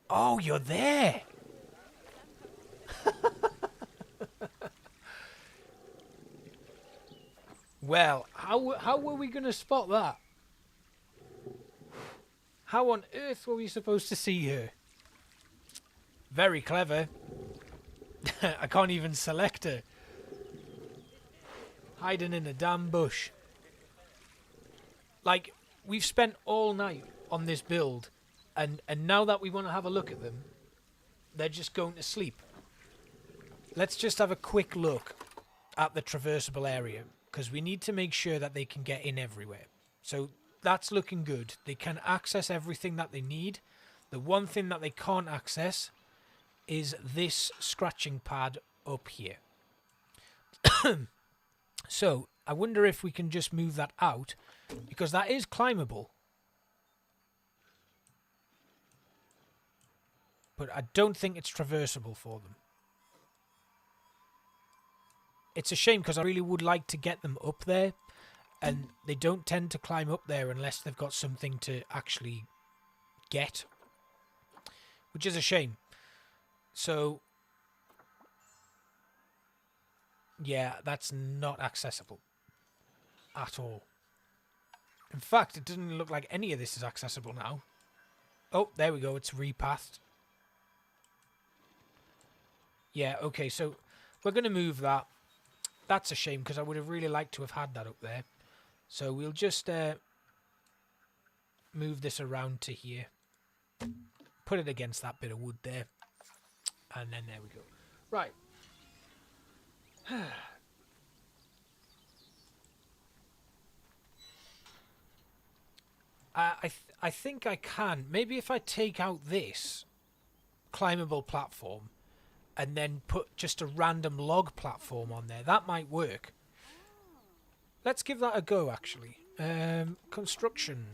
A: Oh, you're there! Well, how were we going to spot that? How on earth were we supposed to see her? Very clever. I can't even select her. Hiding in a damn bush. Like, we've spent all night on this build, and now that we want to have a look at them, they're just going to sleep. Let's just have a quick look at the traversable area, because we need to make sure that they can get in everywhere. So that's looking good. They can access everything that they need. The one thing that they can't access is this scratching pad up here. So I wonder if we can just move that out, because that is climbable. But I don't think it's traversable for them. It's a shame, because I really would like to get them up there, and they don't tend to climb up there unless they've got something to actually get, which is a shame. So, yeah, that's not accessible at all. In fact, it doesn't look like any of this is accessible now. Oh, there we go, it's repathed. Yeah, okay, so we're going to move that. That's a shame, because I would have really liked to have had that up there. So we'll just move this around to here. Put it against that bit of wood there. And then there we go. Right. I think I can. Maybe if I take out this climbable platform and then put just a random log platform on there, that might work. Let's give that a go, actually. Construction.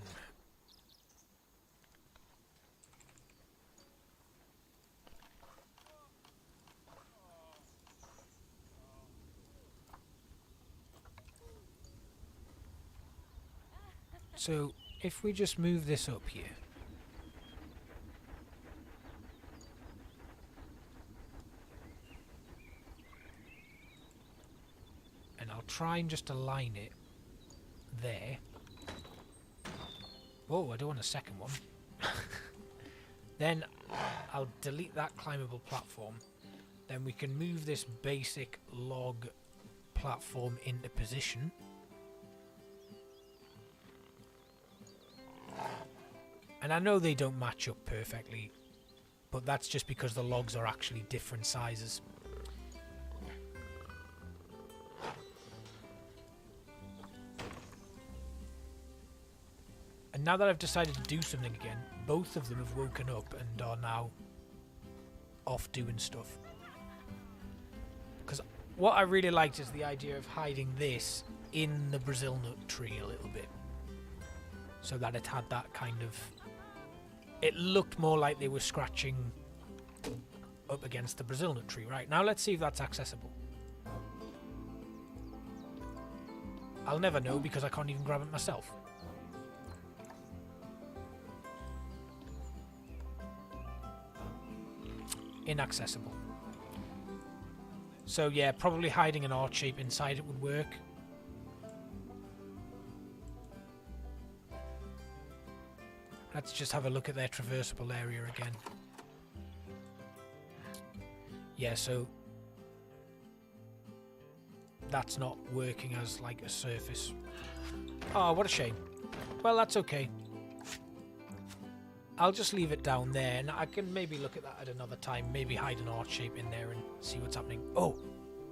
A: So, if we just move this up here. And I'll try and just align it there. Whoa, I don't want a second one. Then I'll delete that climbable platform. Then we can move this basic log platform into position. And I know they don't match up perfectly, but that's just because the logs are actually different sizes. And now that I've decided to do something again, both of them have woken up and are now off doing stuff. Because what I really liked is the idea of hiding this in the Brazil nut tree a little bit. So that it had that kind of... It looked more like they were scratching up against the Brazil nut tree. Right, now let's see if that's accessible. I'll never know because I can't even grab it myself. Inaccessible. So yeah, probably hiding an arch shape inside it would work. Let's just have a look at their traversable area again. Yeah, so that's not working as like a surface. Oh, what a shame. Well, that's okay. I'll just leave it down there, and I can maybe look at that at another time. Maybe hide an arch shape in there and see what's happening. Oh!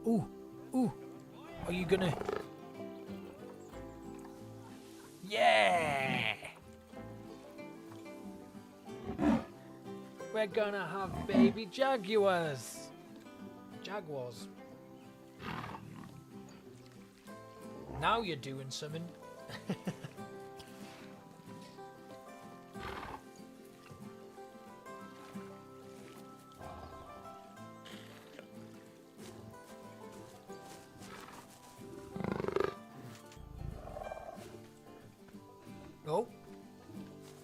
A: Ooh! Ooh! Are you gonna... Yeah! We're gonna have baby Jaguars! Jaguars. Now you're doing something. Oh.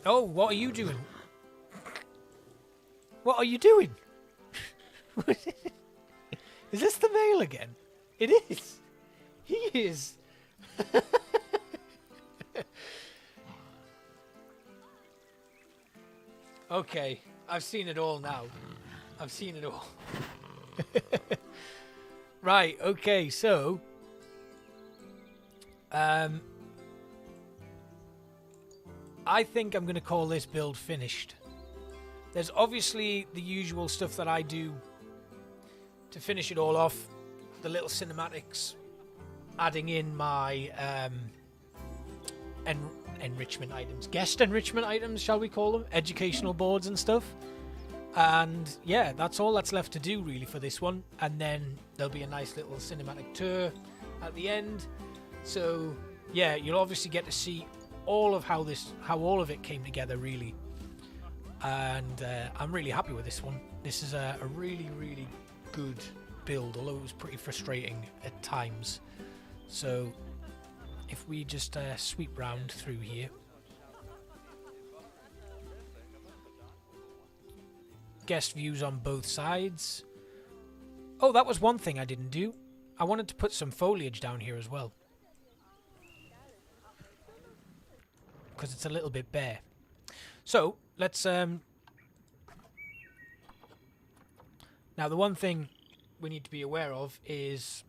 A: Oh, what are you doing? What are you doing? Is this the male again? It is. He is. Okay, I've seen it all now. I've seen it all. Right, okay, so... I think I'm going to call this build finished. There's obviously the usual stuff that I do to finish it all off. The little cinematics, adding in my enrichment items. Guest enrichment items, shall we call them? Educational boards and stuff. And yeah, that's all that's left to do really for this one. And then there'll be a nice little cinematic tour at the end. So yeah, you'll obviously get to see all of how all of it came together really. And I'm really happy with this one. This is a really, really good build, although it was pretty frustrating at times. So if we just sweep round through here. Guest views on both sides. Oh, that was one thing I didn't do. I wanted to put some foliage down here as well. Because it's a little bit bare. So, let's... Now, the one thing we need to be aware of is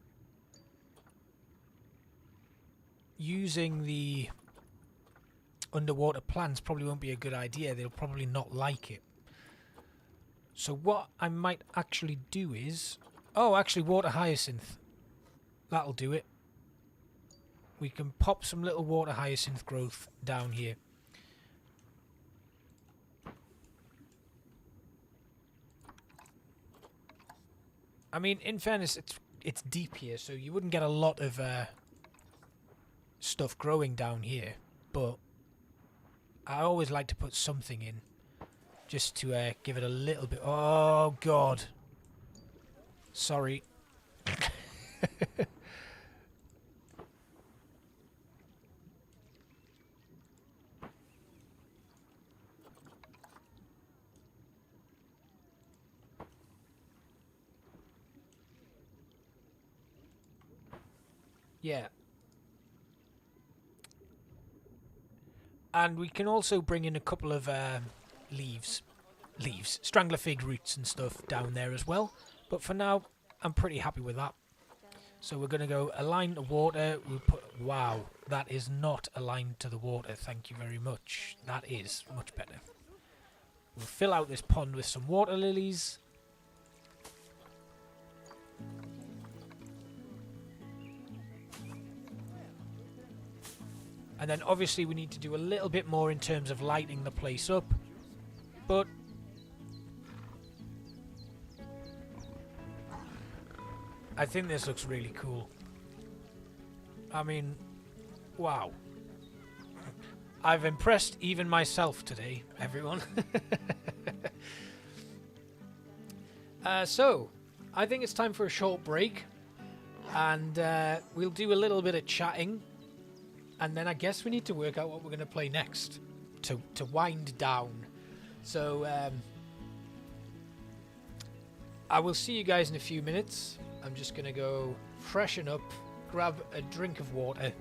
A: using the underwater plants probably won't be a good idea. They'll probably not like it. So what I might actually do is... Oh, actually, water hyacinth. That'll do it. We can pop some little water hyacinth growth down here. I mean, in fairness, it's deep here, so you wouldn't get a lot of stuff growing down here, but I always like to put something in just to give it a little bit. Oh God, sorry. Yeah. And we can also bring in a couple of leaves, strangler fig roots and stuff down there as well. But for now, I'm pretty happy with that. So we're going to go align to water. We'll put, wow, that is not aligned to the water. Thank you very much. That is much better. We'll fill out this pond with some water lilies. And then obviously we need to do a little bit more in terms of lighting the place up. But I think this looks really cool. I mean, wow. I've impressed even myself today, everyone. So, I think it's time for a short break. And we'll do a little bit of chatting. And then I guess we need to work out what we're going to play next to wind down. So I will see you guys in a few minutes. I'm just going to go freshen up, grab a drink of water,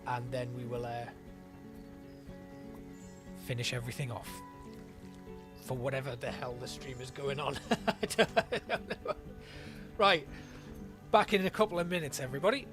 A: and then we will finish everything off for whatever the hell the stream is going on. I don't know. Right, back in a couple of minutes, everybody.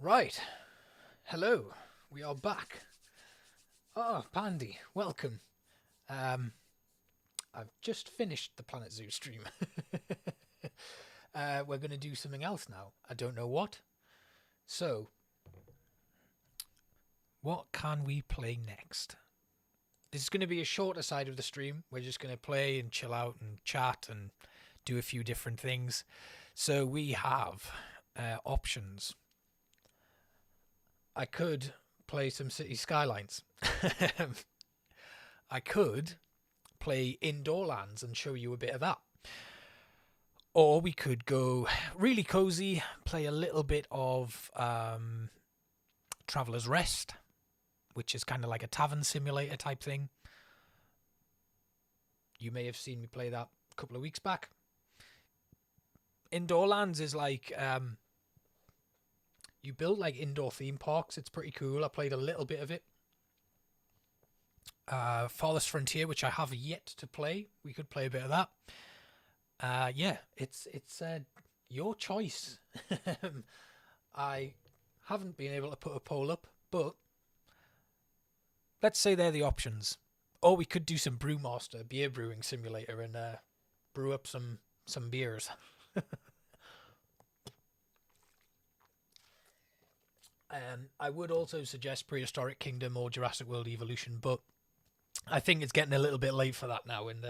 A: Right. Hello. We are back. Oh, Pandy, welcome. Um, I've just finished the Planet Zoo stream. We're going to do something else now. I don't know what. So, what can we play next? This is going to be a shorter side of the stream. We're just going to play and chill out and chat and do a few different things. So we have options. I could play some City Skylines. I could play Indoor Lands and show you a bit of that. Or we could go really cozy, play a little bit of Traveller's Rest, which is kind of like a tavern simulator type thing. You may have seen me play that a couple of weeks back. Indoor Lands is like you build like indoor theme parks. It's pretty cool. I played a little bit of it. Farthest Frontier, which I have yet to play. We could play a bit of that. Yeah, it's your choice. I haven't been able to put a poll up, but let's say they're the options. Or we could do some Brewmaster, beer brewing simulator, and brew up some beers. I would also suggest Prehistoric Kingdom or Jurassic World Evolution, but I think it's getting a little bit late for that now, and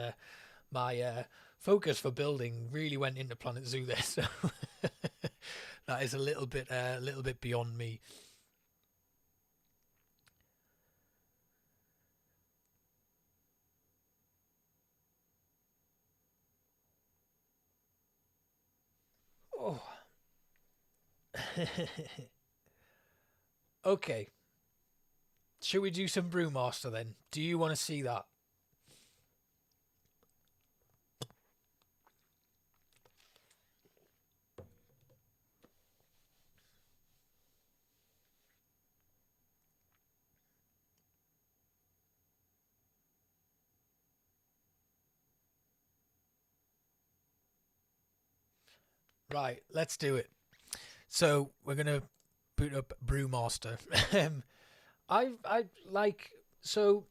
A: my focus for building really went into Planet Zoo there, so that is a little bit beyond me. Oh. Okay. Should we do some Brewmaster then? Do you want to see that? Right, let's do it. So we're gonna boot up Brewmaster. I like so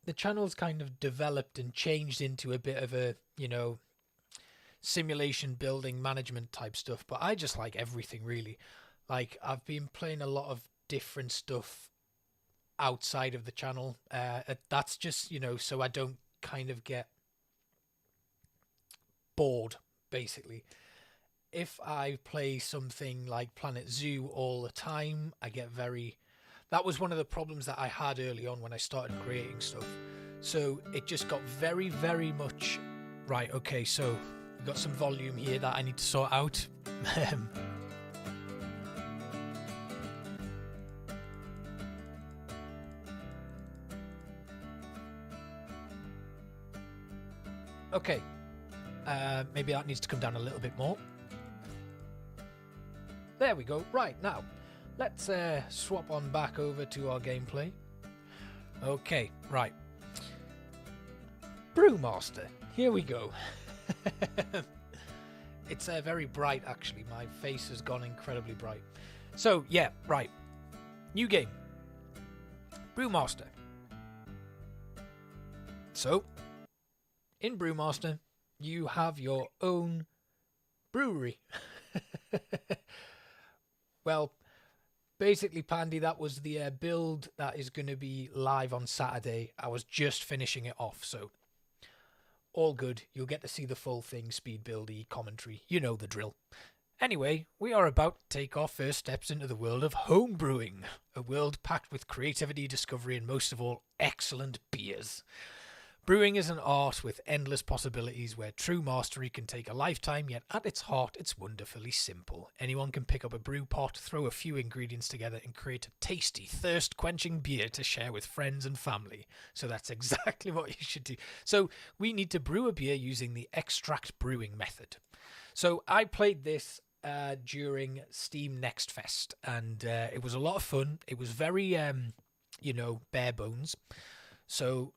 A: the channel's kind of developed and changed into a bit of a simulation building management type stuff, but I just like everything really. Like I've been playing a lot of different stuff outside of the channel. That's just so I don't kind of get bored basically. If I play something like Planet Zoo all the time, I get very... That was one of the problems that I had early on when I started creating stuff. So it just got very, very much... Right, okay, so we've got some volume here that I need to sort out. Okay, maybe that needs to come down a little bit more. There we go. Right, now, let's swap on back over to our gameplay. Okay, right. Brewmaster, here we go. It's very bright, actually. My face has gone incredibly bright. So, yeah, right. New game. Brewmaster. So, in Brewmaster, you have your own brewery. Well, basically, Pandy, that was the build that is going to be live on Saturday. I was just finishing it off, so all good. You'll get to see the full thing, speed buildy, commentary. You know the drill. Anyway, we are about to take our first steps into the world of home brewing, a world packed with creativity, discovery, and most of all, excellent beers. Brewing is an art with endless possibilities where true mastery can take a lifetime, yet at its heart, it's wonderfully simple. Anyone can pick up a brew pot, throw a few ingredients together, and create a tasty, thirst-quenching beer to share with friends and family. So that's exactly what you should do. So we need to brew a beer using the extract brewing method. So I played this during Steam Next Fest, and it was a lot of fun. It was very, bare bones. So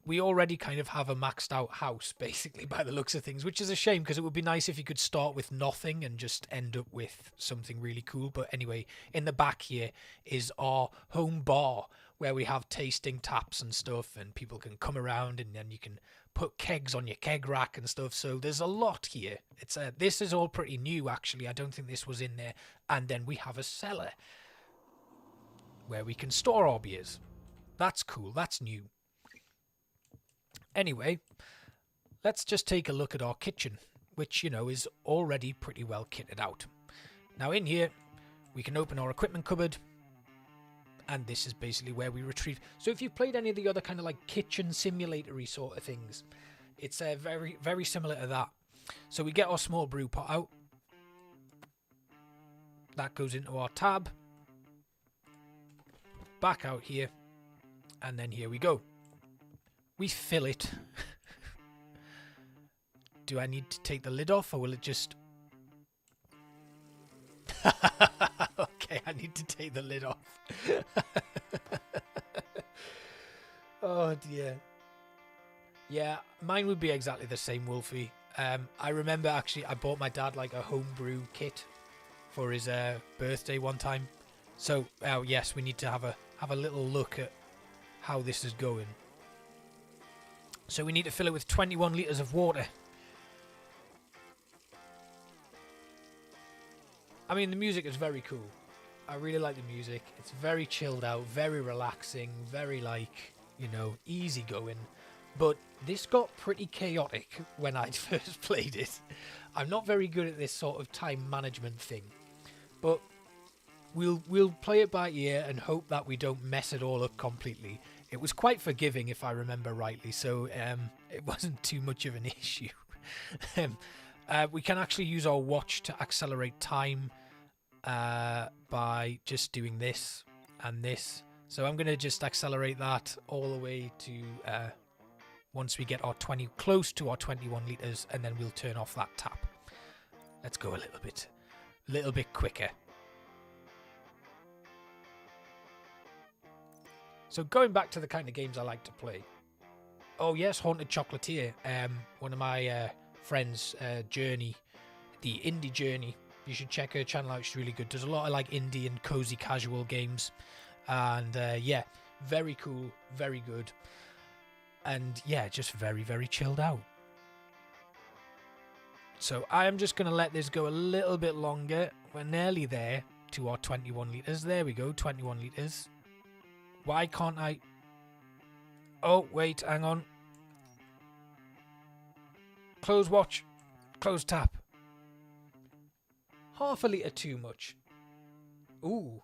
A: we already kind of have a maxed out house, basically, by the looks of things, which is a shame because it would be nice if you could start with nothing and just end up with something really cool. But anyway, in the back here is our home bar where we have tasting taps and stuff, and people can come around and then you can put kegs on your keg rack and stuff. So there's a lot here. This is all pretty new, actually. I don't think this was in there. And then we have a cellar where we can store our beers. That's cool. That's new. Anyway, let's just take a look at our kitchen, which, you know, is already pretty well kitted out. Now in here, we can open our equipment cupboard, and this is basically where we retrieve. So if you've played any of the other kind of like kitchen simulator-y sort of things, it's very, very similar to that. So we get our small brew pot out. That goes into our tab. Back out here. And then here we go. We fill it. Do I need to take the lid off, or will it just... Okay, I need to take the lid off. Oh dear. Yeah, mine would be exactly the same, Wolfie. I remember actually I bought my dad like a homebrew kit for his birthday one time. So yes, we need to have a little look at how this is going. So we need to fill it with 21 litres of water. I mean, the music is very cool. I really like the music. It's very chilled out, very relaxing, very like, you know, easy going. But this got pretty chaotic when I first played it. I'm not very good at this sort of time management thing. But we'll play it by ear and hope that we don't mess it all up completely. It was quite forgiving, if I remember rightly, so it wasn't too much of an issue. We can actually use our watch to accelerate time by just doing this and this. So I'm going to just accelerate that all the way to once we get our close to our 21 litres, and then we'll turn off that tap. Let's go a little bit quicker. So going back to the kind of games I like to play. Oh yes, Haunted Chocolatier. One of my friends, Journey, the Indie Journey. You should check her channel out. She's really good. Does a lot of like indie and cozy casual games. And yeah, very cool, very good. And yeah, just very, very chilled out. So I am just going to let this go a little bit longer. We're nearly there to our 21 litres. There we go, 21 litres. Why can't I... Oh, wait, hang on. Close watch. Close tap. Half a litre too much. Ooh.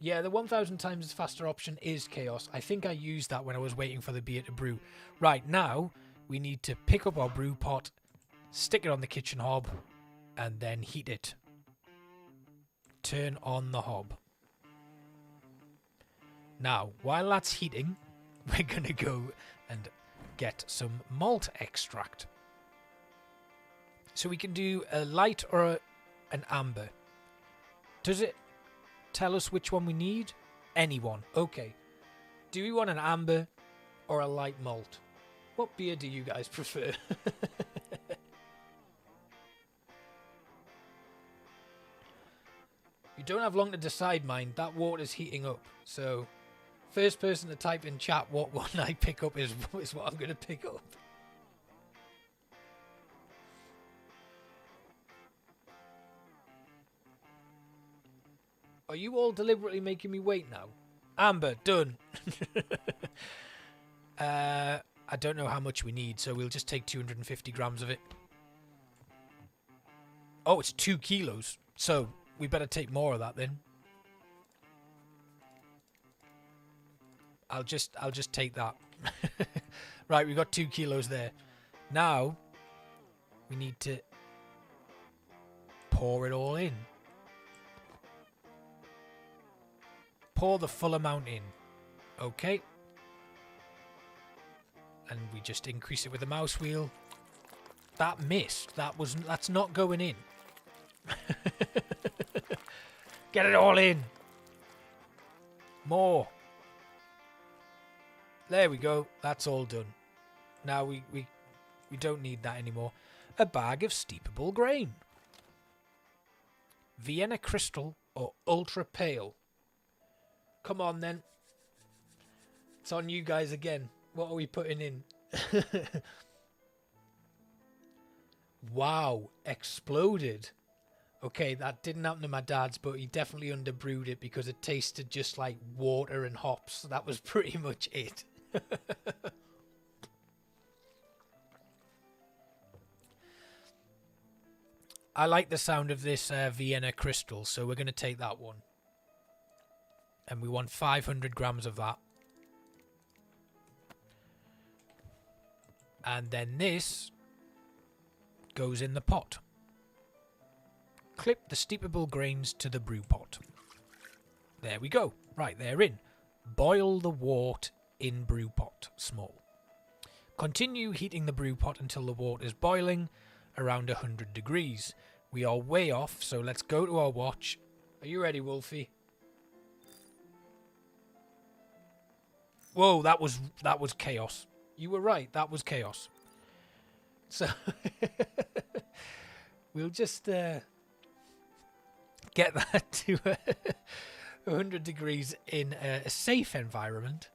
A: Yeah, the 1000 times faster option is chaos. I think I used that when I was waiting for the beer to brew. Right, now we need to pick up our brew pot, stick it on the kitchen hob, and then heat it. Turn on the hob. Now, while that's heating, we're going to go and get some malt extract. So we can do a light or an amber. Does it tell us which one we need? Any one. Okay. Do we want an amber or a light malt? What beer do you guys prefer? You don't have long to decide, mind. That water's heating up. So, first person to type in chat what one I pick up is what I'm going to pick up. Are you all deliberately making me wait now? Amber, done. I don't know how much we need, so we'll just take 250 grams of it. Oh, it's 2 kilos. So, we better take more of that then. I'll just take that. Right, we got 2 kilos there. Now, we need to pour it all in. Pour the full amount in. Okay. And we just increase it with the mouse wheel. That missed. That's not going in. Get it all in. More. There we go. That's all done. Now we don't need that anymore. A bag of steepable grain. Vienna Crystal or Ultra Pale? Come on then. It's on you guys again. What are we putting in? Wow, exploded. Okay, that didn't happen to my dad's, but he definitely underbrewed it because it tasted just like water and hops. That was pretty much it. I like the sound of this Vienna Crystal, so we're going to take that one. And we want 500 grams of that. And then this goes in the pot. Clip the steepable grains to the brew pot. There we go. Right, they're in. Boil the wort in brew pot, small. Continue heating the brew pot until the wort is boiling around 100 degrees. We are way off, so let's go to our watch. Are you ready, Wolfie? Whoa, that was chaos. You were right, that was chaos. So we'll just get that to 100 degrees in a safe environment.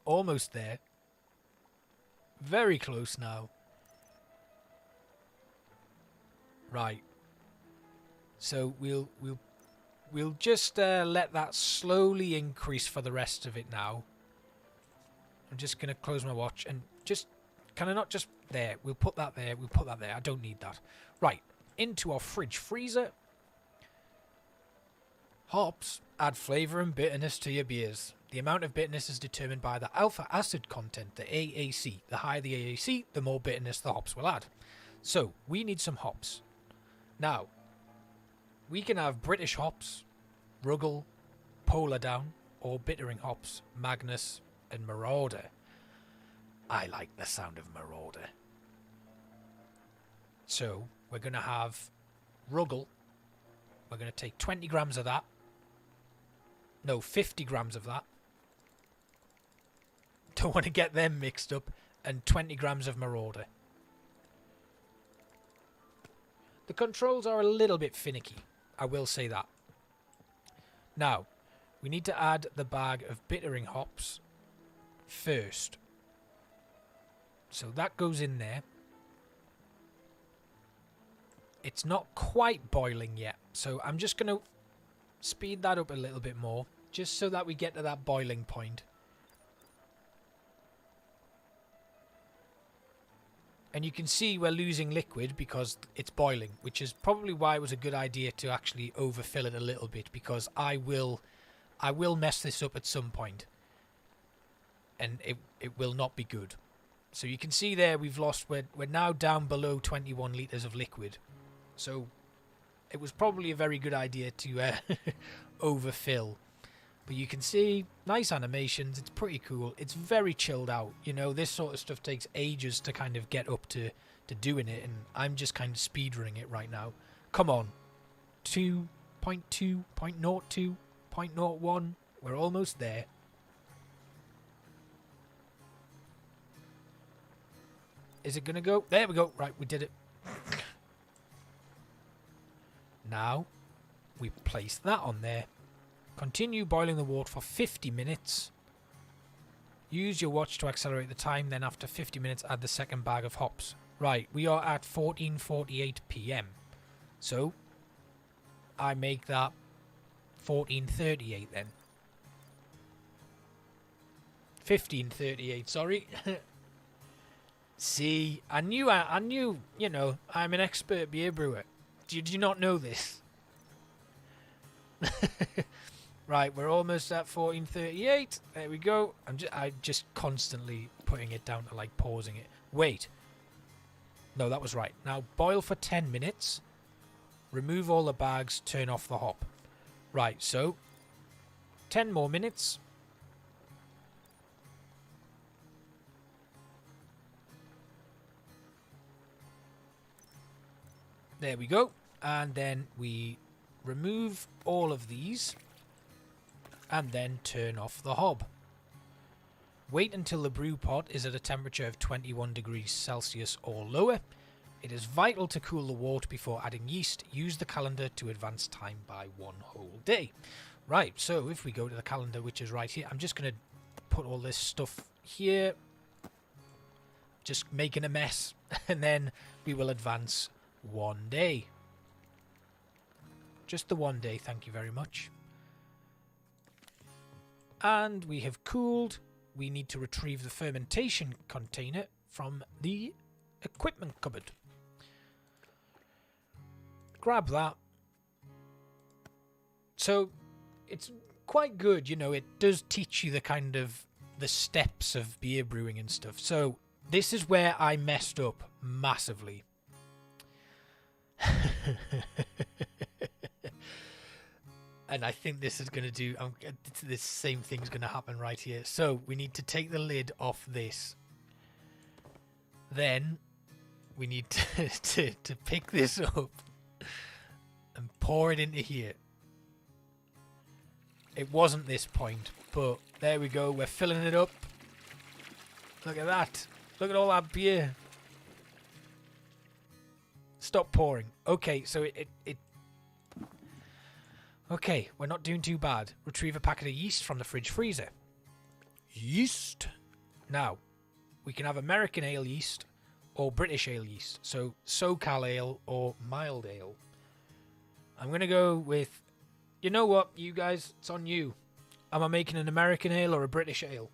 A: Almost there. Very close now. Right. So we'll just let that slowly increase for the rest of it now. I'm just going to close my watch and just... Can I not just... There. We'll put that there. We'll put that there. I don't need that. Right. Into our fridge freezer. Hops add flavour and bitterness to your beers. The amount of bitterness is determined by the alpha acid content, the AAC. The higher the AAC, the more bitterness the hops will add. So, we need some hops. Now, we can have British hops, Ruggles, Polar Down, or bittering hops, Magnus and Marauder. I like the sound of Marauder. So, we're going to have Ruggles. We're going to take 20 grams of that. No, 50 grams of that. Don't want to get them mixed up. And 20 grams of Marauder. The controls are a little bit finicky. I will say that. Now, we need to add the bag of bittering hops first. So that goes in there. It's not quite boiling yet. So I'm just going to speed that up a little bit more. Just so that we get to that boiling point. And you can see we're losing liquid because it's boiling, which is probably why it was a good idea to actually overfill it a little bit, because I will mess this up at some point. And it will not be good. So you can see there we've lost, we're now down below 21 litres of liquid. So it was probably a very good idea to overfill. But you can see, nice animations, it's pretty cool. It's very chilled out. You know, this sort of stuff takes ages to kind of get up to doing it, and I'm just kind of speedrunning it right now. Come on. 2.2, 0.02, 0.01. We're almost there. Is it going to go? There we go. Right, we did it. Now, we place that on there. Continue boiling the water for 50 minutes. Use your watch to accelerate the time. Then after 50 minutes, add the second bag of hops. Right, we are at 14:48 p.m. So, I make that 14:38 then. 15:38, sorry. See, I knew, you know, I'm an expert beer brewer. Did you not know this? Right, we're almost at 14:38. There we go. I'm just constantly putting it down to like pausing it. Wait. No, that was right. Now boil for 10 minutes. Remove all the bags, turn off the hop. Right, so 10 more minutes. There we go. And then we remove all of these. and then turn off the hob. Wait until the brew pot is at a temperature of 21 degrees Celsius or lower. It is vital to cool the wort before adding yeast. Use the calendar to advance time by 1 whole day. Right, so if we go to the calendar, which is right here, I'm just going to put all this stuff here. Just making a mess. And then we will advance 1 day. Just the 1 day, thank you very much. And we have cooled. We need to retrieve the fermentation container from the equipment cupboard. Grab that. So it's quite good, you know, it does teach you the steps of beer brewing and stuff. So this is where I messed up massively. And I think this is going to do... this same thing's going to happen right here. So we need to take the lid off this. Then we need to pick this up and pour it into here. It wasn't this point, but there we go. We're filling it up. Look at that. Look at all that beer. Stop pouring. Okay, so it okay, we're not doing too bad. Retrieve a packet of yeast from the fridge freezer. Yeast. Now, we can have American ale yeast or British ale yeast. So, SoCal ale or mild ale. I'm going to go with... You know what, you guys? It's on you. Am I making an American ale or a British ale?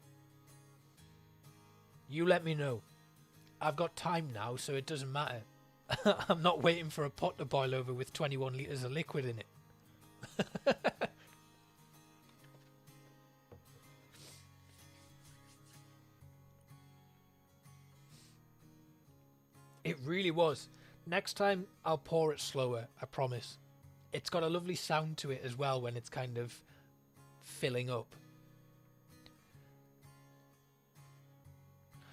A: You let me know. I've got time now, so it doesn't matter. I'm not waiting for a pot to boil over with 21 litres of liquid in it. It really was. Next time I'll pour it slower, I promise. It's got a lovely sound to it as well when it's kind of filling up.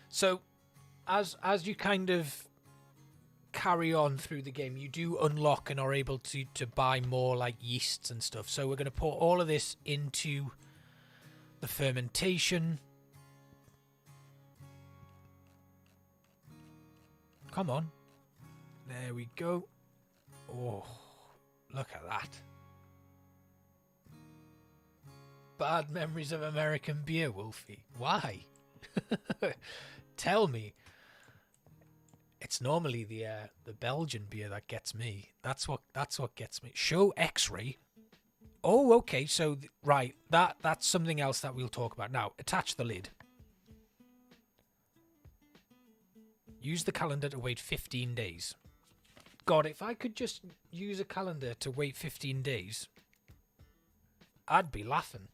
A: So as you kind of carry on through the game, you do unlock and are able to buy more like yeasts and stuff. So we're going to pour all of this into the fermentation. Come on. There we go. Oh, look at that. Bad memories of American beer, Wolfie. Why? Tell me. It's normally the Belgian beer that gets me. That's what gets me. Show X-ray. Oh, okay. So right, that's something else that we'll talk about now. Attach the lid. Use the calendar to wait 15 days. God, if I could just use a calendar to wait 15 days, I'd be laughing.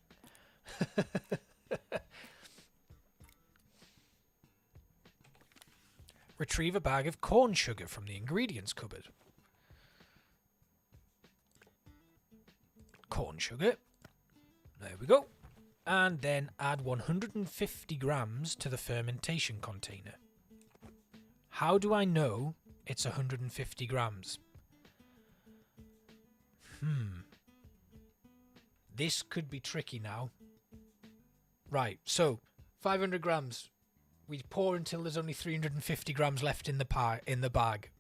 A: Retrieve a bag of corn sugar from the ingredients cupboard. Corn sugar. There we go. And then add 150 grams to the fermentation container. How do I know it's 150 grams? This could be tricky now. Right, so 500 grams. We pour until there's only 350 grams left in the bag.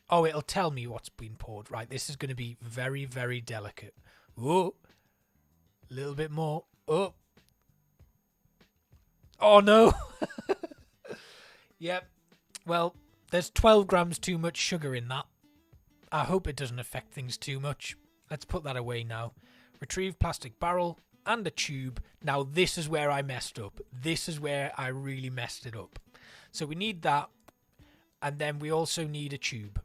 A: Oh, it'll tell me what's been poured. Right, this is going to be very, very delicate. Oh, a little bit more. Oh. Oh, no. Yep. Well, there's 12 grams too much sugar in that. I hope it doesn't affect things too much. Let's put that away now. Retrieve plastic barrel and a tube. Now, this is where I messed up. This is where I really messed it up. So we need that. And then we also need a tube.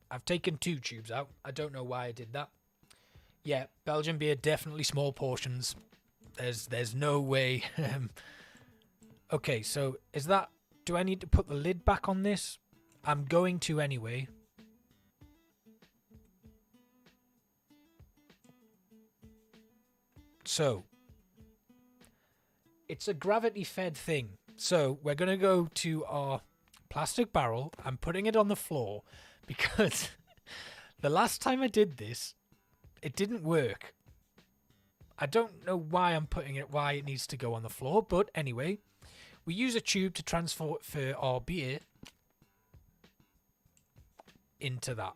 A: I've taken 2 tubes out. I don't know why I did that. Yeah, Belgian beer, definitely small portions. There's no way. Okay, so is that... Do I need to put the lid back on this? I'm going to anyway. So, it's a gravity-fed thing. So, we're going to go to our plastic barrel. I'm putting it on the floor because the last time I did this, it didn't work. I don't know why why it needs to go on the floor, but anyway, we use a tube to transfer our beer into that.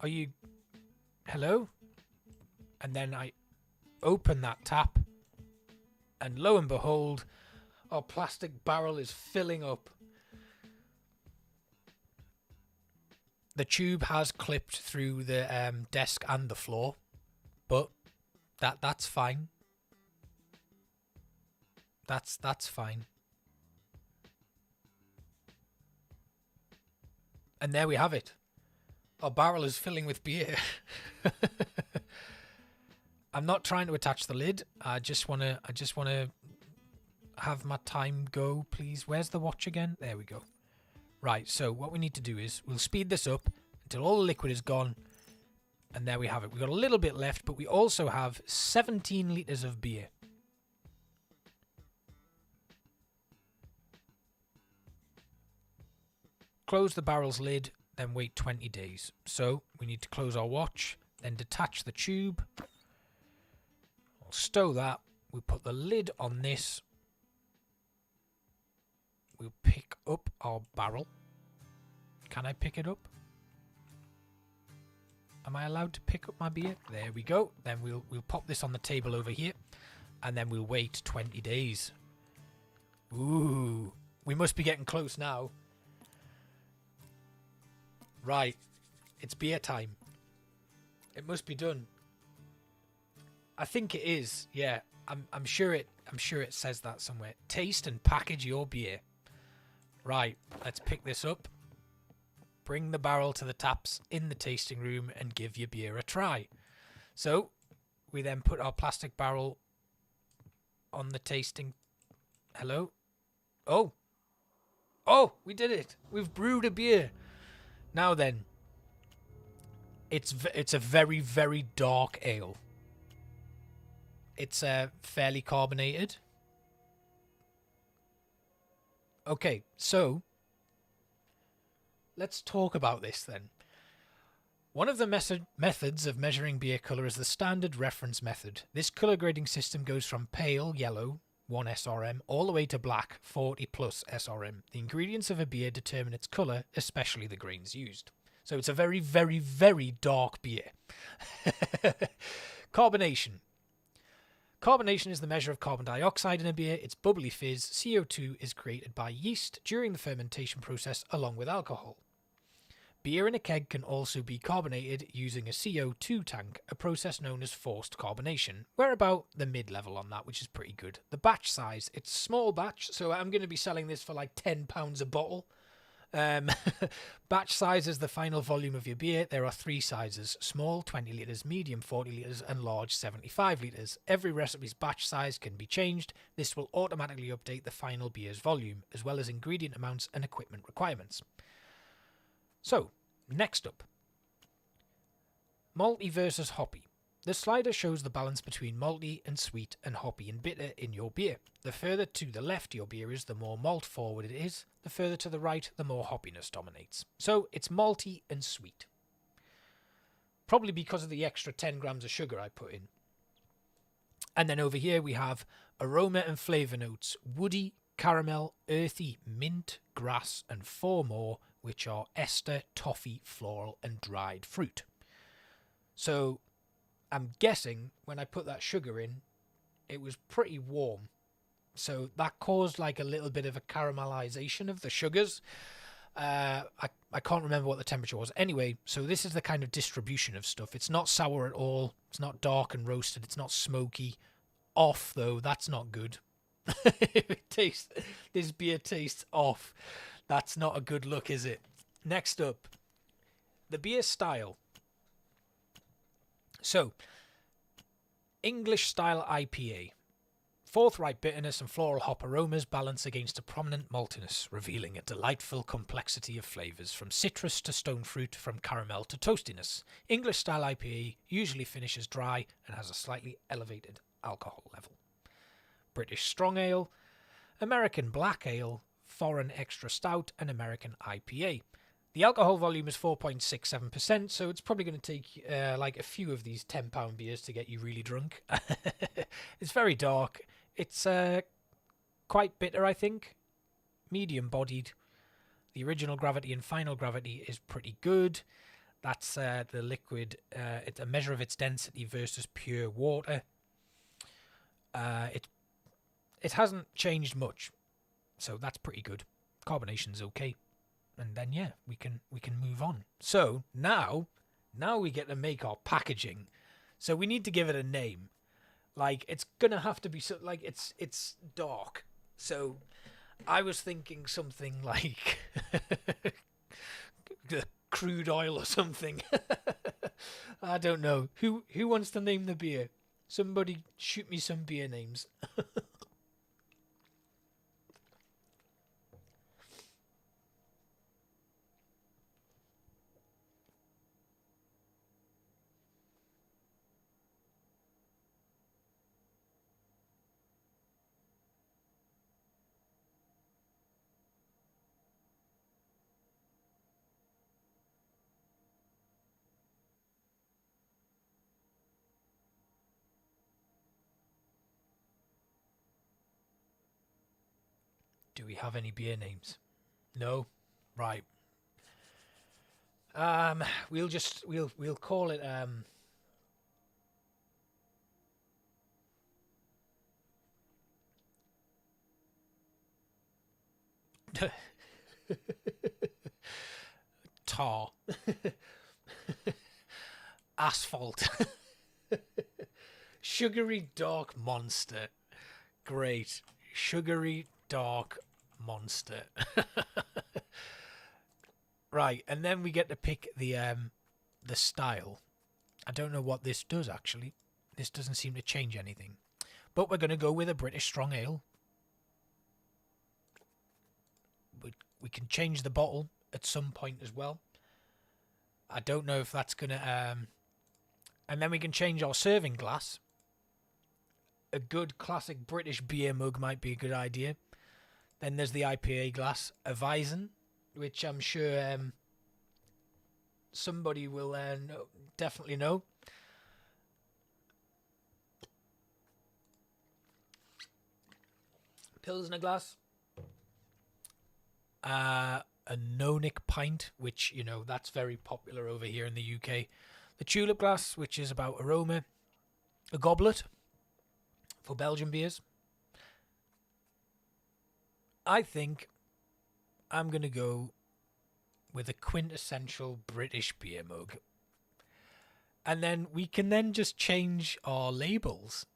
A: Are you, hello? And then I open that tap, and lo and behold, our plastic barrel is filling up. The tube has clipped through the desk and the floor, but that's fine. That's fine. And there we have it. Our barrel is filling with beer. I'm not trying to attach the lid. I just wanna have my time go, please. Where's the watch again? There we go. Right, so what we need to do is we'll speed this up until all the liquid is gone. And there we have it. We've got a little bit left, but we also have 17 litres of beer. Close the barrel's lid, then wait 20 days. So we need to close our watch, then detach the tube. We'll stow that. We'll put the lid on this. We'll pick up our barrel. Can I pick it up? Am I allowed to pick up my beer? There we go. Then we'll pop this on the table over here, and then we'll wait 20 days. Ooh, we must be getting close now. Right, it's beer time. It must be done. I think it is. Yeah, I'm sure it says that somewhere. Taste and package your beer. Right, let's pick this up. Bring the barrel to the taps in the tasting room and give your beer a try. So we then put our plastic barrel on the tasting. Hello? Oh, we did it. We've brewed a beer. Now then, it's a very, very dark ale. It's fairly carbonated. Okay, so let's talk about this then. One of the methods of measuring beer colour is the standard reference method. This colour grading system goes from pale yellow, 1 SRM, all the way to black, 40 plus SRM. The ingredients of a beer determine its colour, especially the grains used. So it's a very, very, very dark beer. Carbonation. Carbonation is the measure of carbon dioxide in a beer. It's bubbly fizz. CO2 is created by yeast during the fermentation process along with alcohol. Beer in a keg can also be carbonated using a CO2 tank, a process known as forced carbonation. We're about the mid-level on that, which is pretty good. The batch size, it's small batch, so I'm going to be selling this for like £10 a bottle. Batch size is the final volume of your beer. There are 3 sizes: small 20 litres, medium 40 litres and large 75 litres. Every recipe's batch size can be changed. This will automatically update the final beer's volume, as well as ingredient amounts and equipment requirements. So, next up, malty versus hoppy. The slider shows the balance between malty and sweet and hoppy and bitter in your beer. The further to the left your beer is, the more malt forward it is. The further to the right, the more hoppiness dominates. So it's malty and sweet. Probably because of the extra 10 grams of sugar I put in. And then over here we have aroma and flavour notes: woody, caramel, earthy, mint, grass, and 4 more, which are ester, toffee, floral, and dried fruit. So I'm guessing when I put that sugar in, it was pretty warm. So that caused like a little bit of a caramelization of the sugars. I can't remember what the temperature was. Anyway, so this is the kind of distribution of stuff. It's not sour at all. It's not dark and roasted. It's not smoky. Off, though, that's not good. This beer tastes off. That's not a good look, is it? Next up, the beer style. So, English style IPA. Forthright bitterness and floral hop aromas balance against a prominent maltiness, revealing a delightful complexity of flavours, from citrus to stone fruit, from caramel to toastiness. English style IPA usually finishes dry and has a slightly elevated alcohol level. British Strong Ale, American Black Ale, Foreign Extra Stout, and American IPA. The alcohol volume is 4.67%, so it's probably going to take like a few of these £10 beers to get you really drunk. It's very dark. It's quite bitter, I think. Medium-bodied. The original gravity and final gravity is pretty good. That's the liquid. It's a measure of its density versus pure water. It hasn't changed much, so that's pretty good. Carbonation's okay. And then yeah, we can move on. So now we get to make our packaging. So we need to give it a name. Like it's gonna have to be so like it's dark. So I was thinking something like crude oil or something. I don't know. Who wants to name the beer? Somebody shoot me some beer names. Do we have any beer names? No? Right. We'll call it tar. Asphalt. Sugary dark monster. Great. Sugary dark monster. Right, and then we get to pick the style. I don't know what this does actually. This doesn't seem to change anything. But we're going to go with a British Strong Ale. We can change the bottle at some point as well. I don't know if that's going to... and then we can change our serving glass. A good classic British beer mug might be a good idea. Then there's the IPA glass, a Weizen, which I'm sure somebody will definitely know. Pilsner glass. A Nonic pint, which, you know, that's very popular over here in the UK. The tulip glass, which is about aroma. A goblet for Belgian beers. I think I'm going to go with a quintessential British beer mug. And then we can then just change our labels.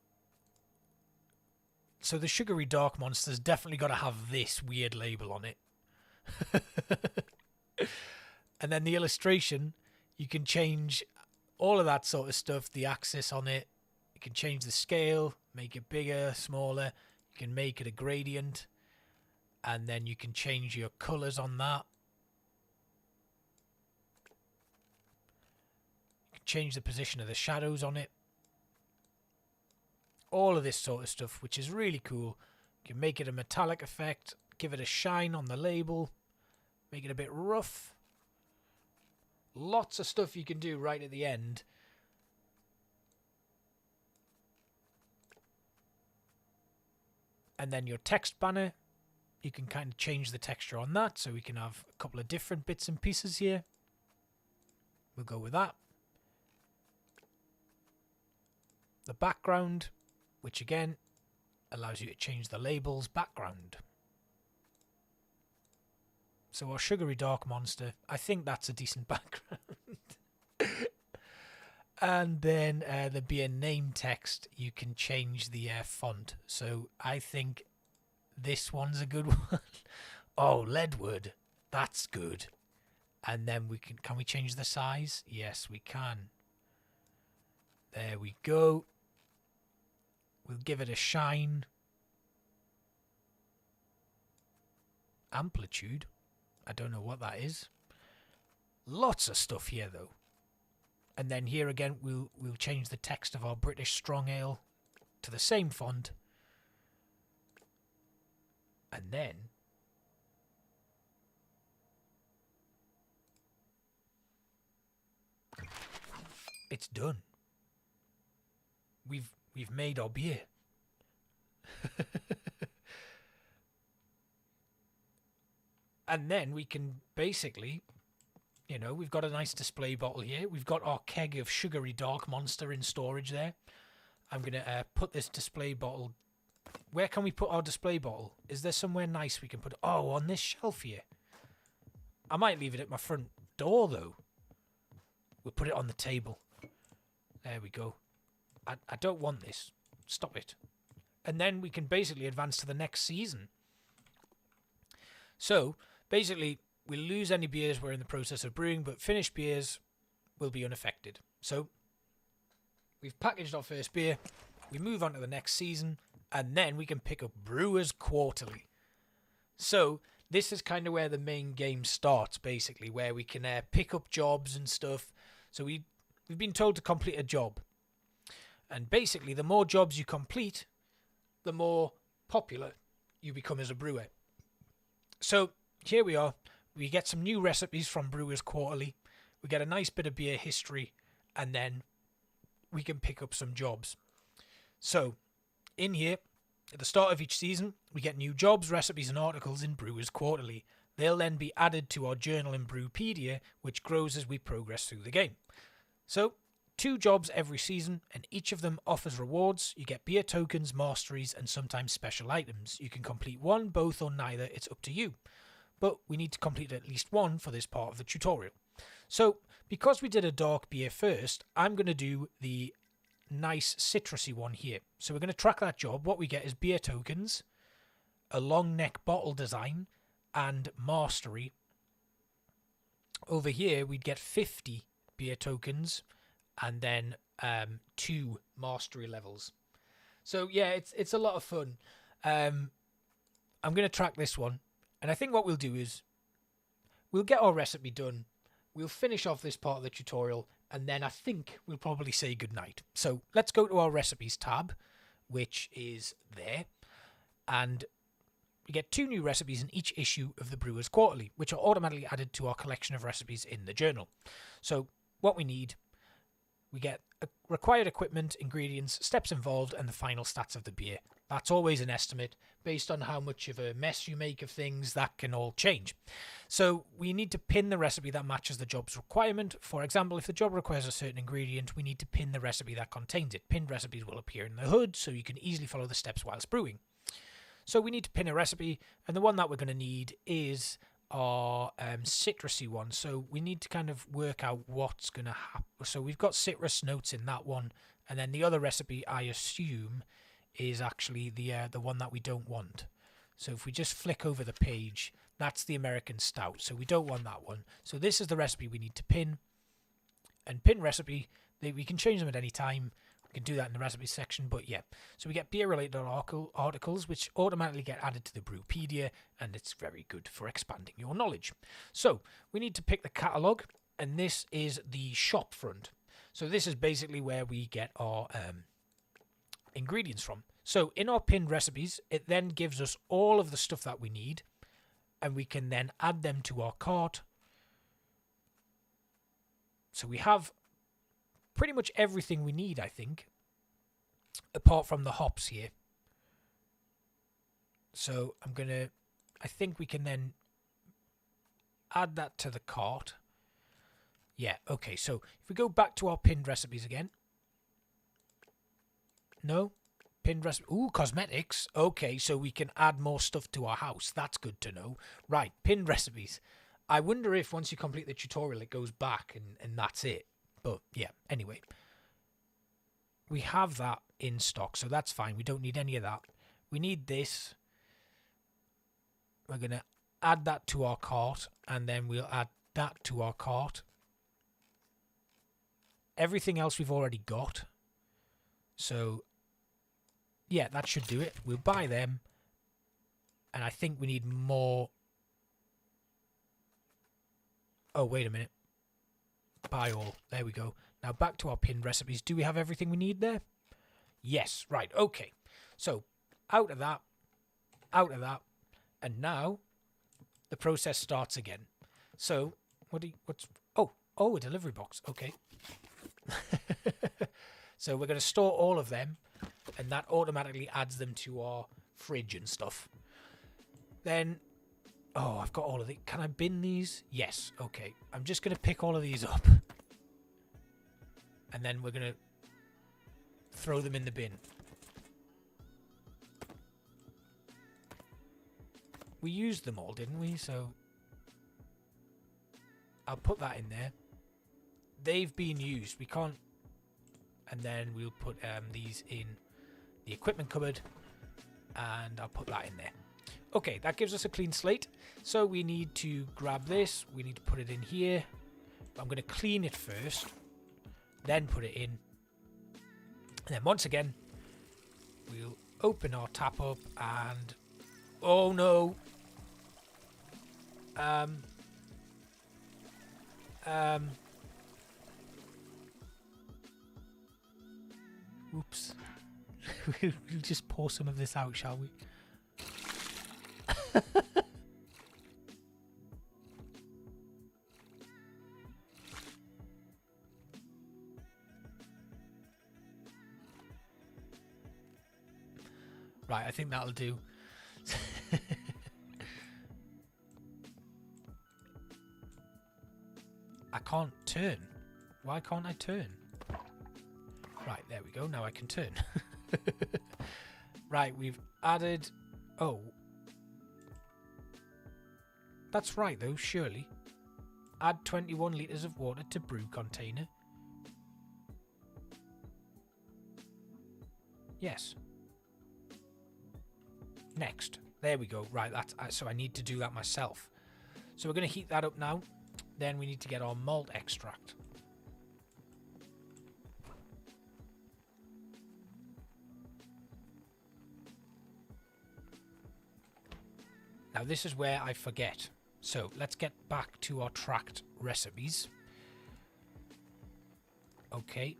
A: So the Sugary Dark Monster's definitely got to have this weird label on it. And then the illustration, you can change all of that sort of stuff, the axis on it. You can change the scale, make it bigger, smaller. You can make it a gradient. And then you can change your colours on that. You can change the position of the shadows on it. All of this sort of stuff, which is really cool. You can make it a metallic effect, give it a shine on the label, make it a bit rough. Lots of stuff you can do right at the end. And then your text banner. You can kind of change the texture on that, so we can have a couple of different bits and pieces here. We'll go with that. The background, which again allows you to change the label's background. So our Sugary Dark Monster, I think that's a decent background. And then the beer name text, you can change the font. So I think this one's a good one. Oh, Leadwood. That's good. And then we can we change the size? Yes, we can. There we go. We'll give it a shine. Amplitude. I don't know what that is. Lots of stuff here though. And then here again we'll change the text of our British Strong Ale to the same font. And then it's done. We've made our beer. And then we can basically, you know, we've got a nice display bottle here. We've got our keg of sugary dark monster in storage there. I'm going to put this display bottle. Where can we put our display bottle? Is there somewhere nice we can put it? Oh, on this shelf here. I might leave it at my front door, though. We'll put it on the table. There we go. I don't want this. Stop it. And then we can basically advance to the next season. So, basically, we'll lose any beers we're in the process of brewing, but finished beers will be unaffected. So, we've packaged our first beer. We move on to the next season, and then we can pick up Brewers Quarterly. So, this is kind of where the main game starts, basically, where we can pick up jobs and stuff. So, we've been told to complete a job. And basically, the more jobs you complete, the more popular you become as a brewer. So, here we are. We get some new recipes from Brewers Quarterly. We get a nice bit of beer history. And then we can pick up some jobs. So, in here, at the start of each season, we get new jobs, recipes, and articles in Brewers Quarterly. They'll then be added to our journal in Brewpedia, which grows as we progress through the game. So, 2 jobs every season, and each of them offers rewards. You get beer tokens, masteries, and sometimes special items. You can complete one, both, or neither. It's up to you. But we need to complete at least one for this part of the tutorial. So, because we did a dark beer first, I'm going to do the nice citrusy one here. So we're going to track that job. What we get is beer tokens, a long neck bottle design, and mastery. Over here, we'd get 50 beer tokens, and then 2 mastery levels. So yeah, it's a lot of fun. I'm going to track this one, and I think what we'll do is we'll get our recipe done, we'll finish off this part of the tutorial, and then I think we'll probably say goodnight. So let's go to our recipes tab, which is there, and we get 2 new recipes in each issue of the Brewers Quarterly, which are automatically added to our collection of recipes in the journal. So what we need, we get required equipment, ingredients, steps involved, and the final stats of the beer. That's always an estimate. Based on how much of a mess you make of things, that can all change. So we need to pin the recipe that matches the job's requirement. For example, if the job requires a certain ingredient, we need to pin the recipe that contains it. Pinned recipes will appear in the HUD, so you can easily follow the steps whilst brewing. So we need to pin a recipe, and the one that we're going to need is our citrusy one. So we need to kind of work out what's going to happen. So we've got citrus notes in that one, and then the other recipe, I assume, is actually the one that we don't want. So if we just flick over the page, that's the American Stout. So we don't want that one. So this is the recipe we need to pin. And pin recipe, we can change them at any time. We can do that in the recipe section, but yeah. So we get beer-related articles, which automatically get added to the Brewpedia, and it's very good for expanding your knowledge. So we need to pick the catalogue, and this is the shop front. So this is basically where we get our ingredients from. So in our pinned recipes, it then gives us all of the stuff that we need, and we can then add them to our cart. So we have pretty much everything we need, I think, apart from the hops here. So I think we can then add that to the cart. Yeah, okay, so if we go back to our pinned recipes again. No? Pinned recipe. Ooh, cosmetics. Okay, so we can add more stuff to our house. That's good to know. Right, pinned recipes. I wonder if once you complete the tutorial, it goes back and that's it. But yeah, anyway. We have that in stock, so that's fine. We don't need any of that. We need this. We're going to add that to our cart, and then we'll add that to our cart. Everything else we've already got. So yeah, that should do it. We'll buy them. And I think we need more. Oh, wait a minute. Buy all. There we go. Now back to our pinned recipes. Do we have everything we need there? Yes. Right. Okay. So out of that. And now the process starts again. So what's a delivery box. Okay. So we're going to store all of them, and that automatically adds them to our fridge and stuff. Then, I've got all of these. Can I bin these? Yes. Okay. I'm just going to pick all of these up, and then we're going to throw them in the bin. We used them all, didn't we? So I'll put that in there. They've been used. We can't. And then we'll put these in the equipment cupboard, and I'll put that in there. Okay, that gives us a clean slate. So we need to grab this. We need to put it in here. I'm going to clean it first, then put it in. And then once again, we'll open our tap up and... Oh no! Oops. We'll just pour some of this out, shall we? Right, I think that'll do. I can't turn. Why can't I turn? Right, there we go. Now I can turn. Right, we've added... Oh. That's right, though, surely. Add 21 litres of water to brew container. Yes. Next. There we go. Right, that's so I need to do that myself. So we're going to heat that up now. Then we need to get our malt extract. Now this is where I forget. So let's get back to our tracked recipes. Okay.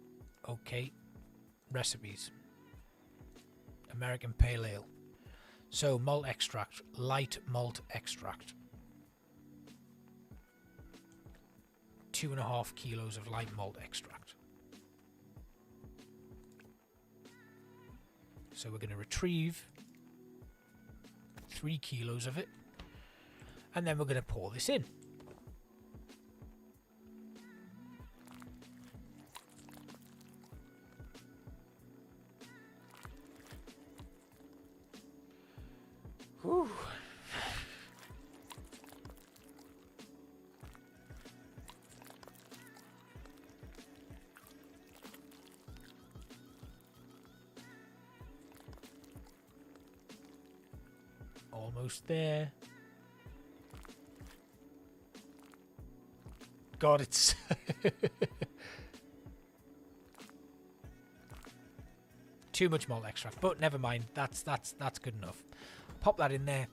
A: Recipes. American Pale Ale. So malt extract, light malt extract. 2.5 kilos of light malt extract. So we're going to retrieve 3 kilos of it, and then we're going to pour this in. Whew. Almost there. God, it's too much malt extract, but never mind. That's good enough. Pop that in there.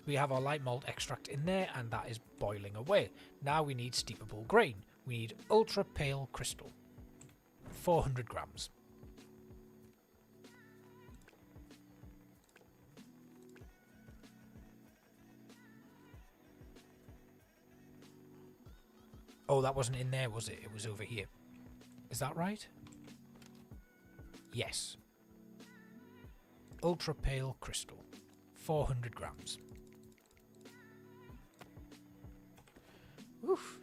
A: We have our light malt extract in there, and that is boiling away. Now we need steepable grain. We need ultra pale crystal, 400 grams. Oh, that wasn't in there, was it? It was over here. Is that right? Yes. Ultra pale crystal, 400 grams. Oof.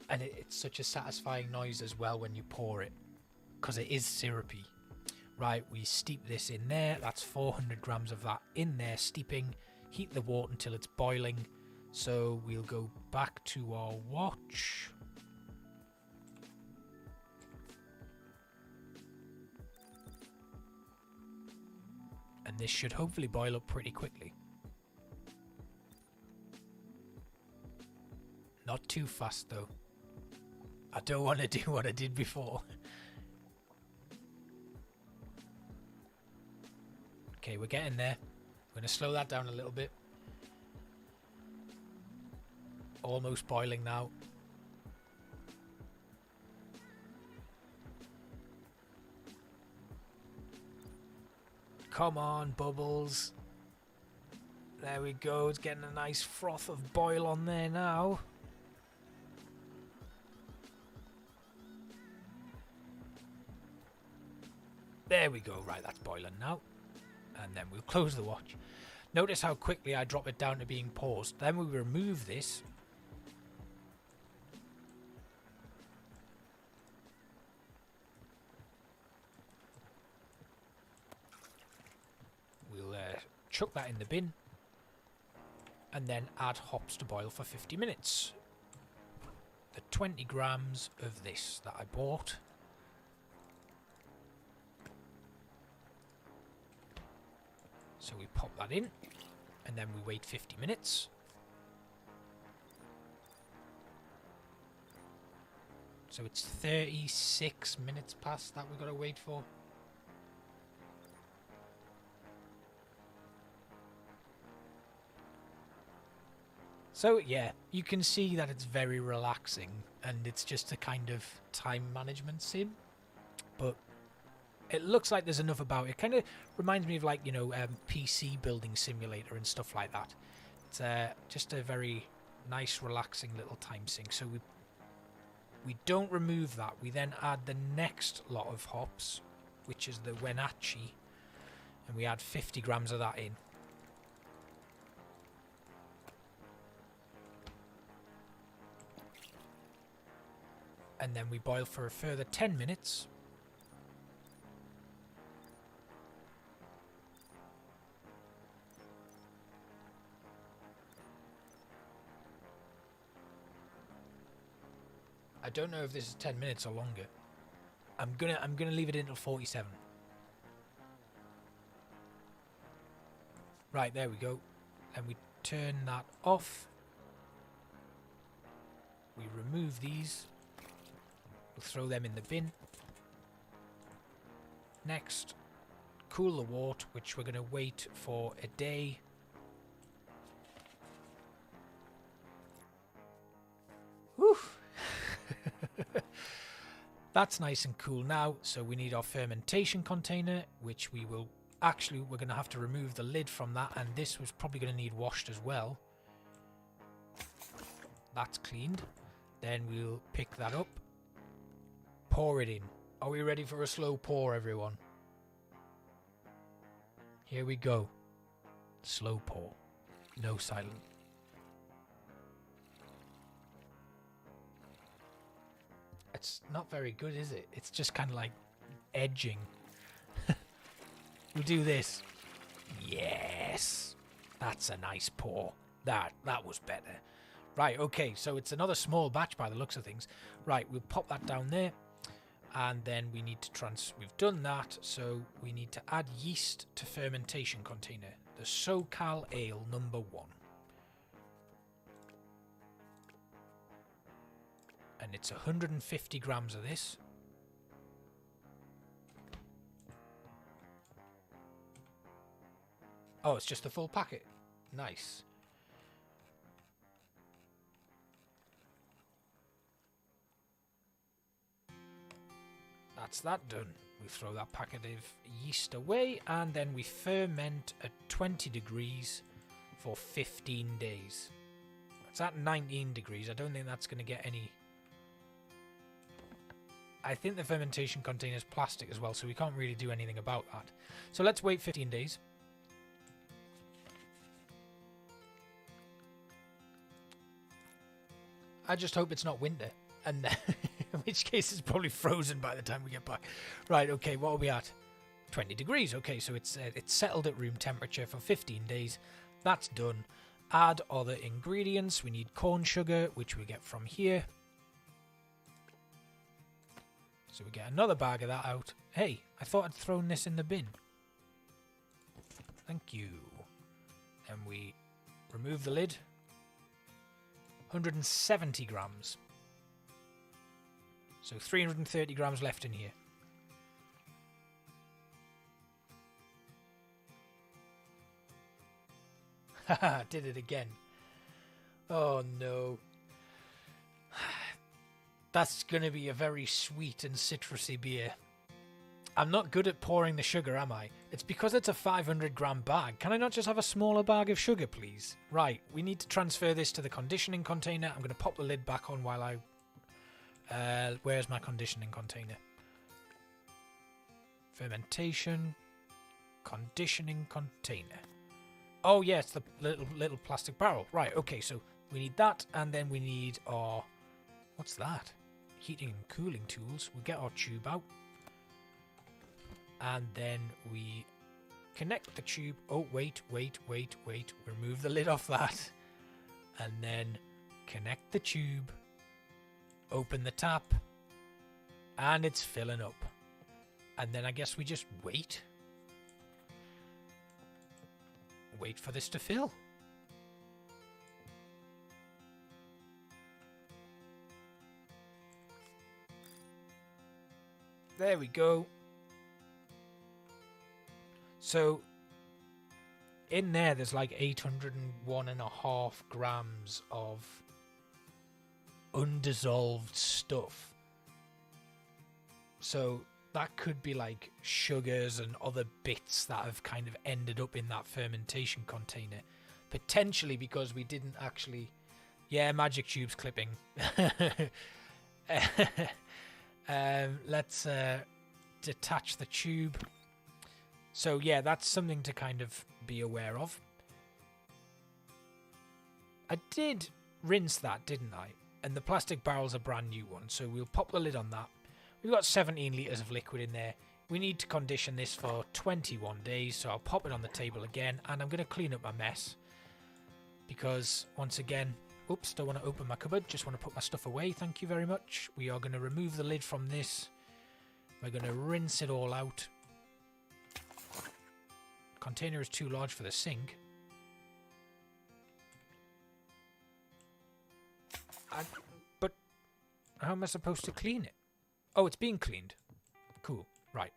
A: And it's such a satisfying noise as well when you pour it, because it is syrupy. Right, we steep this in there. That's 400 grams of that in there, steeping. Heat the water until it's boiling. So we'll go back to our watch. And this should hopefully boil up pretty quickly. Not too fast though. I don't want to do what I did before. Okay, we're getting there. We're going to slow that down a little bit. Almost boiling now. Come on, bubbles. There we go. It's getting a nice froth of boil on there now. There we go. Right, that's boiling now. And then we'll close the watch. Notice how quickly I drop it down to being paused. Then we remove this. We'll chuck that in the bin. And then add hops to boil for 50 minutes. The 20 grams of this that I bought. So we pop that in, and then we wait 50 minutes. So it's 36 minutes past that we've got to wait for. So yeah, you can see that it's very relaxing, and it's just a kind of time management sim. But it looks like there's enough about it. Kind of reminds me of, like, you know, PC building simulator and stuff like that. It's just a very nice, relaxing little time sink. So we don't remove that. We then add the next lot of hops, which is the Wenatchee, and we add 50 grams of that in. And then we boil for a further 10 minutes. I don't know if this is 10 minutes or longer. I'm gonna leave it until 47. Right, there we go. And we turn that off. We remove these. We'll throw them in the bin. Next, cool the wort, which we're gonna wait for a day. Whew. That's nice and cool now. So we need our fermentation container, which we're going to have to remove the lid from that, and this was probably going to need washed as well. That's cleaned. Then we'll pick that up, pour it in. Are we ready for a slow pour, everyone? Here we go. Slow pour. No silent. It's not very good, is it? It's just kind of like edging. We'll do this. Yes. That's a nice pour. That was better. Right, okay, so it's another small batch by the looks of things. Right, we'll pop that down there. And then we need to we've done that, so we need to add yeast to fermentation container. The SoCal Ale number 1. And it's 150 grams of this. Oh, it's just the full packet. Nice. That's that done. We throw that packet of yeast away, and then we ferment at 20 degrees for 15 days. It's at 19 degrees. I don't think that's going to get any... I think the fermentation container is plastic as well, so we can't really do anything about that. So let's wait 15 days. I just hope it's not winter, and in which case it's probably frozen by the time we get back. Right, okay, what are we at? 20 degrees. Okay, so it's settled at room temperature for 15 days. That's done. Add other ingredients. We need corn sugar, which we get from here. So we get another bag of that out. Hey, I thought I'd thrown this in the bin. Thank you. And we remove the lid. 170 grams. So 330 grams left in here. Haha, did it again. Oh no. That's going to be a very sweet and citrusy beer. I'm not good at pouring the sugar, am I? It's because it's a 500-gram bag. Can I not just have a smaller bag of sugar, please? Right, we need to transfer this to the conditioning container. I'm going to pop the lid back on while I... where's my conditioning container? Fermentation. Conditioning container. Oh, yeah, it's the little plastic barrel. Right, okay, so we need that, and then we need our... What's that? Heating and cooling tools. We'll get our tube out. And then we connect the tube. Oh, wait. Remove the lid off that. And then connect the tube. Open the tap. And it's filling up. And then I guess we just wait. Wait for this to fill. There we go. So, in there's like 801.5 grams of undissolved stuff. So, that could be like sugars and other bits that have kind of ended up in that fermentation container. Potentially because we didn't actually... Yeah, magic tubes clipping. Let's detach the tube. So yeah, that's something to kind of be aware of. I did rinse that, didn't I? And the plastic barrel's a brand new one, so we'll pop the lid on that. We've got 17 litres of liquid in there. We need to condition this for 21 days, so I'll pop it on the table again, and I'm going to clean up my mess. Because, once again, oops, don't want to open my cupboard, just want to put my stuff away, thank you very much. We are going to remove the lid from this. We're going to rinse it all out. Container is too large for the sink. But how am I supposed to clean it? Oh, it's being cleaned. Cool, right.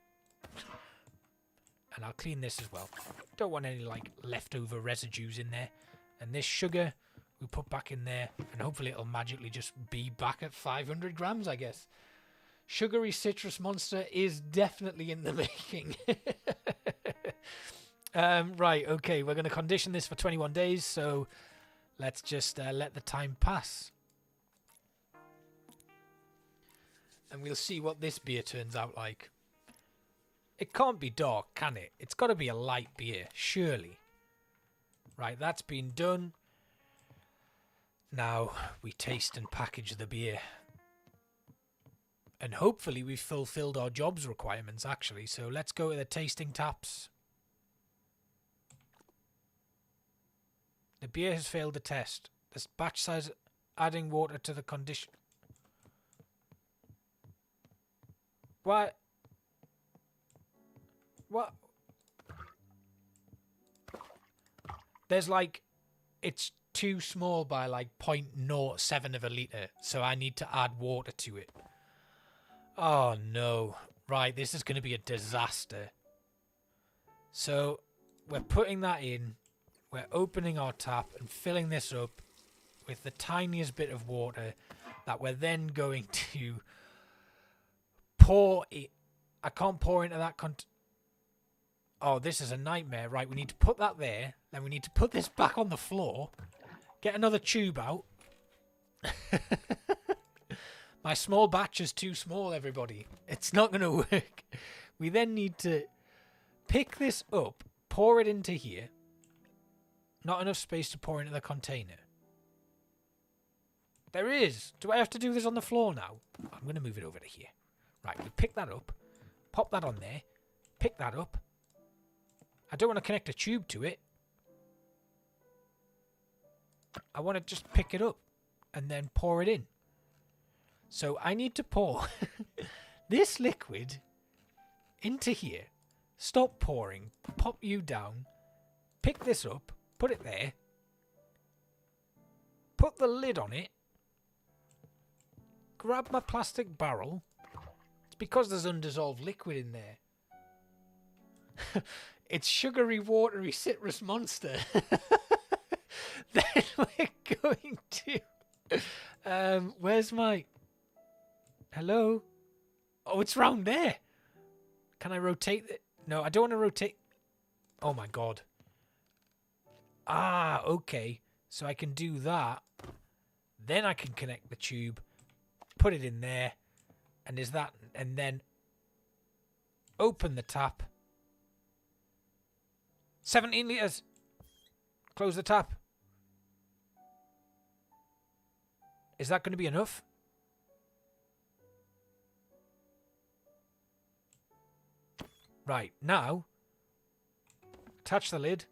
A: And I'll clean this as well. Don't want any like leftover residues in there. And this sugar we put back in there, and hopefully it'll magically just be back at 500 grams, I guess. Sugary citrus monster is definitely in the making. Right, okay, we're going to condition this for 21 days, so let's just let the time pass. And we'll see what this beer turns out like. It can't be dark, can it? It's got to be a light beer, surely. Right, that's been done. Now we taste and package the beer. And hopefully we've fulfilled our jobs requirements, actually. So let's go to the tasting taps. The beer has failed the test. This batch size adding water to the condition. What? What? There's like, it's too small by like 0.07 of a litre, so I need to add water to it. Oh no. Right, this is going to be a disaster. So, we're putting that in. We're opening our tap and filling this up with the tiniest bit of water that we're then going to pour it. I can't pour into that Oh, this is a nightmare. Right, we need to put that there. Then we need to put this back on the floor. Get another tube out. My small batch is too small, everybody. It's not going to work. We then need to pick this up, pour it into here. Not enough space to pour into the container. There is. Do I have to do this on the floor now? I'm going to move it over to here. Right, we pick that up. Pop that on there. Pick that up. I don't want to connect a tube to it. I want to just pick it up and then pour it in. So I need to pour this liquid into here. Stop pouring. Pop you down. Pick this up. Put it there. Put the lid on it. Grab my plastic barrel. It's because there's undissolved liquid in there. It's sugary, watery citrus monster. Then we're going to... where's my... Hello? Oh, it's round there. Can I rotate it? No, I don't want to rotate. Oh my god. Ah, okay. So I can do that. Then I can connect the tube, put it in there, and is that, and then open the tap. 17 litres. Close the tap. Is that going to be enough? Right, now, attach the lid,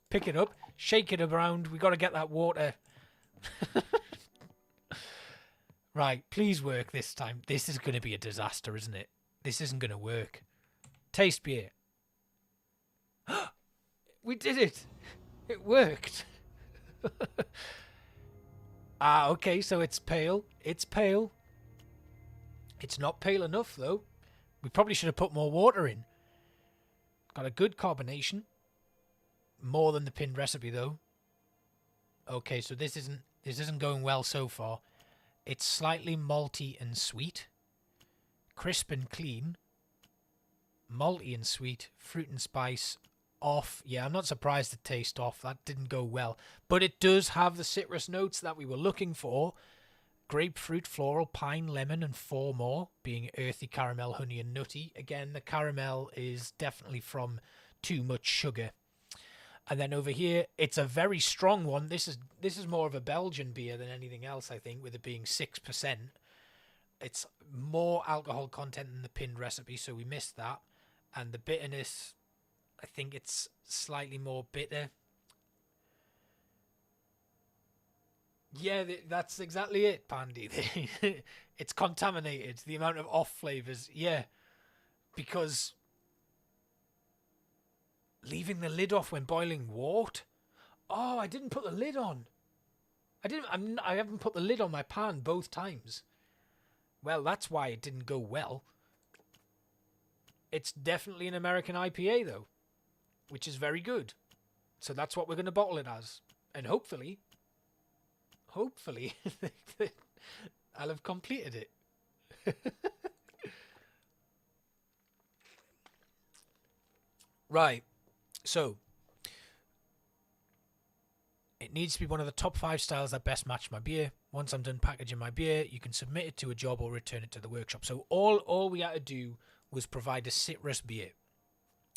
A: pick it up, shake it around. We got to get that water. Right, please work this time. This is going to be a disaster, isn't it? This isn't going to work. Taste beer. We did it. It worked. Ah, okay, so it's pale. It's pale. It's not pale enough, though. We probably should have put more water in. Got a good carbonation. More than the pinned recipe, though. Okay, so this isn't going well so far. It's slightly malty and sweet. Crisp and clean. Malty and sweet. Fruit and spice. Off. Yeah, I'm not surprised the taste off. That didn't go well. But it does have the citrus notes that we were looking for. Grapefruit, floral, pine, lemon, and 4 more, being earthy, caramel, honey, and nutty. Again, the caramel is definitely from too much sugar. And then over here, it's a very strong one. This is more of a Belgian beer than anything else, I think, with it being 6%. It's more alcohol content than the pinned recipe, so we missed that. And the bitterness, I think it's slightly more bitter. Yeah, that's exactly it, Pandy. It's contaminated. The amount of off flavors. Yeah. Because leaving the lid off when boiling water? Oh, I didn't put the lid on. I haven't put the lid on my pan both times. Well, that's why it didn't go well. It's definitely an American IPA, though, which is very good. So that's what we're going to bottle it as. And hopefully, I'll have completed it. Right. So, it needs to be one of the top 5 styles that best match my beer. Once I'm done packaging my beer, you can submit it to a job or return it to the workshop. So all we had to do was provide a citrus beer.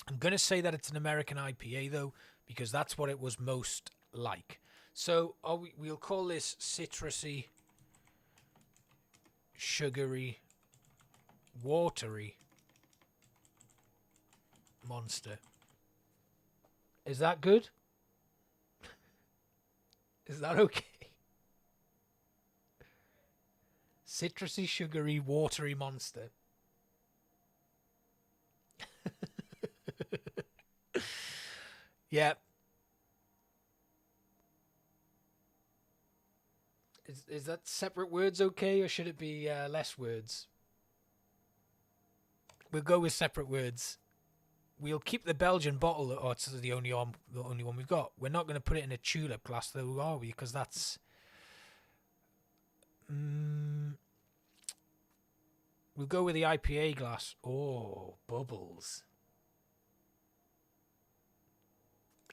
A: I'm going to say that it's an American IPA, though, because that's what it was most like. So we'll call this citrusy, sugary, watery monster. Is that good? Is that okay? Citrusy, sugary, watery monster. Yeah. Is that separate words okay, or should it be less words? We'll go with separate words. We'll keep the Belgian bottle. Oh, it's the only one we've got. We're not going to put it in a tulip glass, though, are we? Because that's... We'll go with the IPA glass. Oh, bubbles.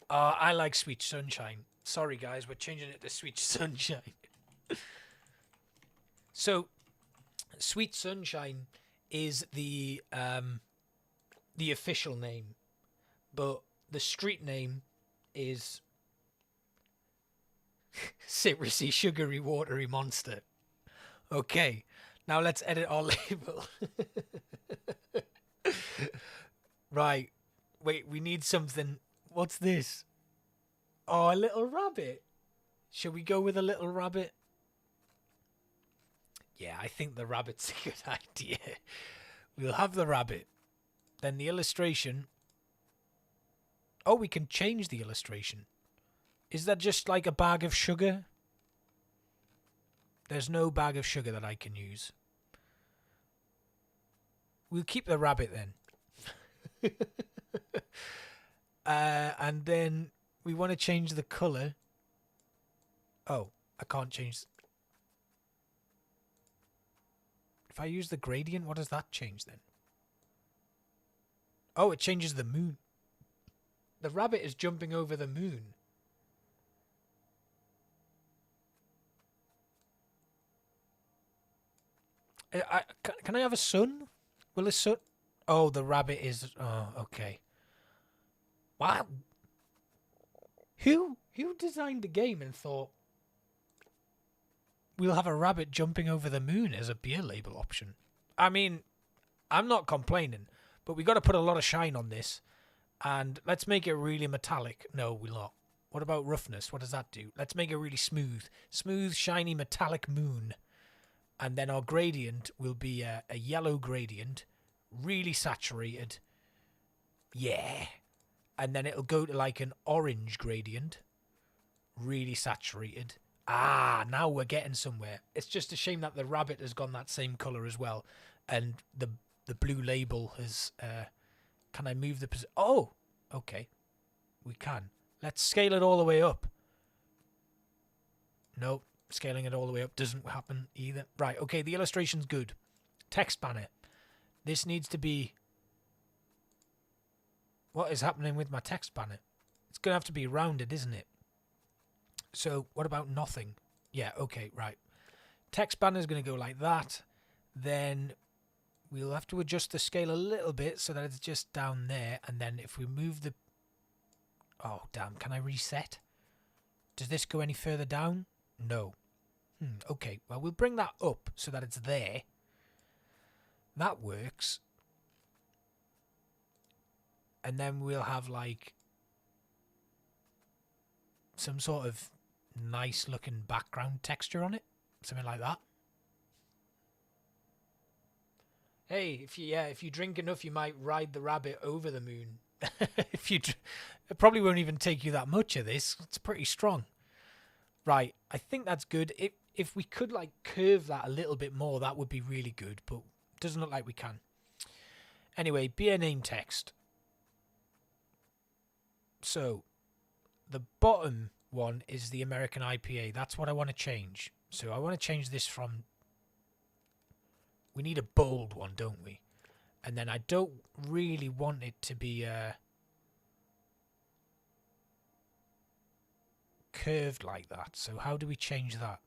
A: I like Sweet Sunshine. Sorry, guys, we're changing it to Sweet Sunshine. So, Sweet Sunshine is the official name, but the street name is Citrusy, Sugary, Watery Monster. Okay, now let's edit our label. Right, wait, we need something. What's this? Oh, a little rabbit. Shall we go with a little rabbit? Yeah, I think the rabbit's a good idea. We'll have the rabbit. Then the illustration. Oh, we can change the illustration. Is that just like a bag of sugar? There's no bag of sugar that I can use. We'll keep the rabbit then. And then we want to change the colour. Oh, I can't change. If I use the gradient, what does that change then? Oh, it changes the moon. The rabbit is jumping over the moon. Can I have a sun? Will a sun... Oh, the rabbit is... Oh, okay. Wow. Who designed the game and thought, we'll have a rabbit jumping over the moon as a beer label option? I mean, I'm not complaining, but we got to put a lot of shine on this. And let's make it really metallic. No, we'll not. What about roughness? What does that do? Let's make it really smooth. Smooth, shiny, metallic moon. And then our gradient will be a yellow gradient. Really saturated. Yeah. And then it'll go to like an orange gradient. Really saturated. Ah, now we're getting somewhere. It's just a shame that the rabbit has gone that same colour as well. And the blue label has... can I move the position? Oh, okay. We can. Let's scale it all the way up. Nope. Scaling it all the way up doesn't happen either. Right, okay, the illustration's good. Text banner. This needs to be... What is happening with my text banner? It's going to have to be rounded, isn't it? So, what about nothing? Yeah, okay, right. Text banner is going to go like that. Then we'll have to adjust the scale a little bit so that it's just down there. And then if we move the... Oh, damn, can I reset? Does this go any further down? No. Okay, well, we'll bring that up so that it's there. That works. And then we'll have, like, some sort of nice-looking background texture on it. Something like that. Hey, if you drink enough, you might ride the rabbit over the moon. It probably won't even take you that much of this. It's pretty strong. Right, I think that's good. If we could like curve that a little bit more, that would be really good, but it doesn't look like we can. Anyway, beer name text. So, the bottom one is the American IPA. That's what I want to change. So I want to change this from... We need a bold one, don't we? And then I don't really want it to be curved like that. So how do we change that?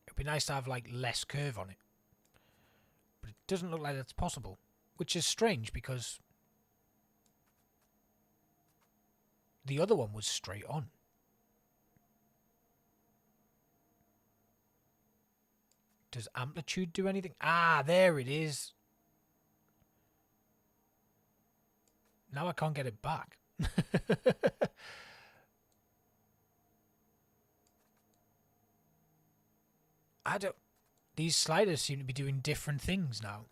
A: It'd be nice to have like less curve on it. But it doesn't look like that's possible. Which is strange because the other one was straight on. Does amplitude do anything? Ah, there it is. Now I can't get it back. I don't... These sliders seem to be doing different things now.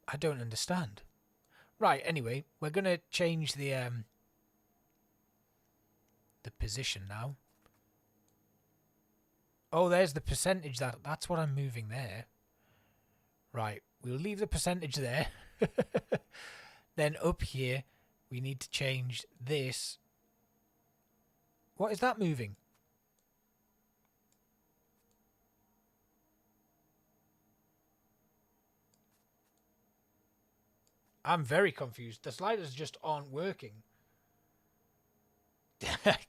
A: I don't understand. Right, anyway, we're going to change the position now. Oh, there's the percentage. That's what I'm moving there. Right, we'll leave the percentage there. Then up here, we need to change this. What is that moving? I'm very confused. The sliders just aren't working.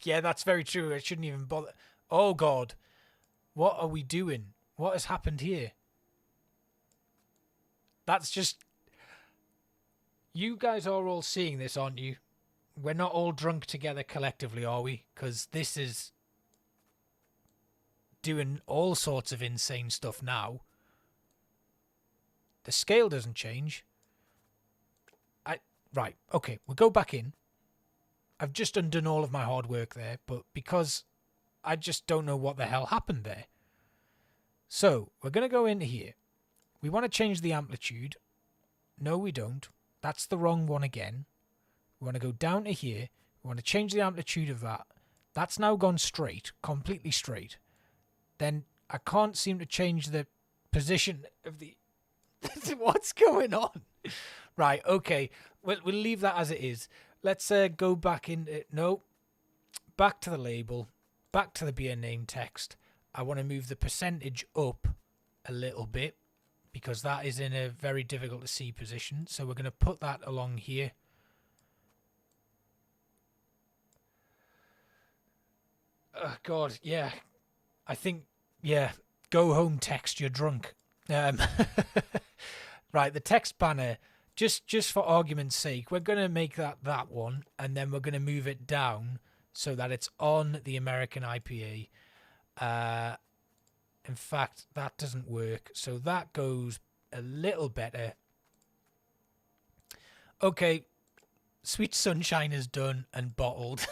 A: Yeah, that's very true. I shouldn't even bother. Oh, God. What are we doing? What has happened here? That's just... You guys are all seeing this, aren't you? We're not all drunk together collectively, are we? Because this is doing all sorts of insane stuff now. The scale doesn't change. Right, okay, we'll go back in. I've just undone all of my hard work there, but because I just don't know what the hell happened there. So, we're going to go in here. We want to change the amplitude. No, we don't. That's the wrong one again. We want to go down to here. We want to change the amplitude of that. That's now gone straight, completely straight. Then I can't seem to change the position of the... What's going on? Right, okay. We'll leave that as it is. Let's go back in. No, back to the label, back to the beer name text. I want to move the percentage up a little bit because that is in a very difficult to see position. So we're going to put that along here. Oh, God, yeah. I think, yeah, go home text, you're drunk. Right, the text banner, just for argument's sake, we're going to make that one, and then we're going to move it down so that it's on the American IPA. In fact, that doesn't work, so that goes a little better. Okay, Sweet Sunshine is done and bottled.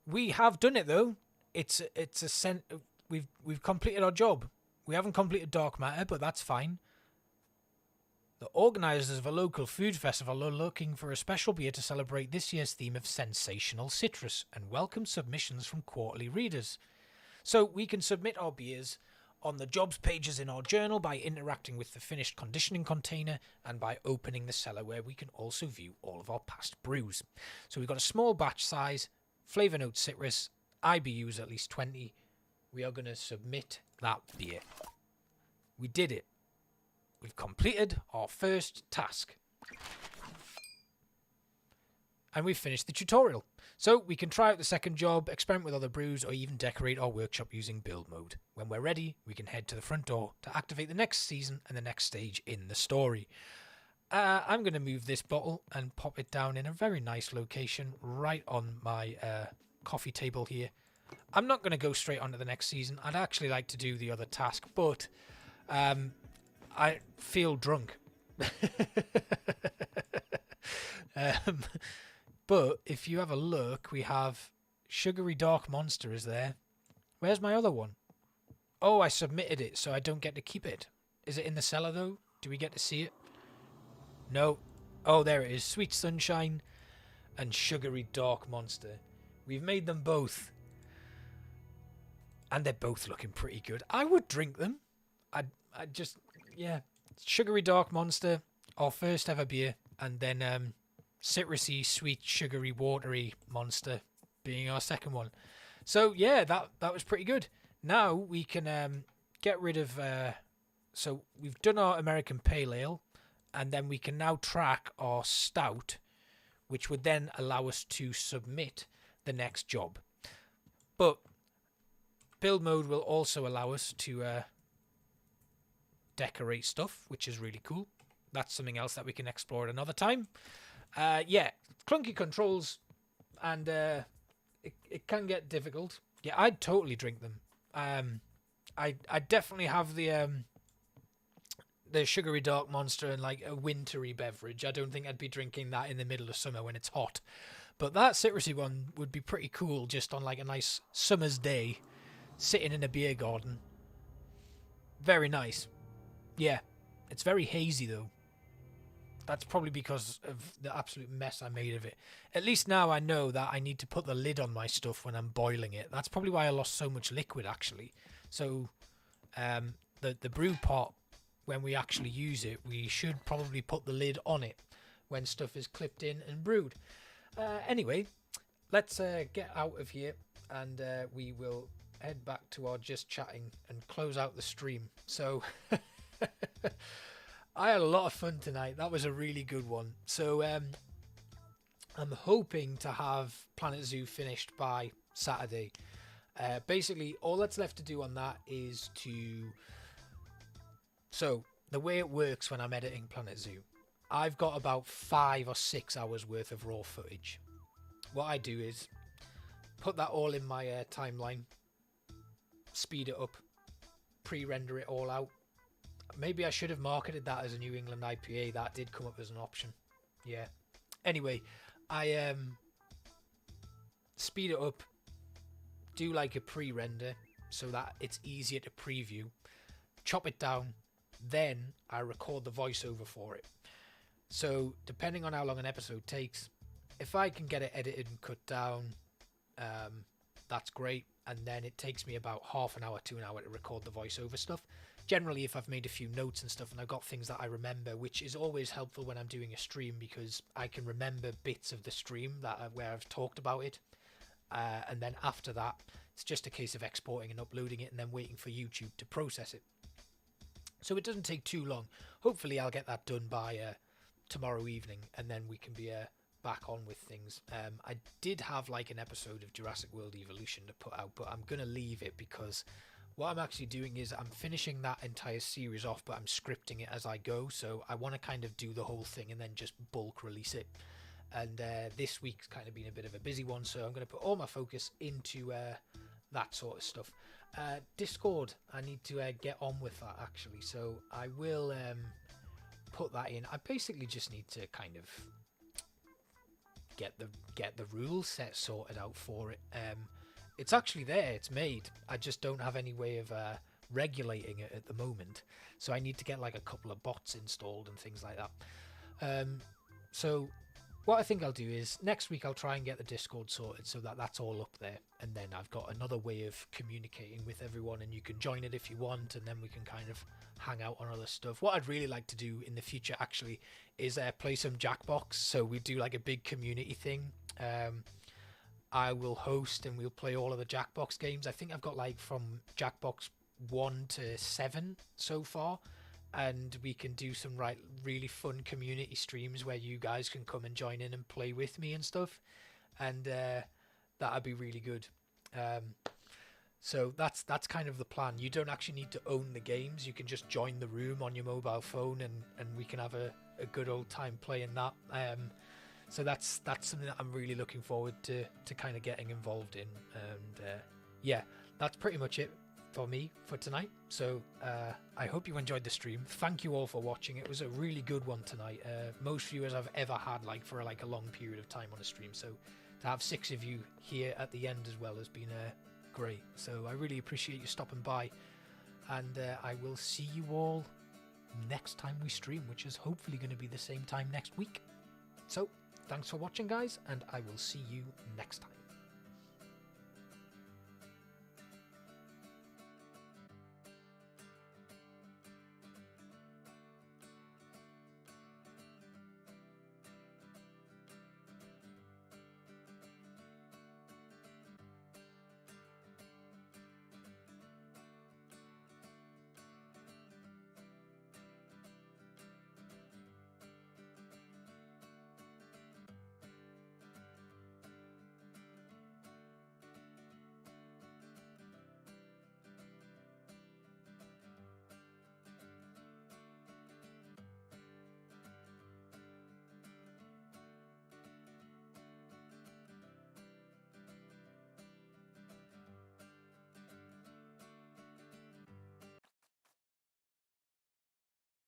A: We have done it though. It's a we've completed our job. We haven't completed dark matter, but that's fine. The organisers of a local food festival are looking for a special beer to celebrate this year's theme of sensational citrus and welcome submissions from quarterly readers. So we can submit our beers on the jobs pages in our journal by interacting with the finished conditioning container and by opening the cellar where we can also view all of our past brews. So we've got a small batch size, flavour note citrus, IBUs at least 20. We are going to submit that beer. We did it. We've completed our first task. And we've finished the tutorial. So we can try out the second job, experiment with other brews, or even decorate our workshop using build mode. When we're ready, we can head to the front door to activate the next season and the next stage in the story. I'm going to move this bottle and pop it down in a very nice location right on my coffee table here. I'm not going to go straight on to the next season. I'd actually like to do the other task, but I feel drunk. But if you have a look, we have Sugary Dark Monster is there. Where's my other one? Oh, I submitted it, so I don't get to keep it. Is it in the cellar, though? Do we get to see it? No. Oh, there it is. Sweet Sunshine and Sugary Dark Monster. We've made them both. And they're both looking pretty good. I would drink them. I just, yeah. Sugary Dark Monster, our first ever beer. And then citrusy, sweet, sugary, watery Monster being our second one. So, yeah, that was pretty good. Now we can get rid of... so we've done our American Pale Ale. And then we can now track our stout, which would then allow us to submit the next job. But build mode will also allow us to decorate stuff, which is really cool. That's something else that we can explore at another time. Yeah, clunky controls, and it can get difficult. Yeah, I'd totally drink them. I definitely have the Sugary Dark Monster and like a wintry beverage. I don't think I'd be drinking that in the middle of summer when it's hot. But that citrusy one would be pretty cool just on like a nice summer's day, sitting in a beer garden. Very nice. Yeah, it's very hazy though. That's probably because of the absolute mess I made of it. At least now I know that I need to put the lid on my stuff when I'm boiling it. That's probably why I lost so much liquid actually. So the brew pot, when we actually use it, we should probably put the lid on it when stuff is clipped in and brewed. Anyway, let's get out of here and we will head back to our just chatting and close out the stream. So I had a lot of fun tonight. That was a really good one. So I'm hoping to have Planet Zoo finished by Saturday. Basically, all that's left to do on that is to... So, the way it works when I'm editing Planet Zoo, I've got about 5 or 6 hours worth of raw footage. What I do is put that all in my timeline, speed it up, pre-render it all out. Maybe I should have marketed that as a New England IPA. That did come up as an option. Yeah. Anyway, I speed it up, do like a pre-render so that it's easier to preview, chop it down, then I record the voiceover for it. So depending on how long an episode takes, if I can get it edited and cut down, that's great. and then it takes me about half an hour to an hour to record the voiceover stuff. Generally, if I've made a few notes and stuff and I've got things that I remember, which is always helpful when I'm doing a stream, because I can remember bits of the stream where I've talked about it, and then after that it's just a case of exporting and uploading it and then waiting for YouTube to process it. So it doesn't take too long. Hopefully I'll get that done by tomorrow evening, and then we can be back on with things. I did have like an episode of Jurassic World Evolution to put out, but I'm gonna leave it because what I'm actually doing is I'm finishing that entire series off, but I'm scripting it as I go. So I want to kind of do the whole thing and then just bulk release it. And this week's kind of been a bit of a busy one, so I'm going to put all my focus into that sort of stuff. Discord, I need to get on with that actually, so I will put that in. I basically just need to kind of get the rule set sorted out for it. It's actually there, it's made. I just don't have any way of regulating it at the moment. So I need to get like a couple of bots installed and things like that. So what I think I'll do is next week I'll try and get the Discord sorted so that that's all up there. And then I've got another way of communicating with everyone, and you can join it if you want, and then we can kind of hang out on other stuff. What I'd really like to do in the future actually is play some Jackbox. So we do like a big community thing. I will host and we'll play all of the Jackbox games. I think I've got like from Jackbox 1 to 7 so far, and we can do some really fun community streams where you guys can come and join in and play with me and stuff, and that'd be really good. So that's kind of the plan. You don't actually need to own the games. You can just join the room on your mobile phone, and we can have a good old time playing that. So that's something that I'm really looking forward to kind of getting involved in. And yeah, that's pretty much it for me for tonight. So I hope you enjoyed the stream. Thank you all for watching. It was a really good one tonight. Most viewers I've ever had for a long period of time on a stream. So to have 6 of you here at the end as well has been great. So I really appreciate you stopping by. And I will see you all next time we stream, which is hopefully going to be the same time next week. So thanks for watching, guys, and I will see you next time.